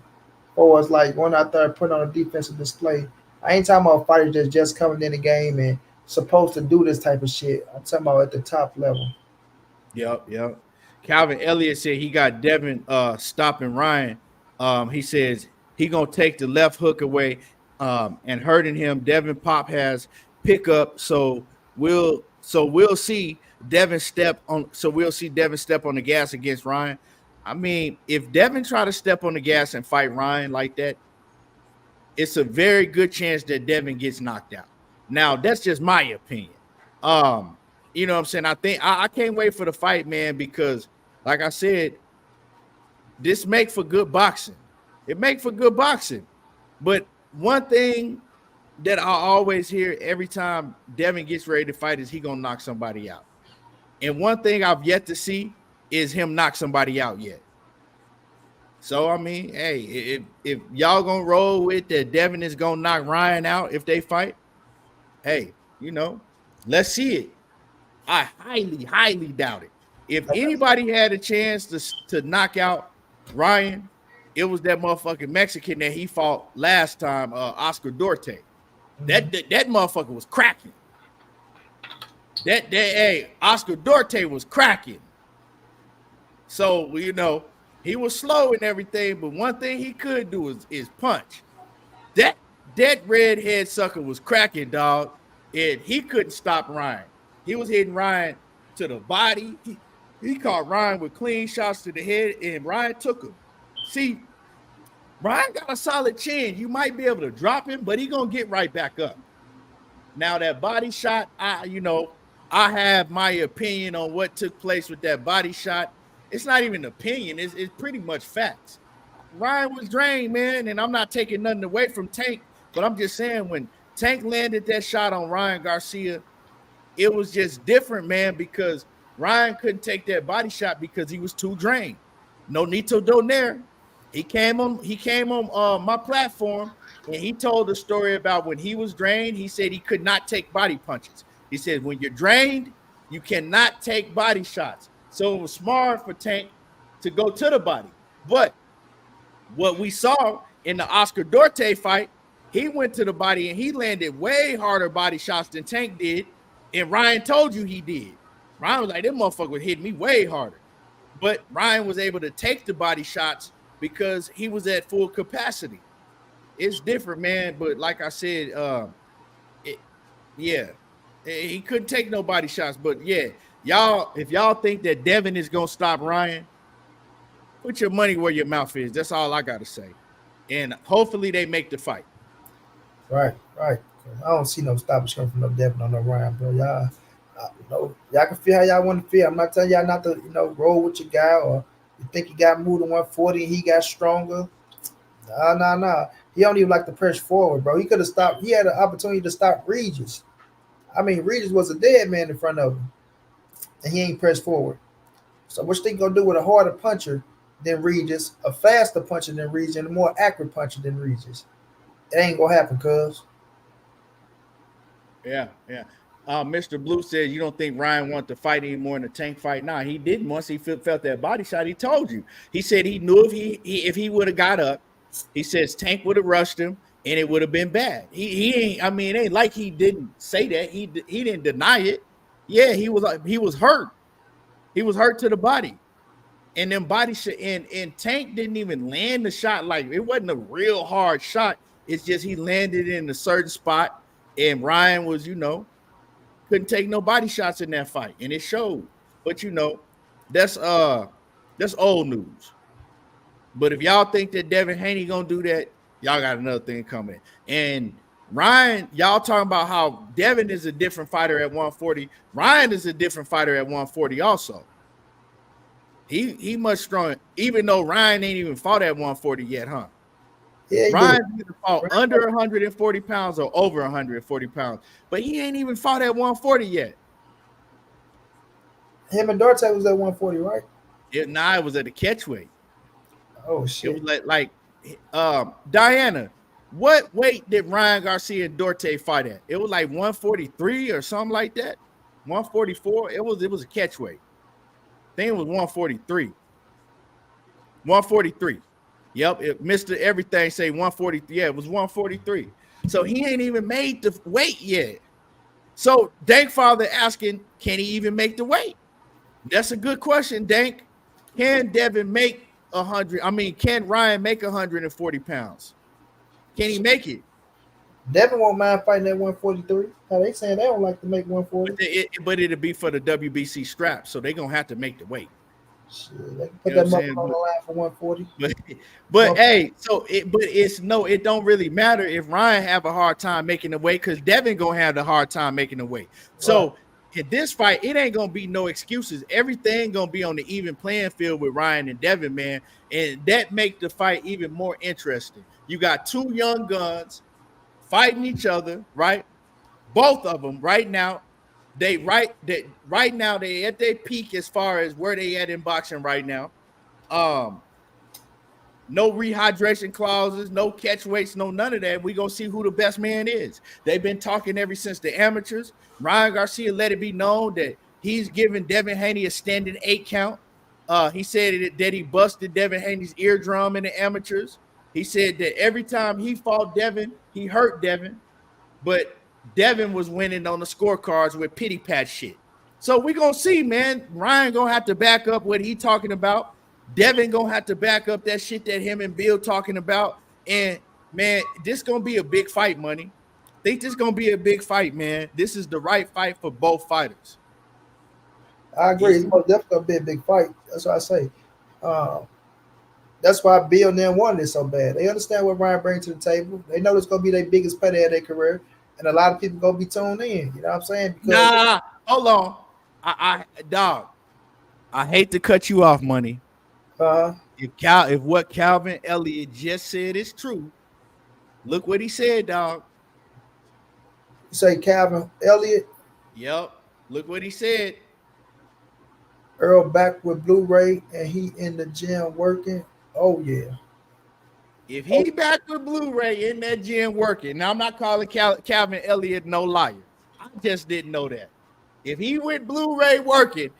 F: or it's like going out there putting on a defensive display. I ain't talking about fighters that's just coming in the game and supposed to do this type of shit. I'm talking about at the top level.
D: Yep. Calvin Elliott said he got Devin stopping Ryan. He says he gonna take the left hook away and hurting him. Devin Pop has pickup, so we'll see Devin step on. So we'll see Devin step on the gas against Ryan. I mean, if Devin try to step on the gas and fight Ryan like that, it's a very good chance that Devin gets knocked out. Now, that's just my opinion. You know what I'm saying? I think I can't wait for the fight, man, because like I said, this make for good boxing. It make for good boxing. But one thing that I always hear every time Devin gets ready to fight is he gonna knock somebody out. And one thing I've yet to see is him knock somebody out yet. So I mean, hey, if y'all gonna roll with that Devin is gonna knock Ryan out if they fight, hey, you know, let's see it. I highly doubt it. If anybody had a chance to knock out Ryan, it was that motherfucking Mexican that he fought last time, Oscar Duarte. That motherfucker was cracking. Hey, Oscar Duarte was cracking. So, you know, he was slow and everything, but one thing he could do is punch. That redhead sucker was cracking, dog, and he couldn't stop Ryan. He was hitting Ryan to the body. He caught Ryan with clean shots to the head, and Ryan took him. See, Ryan got a solid chin. You might be able to drop him, but he gonna get right back up. Now that body shot, I have my opinion on what took place with that body shot. It's not even opinion. It's pretty much facts. Ryan was drained, man, and I'm not taking nothing away from Tank, but I'm just saying when Tank landed that shot on Ryan Garcia, it was just different, man, because Ryan couldn't take that body shot because he was too drained. Nonito Donaire, he came on my platform and he told the story about when he was drained. He said he could not take body punches. He said when you're drained, you cannot take body shots. So it was smart for Tank to go to the body. But what we saw in the Oscar Duarte fight, he went to the body and he landed way harder body shots than Tank did. And Ryan told you he did. Ryan was like, that motherfucker was hitting me way harder. But Ryan was able to take the body shots because he was at full capacity. It's different, man. But like I said, he couldn't take no body shots. But yeah, if y'all think that Devin is gonna stop Ryan, put your money where your mouth is. That's all I gotta say. And hopefully they make the fight.
F: Right. I don't see no stoppage coming from no Devin or no Ryan, bro. Y'all can feel how y'all want to feel. I'm not telling y'all not to, roll with your guy or you think he got moved to 140 and he got stronger. Nah. He don't even like to press forward, bro. He could have stopped. He had an opportunity to stop Regis. I mean, Regis was a dead man in front of him, and he ain't pressed forward. So what you think gonna do with a harder puncher than Regis, a faster puncher than Regis, and a more accurate puncher than Regis? It ain't gonna happen, cuz.
D: Yeah. Mr. Blue says you don't think Ryan wanted to fight anymore in the Tank fight. Nah, he didn't. Once he felt that body shot, he told you. He said he knew if he would have got up, he says Tank would have rushed him and it would have been bad. He ain't. I mean, it ain't like he didn't say that. He didn't deny it. Yeah, he was hurt. He was hurt to the body, and then body shot. And Tank didn't even land the shot. Like it wasn't a real hard shot. It's just he landed in a certain spot, and Ryan was, couldn't take no body shots in that fight, and it showed. But that's old news. But if y'all think that Devin Haney gonna do that, y'all got another thing coming. And Ryan, y'all talking about how Devin is a different fighter at 140. Ryan is a different fighter at 140 also. He much stronger, even though Ryan ain't even fought at 140 yet, huh?
F: Yeah,
D: Ryan either fought under 140 pounds or over 140 pounds, but he ain't even fought at 140 yet.
F: Him and Duarte was at 140, right?
D: It was at the catchweight.
F: Oh shit!
D: It was like Diana. What weight did Ryan Garcia and Duarte fight at? It was like 143 or something like that. 144. It was a catchweight. I think it was 143. 143. Yep, Mr. Everything say 140. Yeah, it was 143. So he ain't even made the weight yet. So Dank Father asking, can he even make the weight? That's a good question, Dank. Can Devin make 100? I mean, can Ryan make 140 pounds? Can he make it?
F: Devin won't mind fighting at 143. How they saying they don't like to make 140.
D: But it'll be for the WBC strap, so they're gonna have to make the weight.
F: Shit, they can put that motherfucker on the line for 140.
D: But hey, it don't really matter if Ryan have a hard time making the weight because Devin gonna have the hard time making the weight. So in this fight, it ain't gonna be no excuses. Everything gonna be on the even playing field with Ryan and Devin, man, and that make the fight even more interesting. You got two young guns fighting each other, right? Both of them right now. Right now they at their peak as far as where they at in boxing right now. No rehydration clauses, no catch weights, no none of that. We gonna see who the best man is. They've been talking ever since the amateurs. Ryan Garcia let it be known that he's giving Devin Haney a standing 8 count. He said that he busted Devin Haney's eardrum in the amateurs. He said that every time he fought Devin, he hurt Devin, but Devin was winning on the scorecards with pity pat shit. So we gonna see, man. Ryan gonna have to back up what he talking about. Devin gonna have to back up that shit that him and Bill talking about. And man, this gonna be a big fight, money. Think this gonna be a big fight, man. This is the right fight for both fighters.
F: I agree. It's most definitely gonna be a big fight. That's what I say. That's why Bill and them wanted it so bad. They understand what Ryan brings to the table. They know it's gonna be their biggest payday of their career. And a lot of people gonna be tuned in. You know what I'm saying?
D: Because hold on. Dog. I hate to cut you off, money. If what Calvin Elliott just said is true, look what he said, dog.
F: You say Calvin Elliott?
D: Yep. Look what he said.
F: Earl back with Blu-ray and he in the gym working. Oh yeah.
D: If he back with Blu-ray in that gym working, now I'm not calling Calvin Elliott no liar. I just didn't know that. If he went Blu-ray working,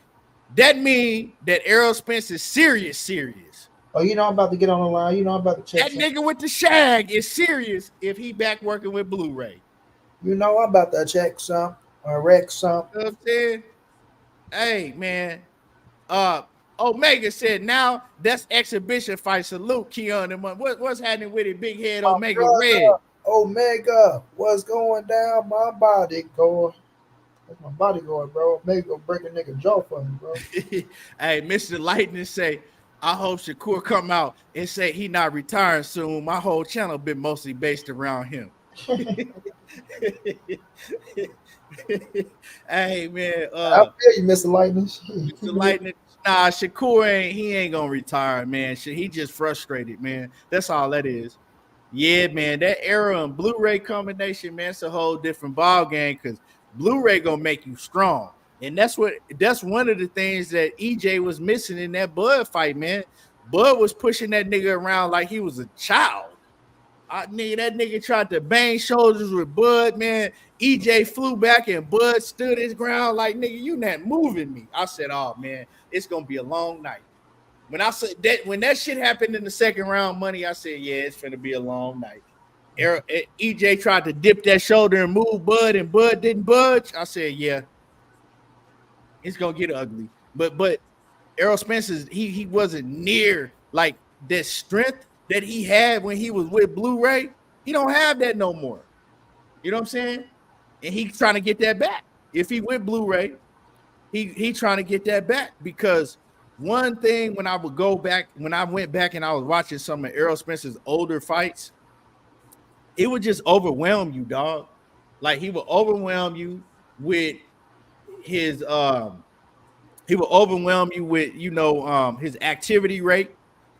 D: that means that Errol Spence is serious.
F: Oh, you know I'm about to get on the line. You know I'm about to check.
D: That nigga with the shag is serious if he back working with Blu-ray.
F: You know I'm about to check some or wreck some.
D: You know what I'm saying? Hey, man. Omega said now that's exhibition fight. Salute Keon and what's happening with it? Big head Omega Red.
F: Omega, what's going down? My body going. That's my body going, bro. Omega go break a nigga jaw for me, bro.
D: Hey, Mr. Lightning say, I hope Shakur come out and say he not retiring soon. My whole channel been mostly based around him. Hey man,
F: I feel you, Mr. Lightning.
D: Mr. Lightning, nah, Shakur ain't gonna retire, man. He just frustrated, man. That's all that is. Yeah, man, that era and Blu-ray combination, man, it's a whole different ball game because Blu-ray gonna make you strong, and that's one of the things that EJ was missing in that Bud fight, man. Bud was pushing that nigga around like he was a child. That nigga tried to bang shoulders with Bud, man. EJ flew back and Bud stood his ground like, nigga, you not moving me. I said, oh, man, it's going to be a long night. When I said that, when that shit happened in the second round, money, I said, yeah, it's going to be a long night. EJ tried to dip that shoulder and move Bud, and Bud didn't budge. I said, yeah, it's going to get ugly. But Errol Spence, he wasn't near like that strength that he had when he was with Blu-ray. He don't have that no more. You know what I'm saying? And he's trying to get that back. If he went Blu-ray, he trying to get that back, because one thing when I went back and I was watching some of Errol Spence's older fights, it would just overwhelm you, dog. Like he would overwhelm you with his his activity rate.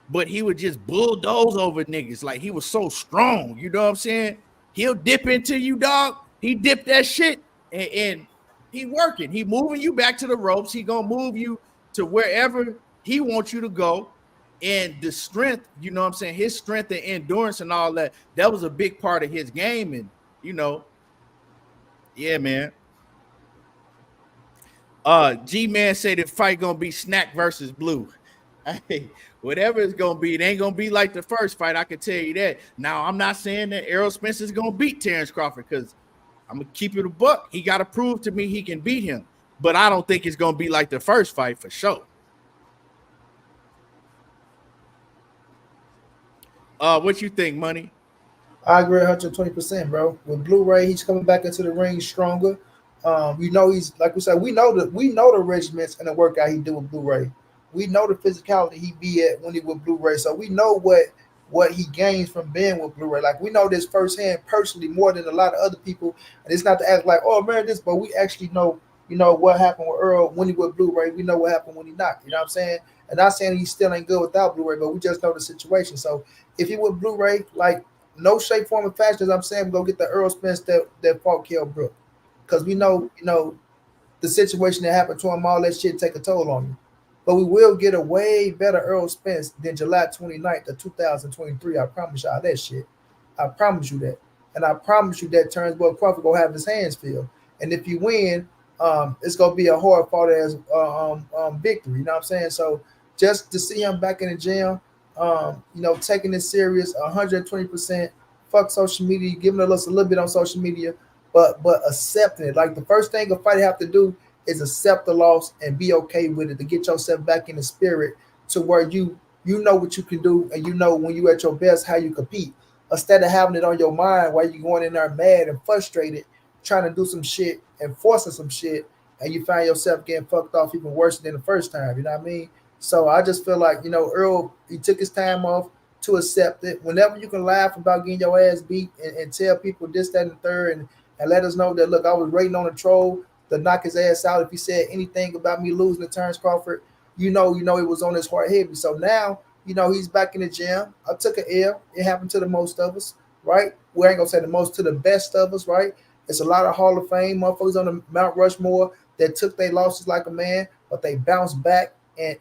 D: But he would just bulldoze over niggas like he was so strong. You know what I'm saying? He'll dip into you, dog. He dipped that shit, and he working. He moving you back to the ropes. He gonna move you to wherever he wants you to go. And the strength, you know what I'm saying? His strength and endurance and all that, that was a big part of his game. And, you know, yeah, man. G-Man said the fight gonna be Snack versus Blue. Hey, whatever it's gonna be, it ain't gonna be like the first fight. I can tell you that. Now, I'm not saying that Errol Spence is gonna beat Terrence Crawford because I'm gonna keep it a buck. He got to prove to me he can beat him, but I don't think it's gonna be like the first fight for sure. What you think, Money?
F: I agree 120%, bro. With Blu-ray, he's coming back into the ring stronger. He's like we said, we know the regiments and the workout he do with Blu-ray. We know the physicality he be at when he with Blu-ray, so we know what he gains from being with Blu-ray. Like we know this firsthand personally more than a lot of other people. And it's not to act like, oh man, this, but we actually know, what happened with Earl when he with Blu-ray. We know what happened when he not. You know what I'm saying? And not saying he still ain't good without Blu-ray, but we just know the situation. So if he with Blu-ray, like no shape, form, or fashion, as I'm saying, go get the Earl Spence that fought Kell Brook. Because we know, the situation that happened to him, all that shit take a toll on you. But we will get a way better Earl Spence than July 29th of 2023. I promise y'all that shit. I promise you that. And I promise you that Turnbull Crawford gonna have his hands filled. And if you win, it's gonna be a hard fought as victory. You know what I'm saying? So just to see him back in the gym, taking it serious 120%, fuck social media, giving us a little bit on social media, but accepting it. Like the first thing a fighter have to do is accept the loss and be okay with it to get yourself back in the spirit to where you know what you can do and when you at your best how you compete. Instead of having it on your mind while you going in there mad and frustrated, trying to do some shit and forcing some shit, and you find yourself getting fucked off even worse than the first time. You know what I mean? So I just feel like, Earl, he took his time off to accept it. Whenever you can laugh about getting your ass beat and tell people this, that, and the third, and let us know that, look, I was waiting on a troll to knock his ass out. If he said anything about me losing to Terrence Crawford, it was on his heart heavy. So now, he's back in the gym. I took an L. It happened to the most of us, right? We ain't gonna say the most, to the best of us, right? It's a lot of Hall of Fame motherfuckers on the Mount Rushmore that took their losses like a man, but they bounced back and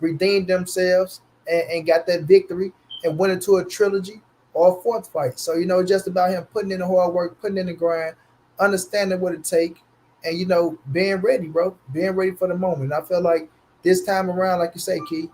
F: redeemed themselves and got that victory and went into a trilogy or a fourth fight. So, just about him putting in the hard work, putting in the grind, understanding what it takes, and, being ready, bro, being ready for the moment. I feel like this time around, like you say, Key,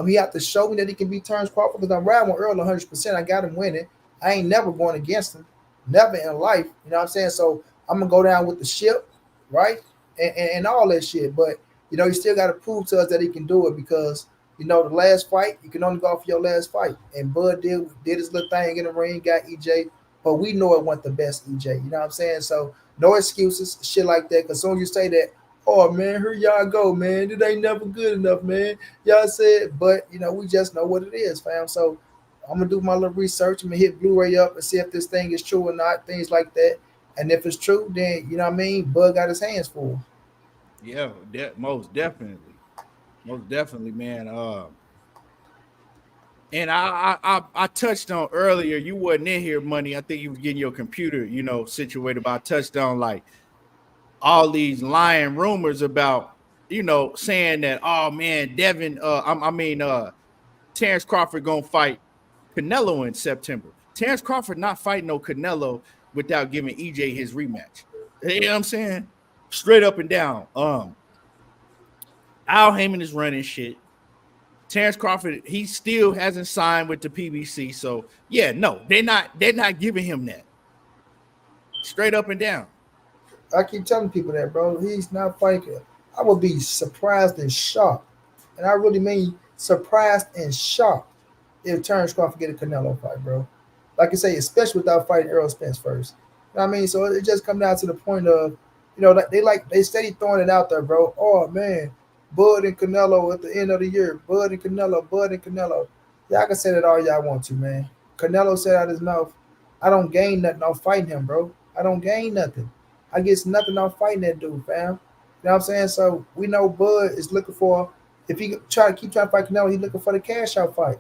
F: he have to show me that he can beat Terrence Crawford because I'm riding with Earl 100%. I got him winning. I ain't never going against him, never in life. You know what I'm saying? So I'm going to go down with the ship, right, and all that shit. But, he still got to prove to us that he can do it because, the last fight, you can only go for your last fight. And Bud did his little thing in the ring, got EJ, but we know it wasn't the best EJ. You know what I'm saying? So no excuses, shit like that. Because as soon as you say that, oh, man, here y'all go, man. It ain't never good enough, man. Y'all said, but, we just know what it is, fam. So I'm going to do my little research. I'm going to hit Blu-ray up and see if this thing is true or not, things like that. And if it's true, then, you know what I mean, Bud got his hands full.
D: Yeah, most definitely. Most definitely, man. And I touched on earlier, you wasn't in here, Money. I think you was getting your computer, situated. But I touched on like all these lying rumors about, saying that, oh man, Terrence Crawford gonna fight Canelo in September. Terrence Crawford not fighting no Canelo without giving EJ his rematch. You know what I'm saying? Straight up and down. Al Heyman is running shit. Terrence Crawford, he still hasn't signed with the PBC. So yeah, no, they're not giving him that. Straight up and down.
F: I keep telling people that, bro. He's not fighting. I would be surprised and shocked. And I really mean surprised and shocked if Terrence Crawford get a Canelo fight, bro. Like I say, especially without fighting Errol Spence first. You know what I mean? So it just comes down to the point of, they steady throwing it out there, bro. Oh man, Bud and Canelo at the end of the year. Bud and Canelo. Y'all can say that all y'all want to, man. Canelo said out his mouth, I don't gain nothing off fighting him, bro. I don't gain nothing. I get nothing off fighting that dude, fam. You know what I'm saying? So we know Bud is looking for, if he keep trying to fight Canelo, he's looking for the cash out fight.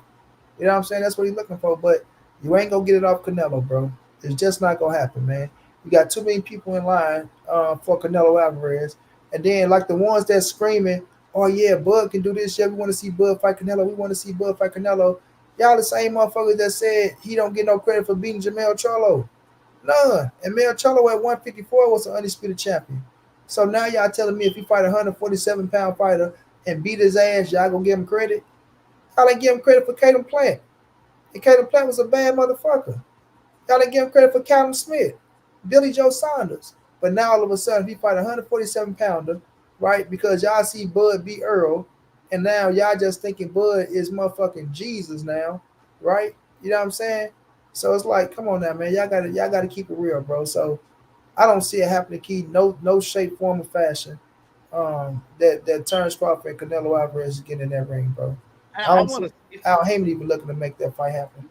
F: You know what I'm saying? That's what he's looking for. But you ain't gonna get it off Canelo, bro. It's just not gonna happen, man. You got too many people in line for Canelo Alvarez. And then like the ones that's screaming, oh yeah, Bud can do this. Yeah, we want to see Bud fight Canelo. We want to see Bud fight Canelo. Y'all the same motherfuckers that said he don't get no credit for beating Jamel Charlo. None. And Mel Charlo at 154 was an undisputed champion. So now y'all telling me if he fight a 147-pound fighter and beat his ass, y'all gonna give him credit? Y'all ain't give him credit for Caleb Plant. And Caleb Plant was a bad motherfucker. Y'all didn't give him credit for Callum Smith, Billy Joe Saunders. But now all of a sudden he fight a 147 pounder, right? Because y'all see Bud beat Earl, and now y'all just thinking Bud is motherfucking Jesus now, right? You know what I'm saying? So it's like, come on now, man. Y'all gotta keep it real, bro. So I don't see it happening, Key. No shape, form, or fashion. That Terrence Crawford and Canelo Alvarez is getting in that ring, bro. I want to. Al Heyman even looking to make that fight happen.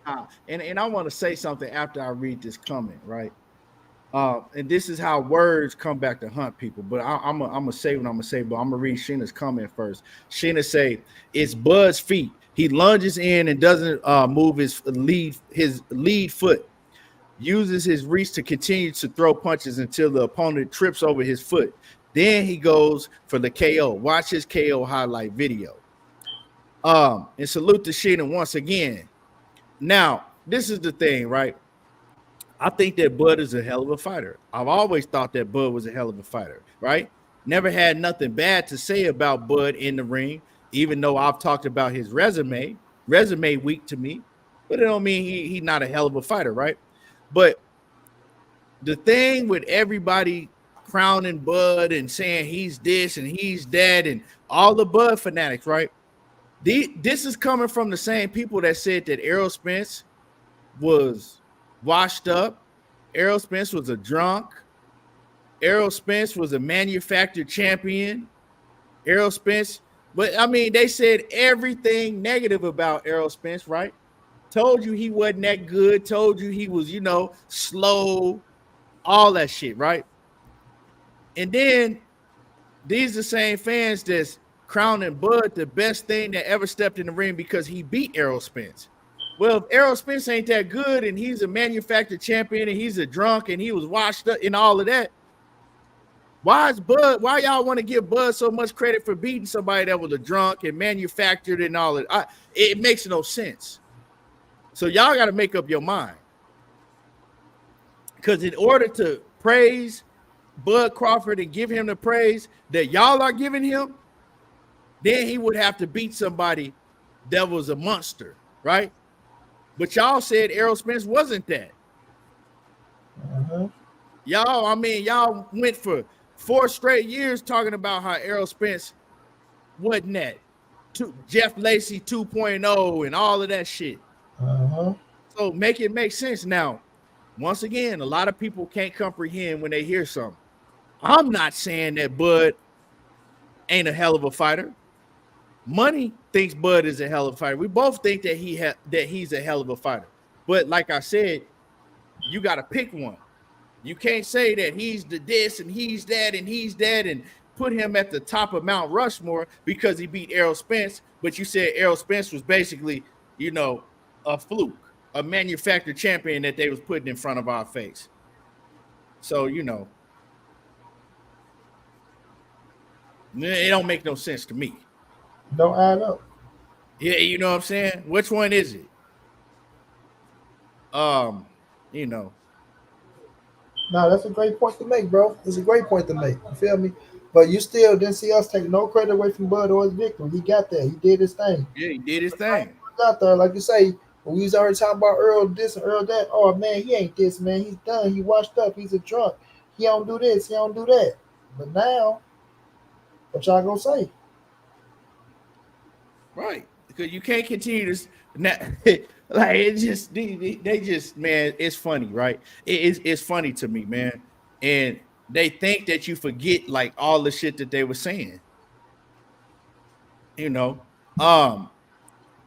D: And I want to say something after I read this comment, right? And this is how words come back to hunt people. But I'm gonna say what I'm gonna say. But I'm gonna read Sheena's comment first. Sheena say it's Bud's feet. He lunges in and doesn't move his lead foot. Uses his reach to continue to throw punches until the opponent trips over his foot. Then he goes for the KO. Watch his KO highlight video. And salute to Sheena once again. Now, this is the thing, right? I think that Bud is a hell of a fighter. I've always thought that Bud was a hell of a fighter, right? Never had nothing bad to say about Bud in the ring, even though I've talked about his resume. Resume weak to me, but it don't mean he's not a hell of a fighter, right? But the thing with everybody crowning Bud and saying he's this and he's that and all the Bud fanatics, right? This is coming from the same people that said that Errol Spence was washed up. Errol Spence was a drunk. Errol Spence was a manufactured champion. Errol Spence, but I mean, they said everything negative about Errol Spence, right? Told you he wasn't that good. Told you he was, slow, all that shit, right? And then these are the same fans that's crowning Bud the best thing that ever stepped in the ring because he beat Errol Spence. Well, if Errol Spence ain't that good and he's a manufactured champion and he's a drunk and he was washed up and all of that, why y'all want to give Bud so much credit for beating somebody that was a drunk and manufactured and all that? It makes no sense. So y'all got to make up your mind. Because in order to praise Bud Crawford and give him the praise that y'all are giving him, then he would have to beat somebody that was a monster, right? But y'all said Errol Spence wasn't that. Y'all went for 4 straight years talking about how Errol Spence wasn't that. Jeff Lacey 2.0 and all of that shit. So make it make sense. Now, once again, a lot of people can't comprehend when they hear something. I'm not saying that Bud ain't a hell of a fighter. Money thinks Bud is a hell of a fighter. We both think that he's a hell of a fighter. But like I said, you got to pick one. You can't say that he's the this and he's that and he's that and put him at the top of Mount Rushmore because he beat Errol Spence. But you said Errol Spence was basically, a fluke, a manufactured champion that they was putting in front of our face. So, it don't make no sense to me.
F: Don't add up.
D: Yeah, you know what I'm saying? Which one is it?
F: No, that's a great point to make, bro. It's a great point to make. You feel me? But you still didn't see us take no credit away from Bud or his victory. He got there. He did his thing.
D: Yeah, he did his thing.
F: Out there, like you say, when we was already talking about Earl this and Earl that. Oh man, he ain't this, man. He's done. He washed up. He's a drunk. He don't do this. He don't do that. But now, what y'all gonna say?
D: Right, because you can't continue to like it just they just, man, it's funny, right? It's funny to me, man, and they think that you forget like all the shit that they were saying.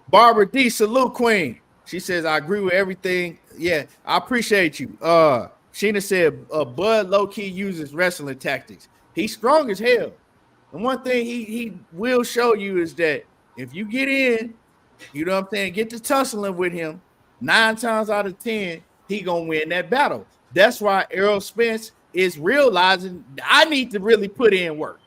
D: Barbara D, salute queen. She says I agree with everything. Yeah, I appreciate you. Sheena said Bud low key uses wrestling tactics. He's strong as hell. And one thing he will show you is that if you get in, get to tussling with him, 9 times out of 10, he gonna win that battle. That's why Errol Spence is realizing I need to really put in work.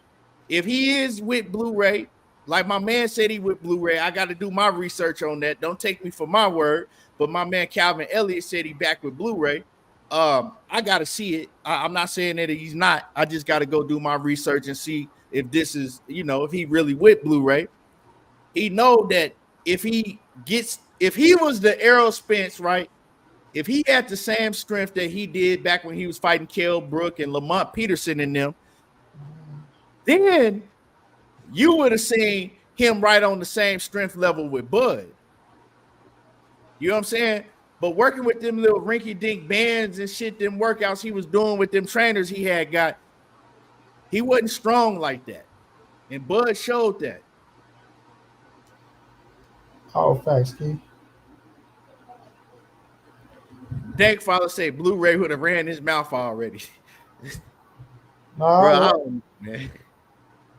D: If he is with Blu-ray, like my man said he with Blu-ray, I got to do my research on that. Don't take me for my word, but my man Calvin Elliott said he back with Blu-ray. I gotta see it. I'm not saying that he's not. I just gotta go do my research and see if this is, if he really with Blu-ray. He know that if he was the Errol Spence, right? If he had the same strength that he did back when he was fighting Kell Brook and Lamont Peterson and them, then you would have seen him right on the same strength level with Bud. You know what I'm saying? But working with them little rinky-dink bands and shit, them workouts he was doing with them trainers he wasn't strong like that. And Bud showed that.
F: All facts, Keith.
D: Dank father say Blu-ray would have ran his mouth already.
F: No,
D: Bro,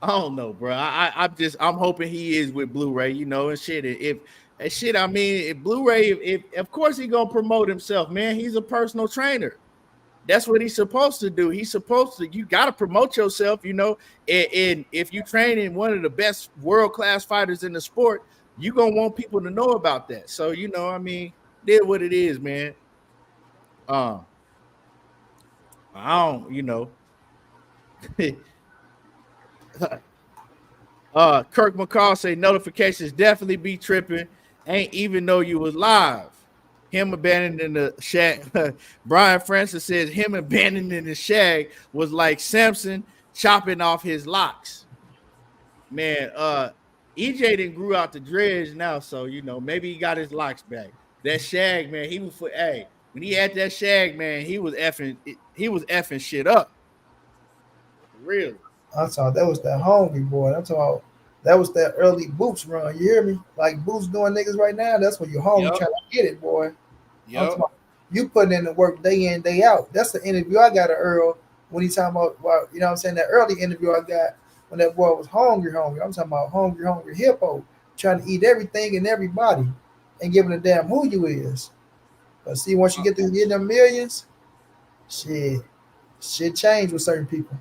D: I don't know, bro. I'm hoping he is with Blu-ray, and shit. If Blu-ray, if of course he gonna promote himself, man. He's a personal trainer. That's what he's supposed to do. You gotta promote yourself, and if you train in one of the best world-class fighters in the sport, you gonna want people to know about that. So, did what it is, man. I don't, Kirk McCall say notifications definitely be tripping. Ain't even know you was live. Him abandoning the shag. Brian Francis says him abandoning the shag was like Samson chopping off his locks. Man, EJ didn't grew out the dreads now, so maybe he got his locks back. That shag, man, he was when he had that shag, man, he was effing shit up. Really.
F: I saw that was that hungry boy. I'm talking about that was that early Boots run. You hear me? Like Boots doing niggas right now. That's when you're hungry trying to get it, boy.
D: Yep.
F: You putting in the work day in, day out. That's the interview I got of Earl when he talking about, well, you know what I'm saying? That early interview I got when that boy was hungry. I'm talking about hungry hippo, trying to eat everything and everybody and giving a damn who you is. But see, once you get to get them millions, shit changed with certain people.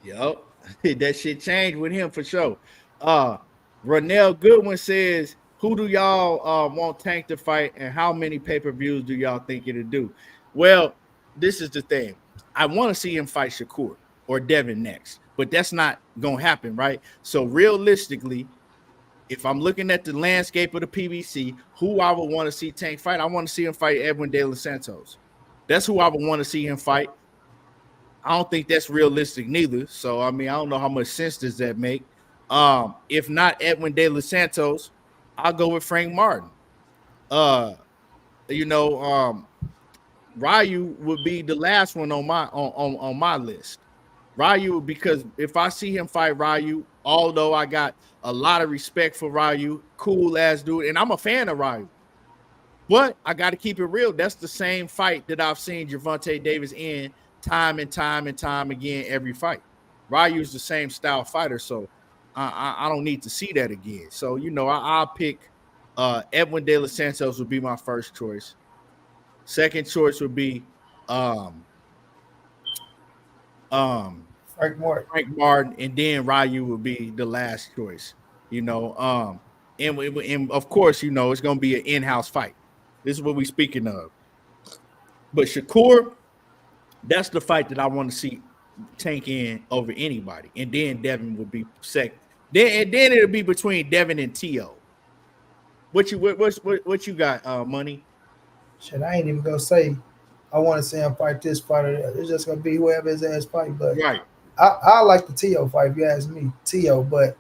D: Yep. That shit changed with him for sure. Ronell Goodwin says, who do y'all want Tank to fight and how many pay-per-views do y'all think it'll do? Well, this is the thing. I want to see him fight Shakur or Devin next, but that's not going to happen, right? So realistically, if I'm looking at the landscape of the PBC, who I would want to see Tank fight, I want to see him fight Edwin De Los Santos. That's who I would want to see him fight. I don't think that's realistic neither. So, I don't know how much sense does that make. If not Edwin De Los Santos, I'll go with Frank Martin. Ryu would be the last one on my list. Ryu, because if I see him fight Ryu, although I got a lot of respect for Ryu, cool ass dude, and I'm a fan of Ryu. But I got to keep it real. That's the same fight that I've seen Gervonta Davis in time and time again every fight. Ryu's the same style fighter, so I don't need to see that again. So, I'll pick Edwin De Los Santos would be my first choice. Second choice would be
F: Frank
D: Martin, and then Ryu would be the last choice. And of course, it's going to be an in-house fight. This is what we're speaking of. But Shakur, that's the fight that I want to see Tank in over anybody. And then Devin would be second. Then it'll be between Devin and Tszyu. What you got, Money?
F: Shit, I ain't even gonna say I want to see him fight this fighter. It's just gonna be whoever his ass fight. But
D: right,
F: I like the Tszyu fight if you ask me, Tszyu. But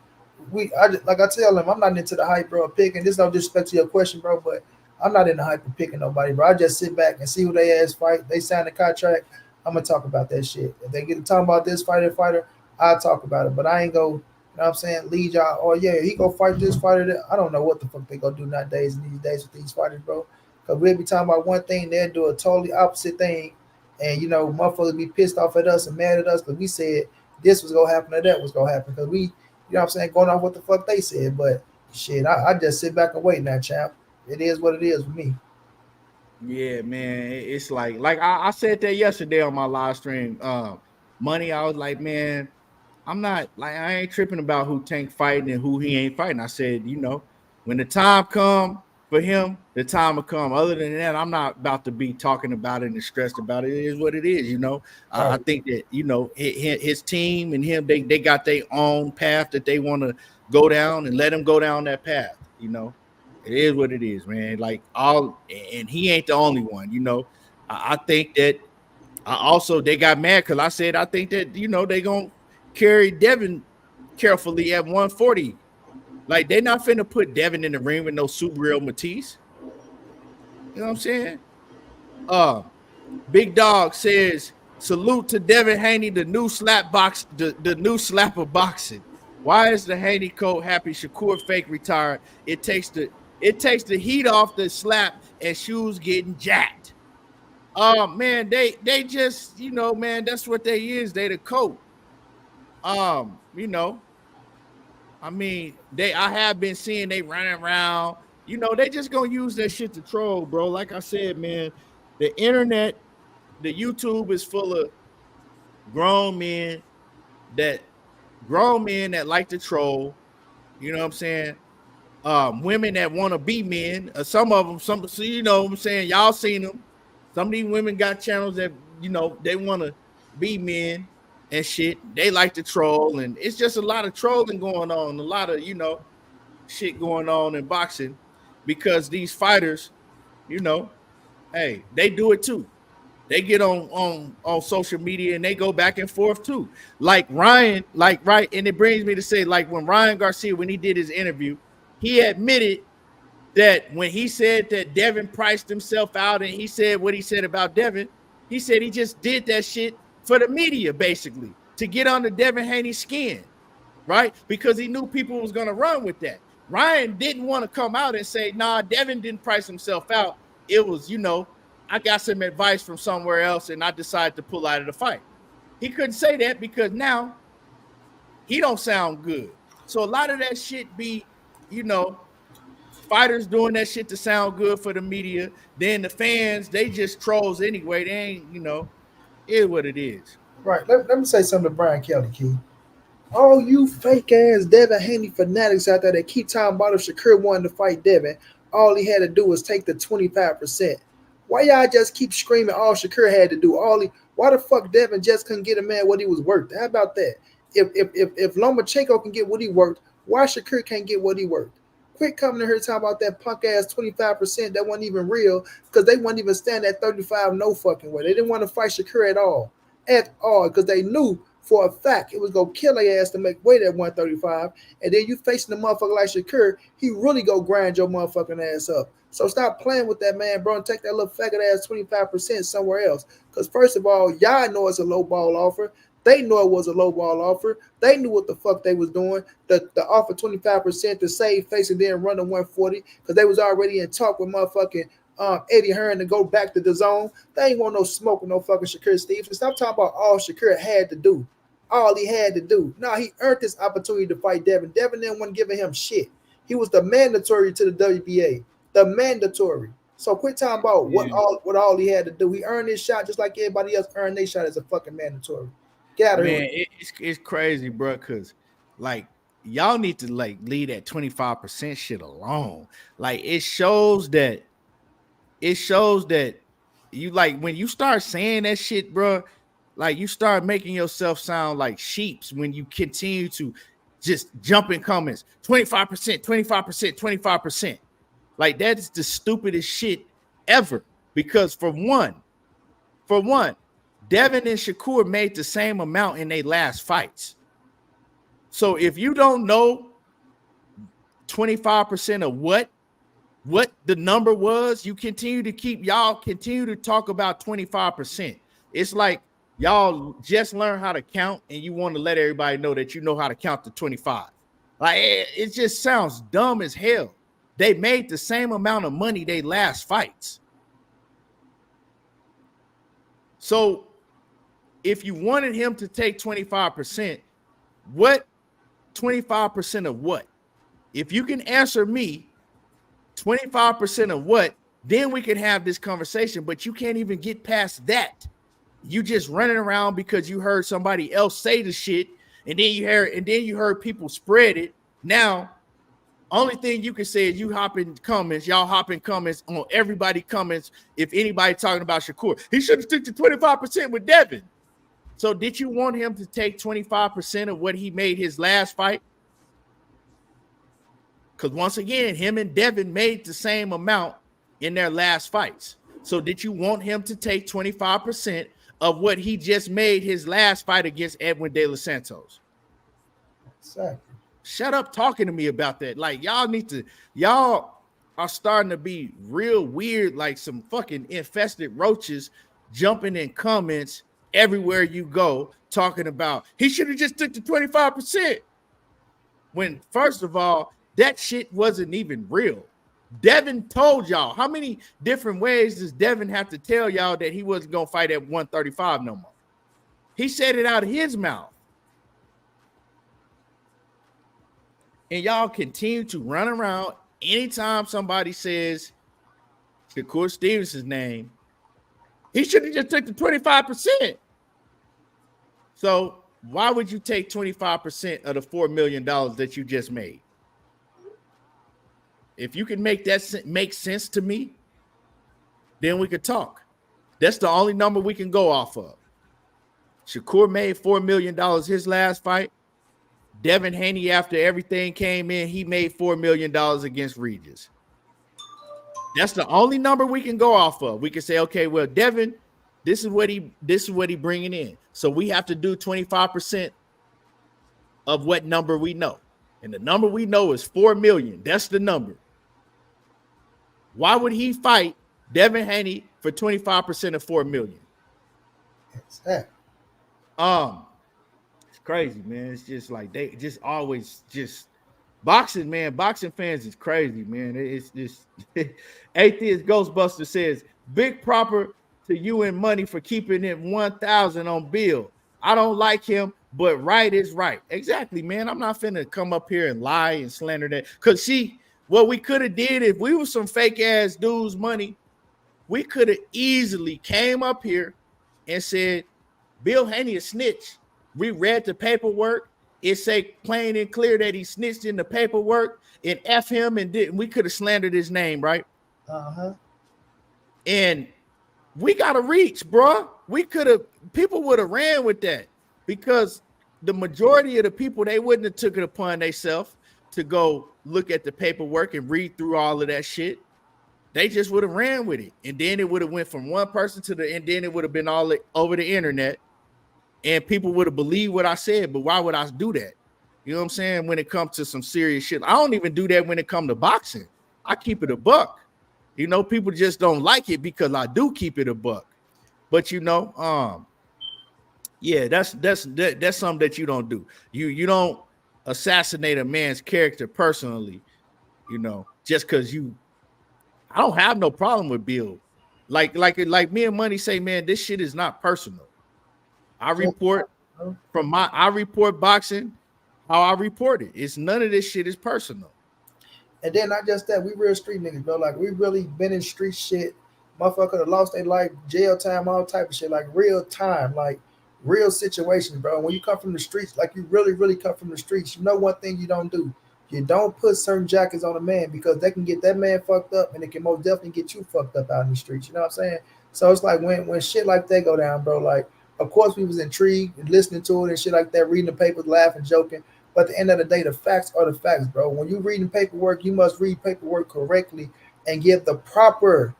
F: like I tell him, I'm not into the hype, bro. Picking this, no disrespect to your question, bro, but I'm not in the hype of picking nobody, bro. I just sit back and see who they ass fight. They sign the contract. I'm gonna talk about that shit. If they get to talk about this fighter, I'll talk about it. But I ain't go, lead y'all. Oh yeah, he go fight this fighter. I don't know what the fuck they gonna do nowadays in these days with these fighters, bro. Because we'll be talking about one thing, they'll do a totally opposite thing. And, motherfuckers be pissed off at us and mad at us because we said this was going to happen or that was going to happen. Because we, going off what the fuck they said. But, shit, I just sit back and wait now, champ. It is what it is for me.
D: Yeah, man. It's like I said that yesterday on my live stream. Money, I was like, man, I ain't tripping about who Tank fighting and who he ain't fighting. I said, when the time come, for him, the time will come. Other than that, I'm not about to be talking about it and stressed about it. It is what it is, you know. I think that, you know, his team and him, they got their own path that they want to go down, and let him go down that path, you know. It is what it is, man. Like and he ain't the only one, you know. I think that they got mad because I said I think that, you know, they gonna carry Devin carefully at 140. Like, they're not finna put Devin in the ring with no Subriel Matisse. You know what I'm saying? Big Dog says, salute to Devin Haney, the new slap box, the new slap of boxing. Why is the Haney coat happy Shakur fake retired? It takes the heat off the slap and shoes getting jacked. Man, they just, you know, man, that's what they is. They the coat. You know, I mean, I have been seeing they running around. You know, they just gonna use that shit to troll, bro. Like I said, man, the internet, the YouTube is full of grown men that like to troll. You know what I'm saying? Women that want to be men. Some of them, so you know what I'm saying? Y'all seen them. Some of these women got channels that, you know, they want to be men and shit. They like to troll, and it's just a lot of trolling going on, a lot of, you know, shit going on in boxing, because these fighters, you know, hey, they do it too. They get on social media and they go back and forth too. Like Ryan, right, and it brings me to say, like, when Ryan Garcia, when he did his interview, he admitted that when he said that Devin priced himself out, and he said what he said about Devin, he said he just did that shit for the media, basically, to get under Devin Haney's skin, right? Because he knew people was going to run with that. Ryan didn't want to come out and say, nah, Devin didn't price himself out. It was, you know, I got some advice from somewhere else and I decided to pull out of the fight. He couldn't say that because now he don't sound good. So a lot of that shit be, you know, fighters doing that shit to sound good for the media. Then the fans, they just trolls anyway. They ain't, you know, is what it is.
F: Right. Let me say something to Brian Kelly, Key. All you fake ass Devin Haney fanatics out there that keep talking about if Shakur wanted to fight Devin, all he had to do was take the 25%. Why y'all just keep screaming all Shakur had to do? Why the fuck Devin just couldn't get a man what he was worth? How about that? If Lomachenko can get what he worth, why Shakur can't get what he worth? Quit coming to here talking about that punk ass 25% that wasn't even real, because they wouldn't even stand at 35 no fucking way. They didn't want to fight Shakur at all, because they knew for a fact it was gonna kill their ass to make weight at 135. And then you facing a motherfucker like Shakur, he really go grind your motherfucking ass up. So stop playing with that man, bro, and take that little faggot ass 25% somewhere else. Because first of all, y'all know it's a low ball offer. They know it was a low ball offer. They knew what the fuck they was doing. The offer 25% to save face and then run to 140, because they was already in talk with motherfucking Eddie Hearn to go back to the zone. They ain't want no smoke with no fucking Shakur Stevenson. Stop talking about all Shakur had to do. All he had to do. No, he earned this opportunity to fight Devin. Devin didn't want giving him shit. He was the mandatory to the WBA. The mandatory. So quit talking about what all he had to do. He earned his shot just like everybody else earned their shot as a fucking mandatory. Get out of here.
D: It's crazy, bro, because, like, y'all need to, like, leave that 25% shit alone. Like, it shows that you, like, when you start saying that shit, bro, like, you start making yourself sound like sheeps when you continue to just jump in comments. 25%, 25%, 25%. Like, that is the stupidest shit ever. Because for one, Devin and Shakur made the same amount in their last fights. So if you don't know 25% of what the number was, you continue to talk about 25%. It's like y'all just learn how to count and you want to let everybody know that you know how to count to 25. Like, it just sounds dumb as hell. They made the same amount of money they last fights. So if you wanted him to take 25%, what 25% of what? If you can answer me 25% of what, then we can have this conversation, but you can't even get past that. You just running around because you heard somebody else say the shit, and then you heard people spread it. Now, Only thing you can say is y'all hopping comments on everybody comments. If anybody talking about Shakur, he should have took to 25% with Devin. So did you want him to take 25% of what he made his last fight? Because once again, him and Devin made the same amount in their last fights. So did you want him to take 25% of what he just made his last fight against Edwin De Los Santos?
F: Exactly.
D: Shut up talking to me about that. Like, y'all are starting to be real weird, like some fucking infested roaches jumping in comments everywhere you go, talking about he should have just took the 25%. When, first of all, that shit wasn't even real. Devin told y'all. How many different ways does Devin have to tell y'all that he wasn't going to fight at 135 no more? He said it out of his mouth. And y'all continue to run around anytime somebody says Shakur Stevenson's name. He should have just took the 25%. So why would you take 25% of the $4 million that you just made? If you can make that make sense to me, then we could talk. That's the only number we can go off of. Shakur made $4 million his last fight. Devin Haney, after everything came in, he made $4 million against Regis. That's the only number we can go off of. We can say, okay, well, Devin, this is what he bringing in. So we have to do 25% of what number we know. And the number we know is 4 million. That's the number. Why would he fight Devin Haney for 25% of 4 million?
F: Exactly.
D: It's crazy, man. It's just like they just always just boxing, man. Boxing fans is crazy, man. It's just Atheist Ghostbuster says big proper to you and Money for keeping it 1,000 on Bill. I don't like him, but right is right. Exactly, man. I'm not finna come up here and lie and slander that. Cause see, what we could have did if we were some fake ass dudes, Money, we could have easily came up here and said, Bill Haney is snitch. We read the paperwork. It say plain and clear that he snitched in the paperwork and F him and we could have slandered his name, right?
F: Uh-huh.
D: And we got to reach, bro. People would have ran with that because the majority of the people, they wouldn't have took it upon themselves to go look at the paperwork and read through all of that shit. They just would have ran with it. And then it would have went from one person and then it would have been all over the internet and people would have believed what I said. But why would I do that? You know what I'm saying? When it comes to some serious shit, I don't even do that when it comes to boxing. I keep it a buck. You know, people just don't like it because I do keep it a buck. But you know, yeah, that's something that you don't do. You don't assassinate a man's character personally, you know, just because I don't have no problem with Bill. Like me and Money say, man, this shit is not personal. I report boxing how I report it. It's none of this shit is personal.
F: And then not just that, we real street niggas, bro. Like we really been in street shit. Motherfucker have lost their life, jail time, all type of shit, like real time, like real situations, bro. When you come from the streets, like you really, really come from the streets, you know one thing you don't do. You don't put certain jackets on a man because they can get that man fucked up and it can most definitely get you fucked up out in the streets. You know what I'm saying? So it's like when shit like that go down, bro, like of course we was intrigued and listening to it and shit like that, reading the papers, laughing, joking. But at the end of the day, the facts are the facts, bro. When you reading paperwork, you must read paperwork correctly and give the proper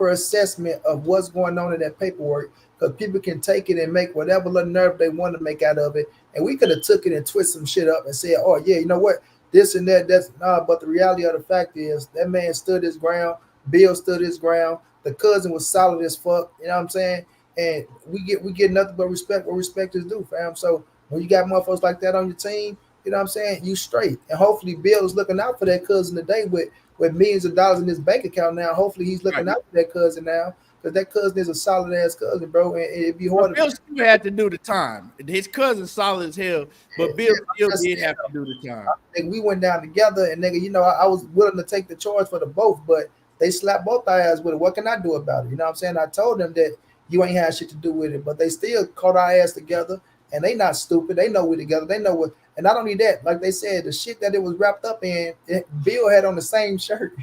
F: assessment of what's going on in that paperwork, because people can take it and make whatever little nerve they want to make out of it. And we could have took it and twist some shit up and said, oh yeah, you know what, this and that, that's nah. But the reality of the fact is that man stood his ground, Bill stood his ground, the cousin was solid as fuck, you know what I'm saying? And we get nothing but respect where respect is due, fam. So when you got motherfuckers like that on your team, you know what I'm saying, you straight. And hopefully Bill is looking out for that cousin today with millions of dollars in his bank account now. Hopefully he's looking out for that cousin now, because that cousin is a solid ass cousin, bro. And it'd be hard.
D: Bill still had to do the time. His cousin's solid as hell, but Bill still did have to do the time.
F: And we went down together, and nigga, you know, I was willing to take the charge for the both, but they slapped both our ass with it. What can I do about it? You know what I'm saying? I told them that you ain't had shit to do with it, but they still caught our ass together. And they not stupid. They know we together. They know what. And not only that, like they said, the shit that it was wrapped up in, Bill had on the same shirt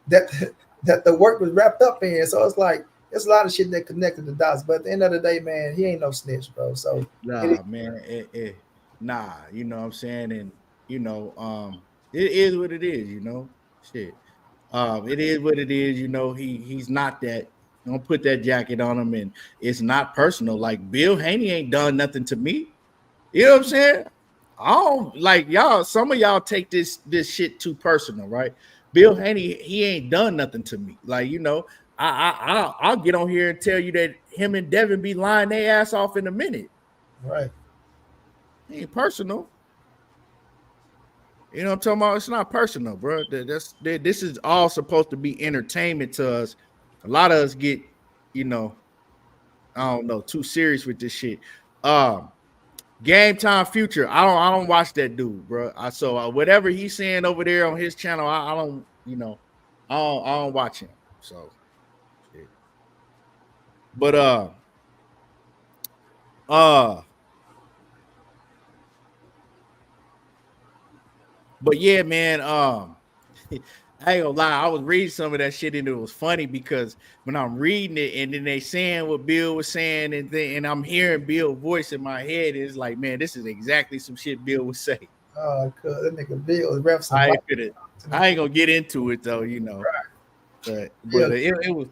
F: that the work was wrapped up in. So it's like it's a lot of shit that connected the dots. But at the end of the day, man, he ain't no snitch, bro. So
D: nah, man, nah, you know what I'm saying, and you know, it is what it is, you know, shit. It is what it is, you know. He's not that. Don't put that jacket on him, and it's not personal. Like Bill Haney ain't done nothing to me. You know what I'm saying? I don't like y'all. Some of y'all take this shit too personal, right? Bill Haney, he ain't done nothing to me. Like, you know, I'll get on here and tell you that him and Devin be lying their ass off in a minute.
F: right.
D: It ain't personal. You know what I'm talking about? It's not personal, bro. This is all supposed to be entertainment to us. A lot of us get, you know, I don't know, too serious with this shit. Game Time Future. I don't watch that dude, bro. So whatever he's saying over there on his channel, I don't, you know, I don't watch him. So, shit. But but yeah, man. I ain't gonna lie, I was reading some of that shit and it was funny because when I'm reading it and then they saying what Bill was saying and I'm hearing Bill's voice in my head, it's like, man, this is exactly some shit Bill would say.
F: Oh, that nigga Bill rap some.
D: I ain't gonna get into it though, you know. But it was,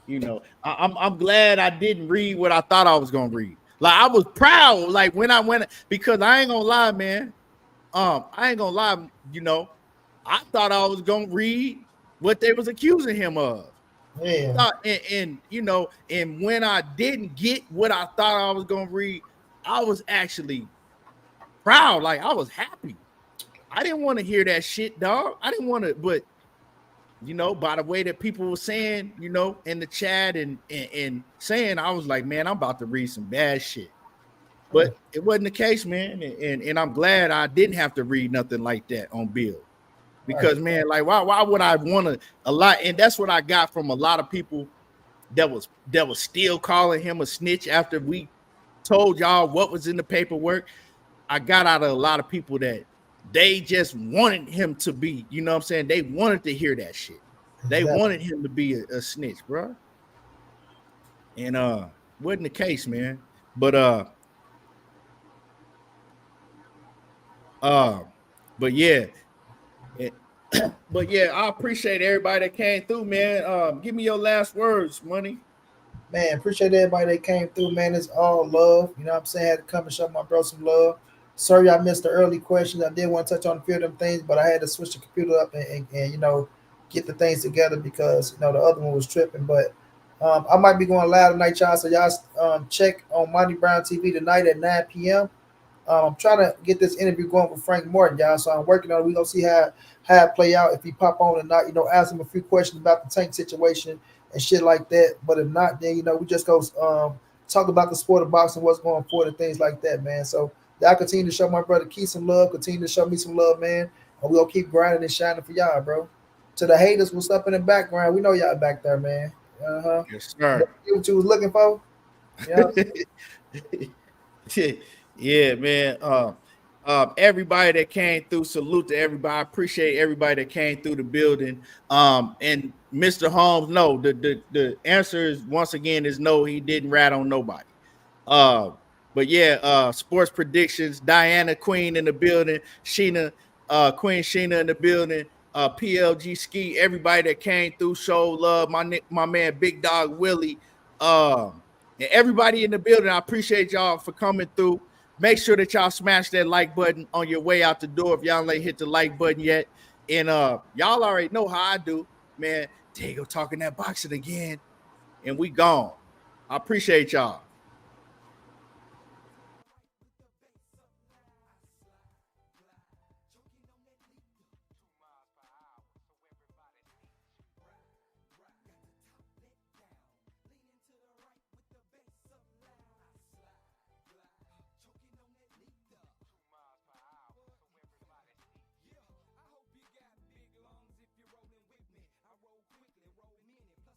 D: you know, I'm glad I didn't read what I thought I was gonna read. Like I was proud, like when I went, because I ain't gonna lie, man. I ain't gonna lie, you know. I thought I was gonna read what they was accusing him of.
F: Yeah.
D: And you know, and when I didn't get what I thought I was gonna read, I was actually proud. Like I was happy. I didn't want to hear that shit, dog. I didn't want to, but you know, by the way that people were saying, you know, in the chat and saying, I was like, man, I'm about to read some bad shit. But it wasn't the case, man. And I'm glad I didn't have to read nothing like that on Bill. Because man, like why would I want to a lot? And that's what I got from a lot of people that was still calling him a snitch after we told y'all what was in the paperwork. I got out of a lot of people that they just wanted him to be, you know what I'm saying? They wanted to hear that shit. They wanted him to be a snitch, bro. And wasn't the case, man. But yeah. But yeah, I appreciate everybody that came through, man. Give me your last words, Money.
F: Man, appreciate everybody that came through, man. It's all love. You know what I'm saying? I had to come and show my bro some love. Sorry I missed the early questions. I did want to touch on a few of them things, but I had to switch the computer up and you know, get the things together because, you know, the other one was tripping. But I might be going live tonight, y'all. So y'all check on Monty Brown TV tonight at 9 p.m. I'm trying to get this interview going with Frank Morton, y'all. So I'm working on it. We're going to see how it play out. If he pop on or not, you know, ask him a few questions about the tank situation and shit like that. But if not, then, you know, we just go talk about the sport of boxing, what's going forward and things like that, man. So y'all continue to show my brother Keith some love. Continue to show me some love, man. And we're going to keep grinding and shining for y'all, bro. To the haters, what's up in the background? We know y'all back there, man.
D: Yes, sir.
F: What you was looking for?
D: Yeah. Yeah, man. Everybody that came through, salute to everybody. I appreciate everybody that came through the building. And Mr. Holmes, no, the answer is once again is no, he didn't rat on nobody. But yeah, sports predictions, Diana Queen in the building, Sheena, Queen Sheena in the building, PLG Ski, everybody that came through, show love, my man Big Dog Willie, and everybody in the building. I appreciate y'all for coming through. Make sure that y'all smash that like button on your way out the door if y'all ain't hit the like button yet. And y'all already know how I do, man. There you go, talking that boxing again, and we gone. I appreciate y'all.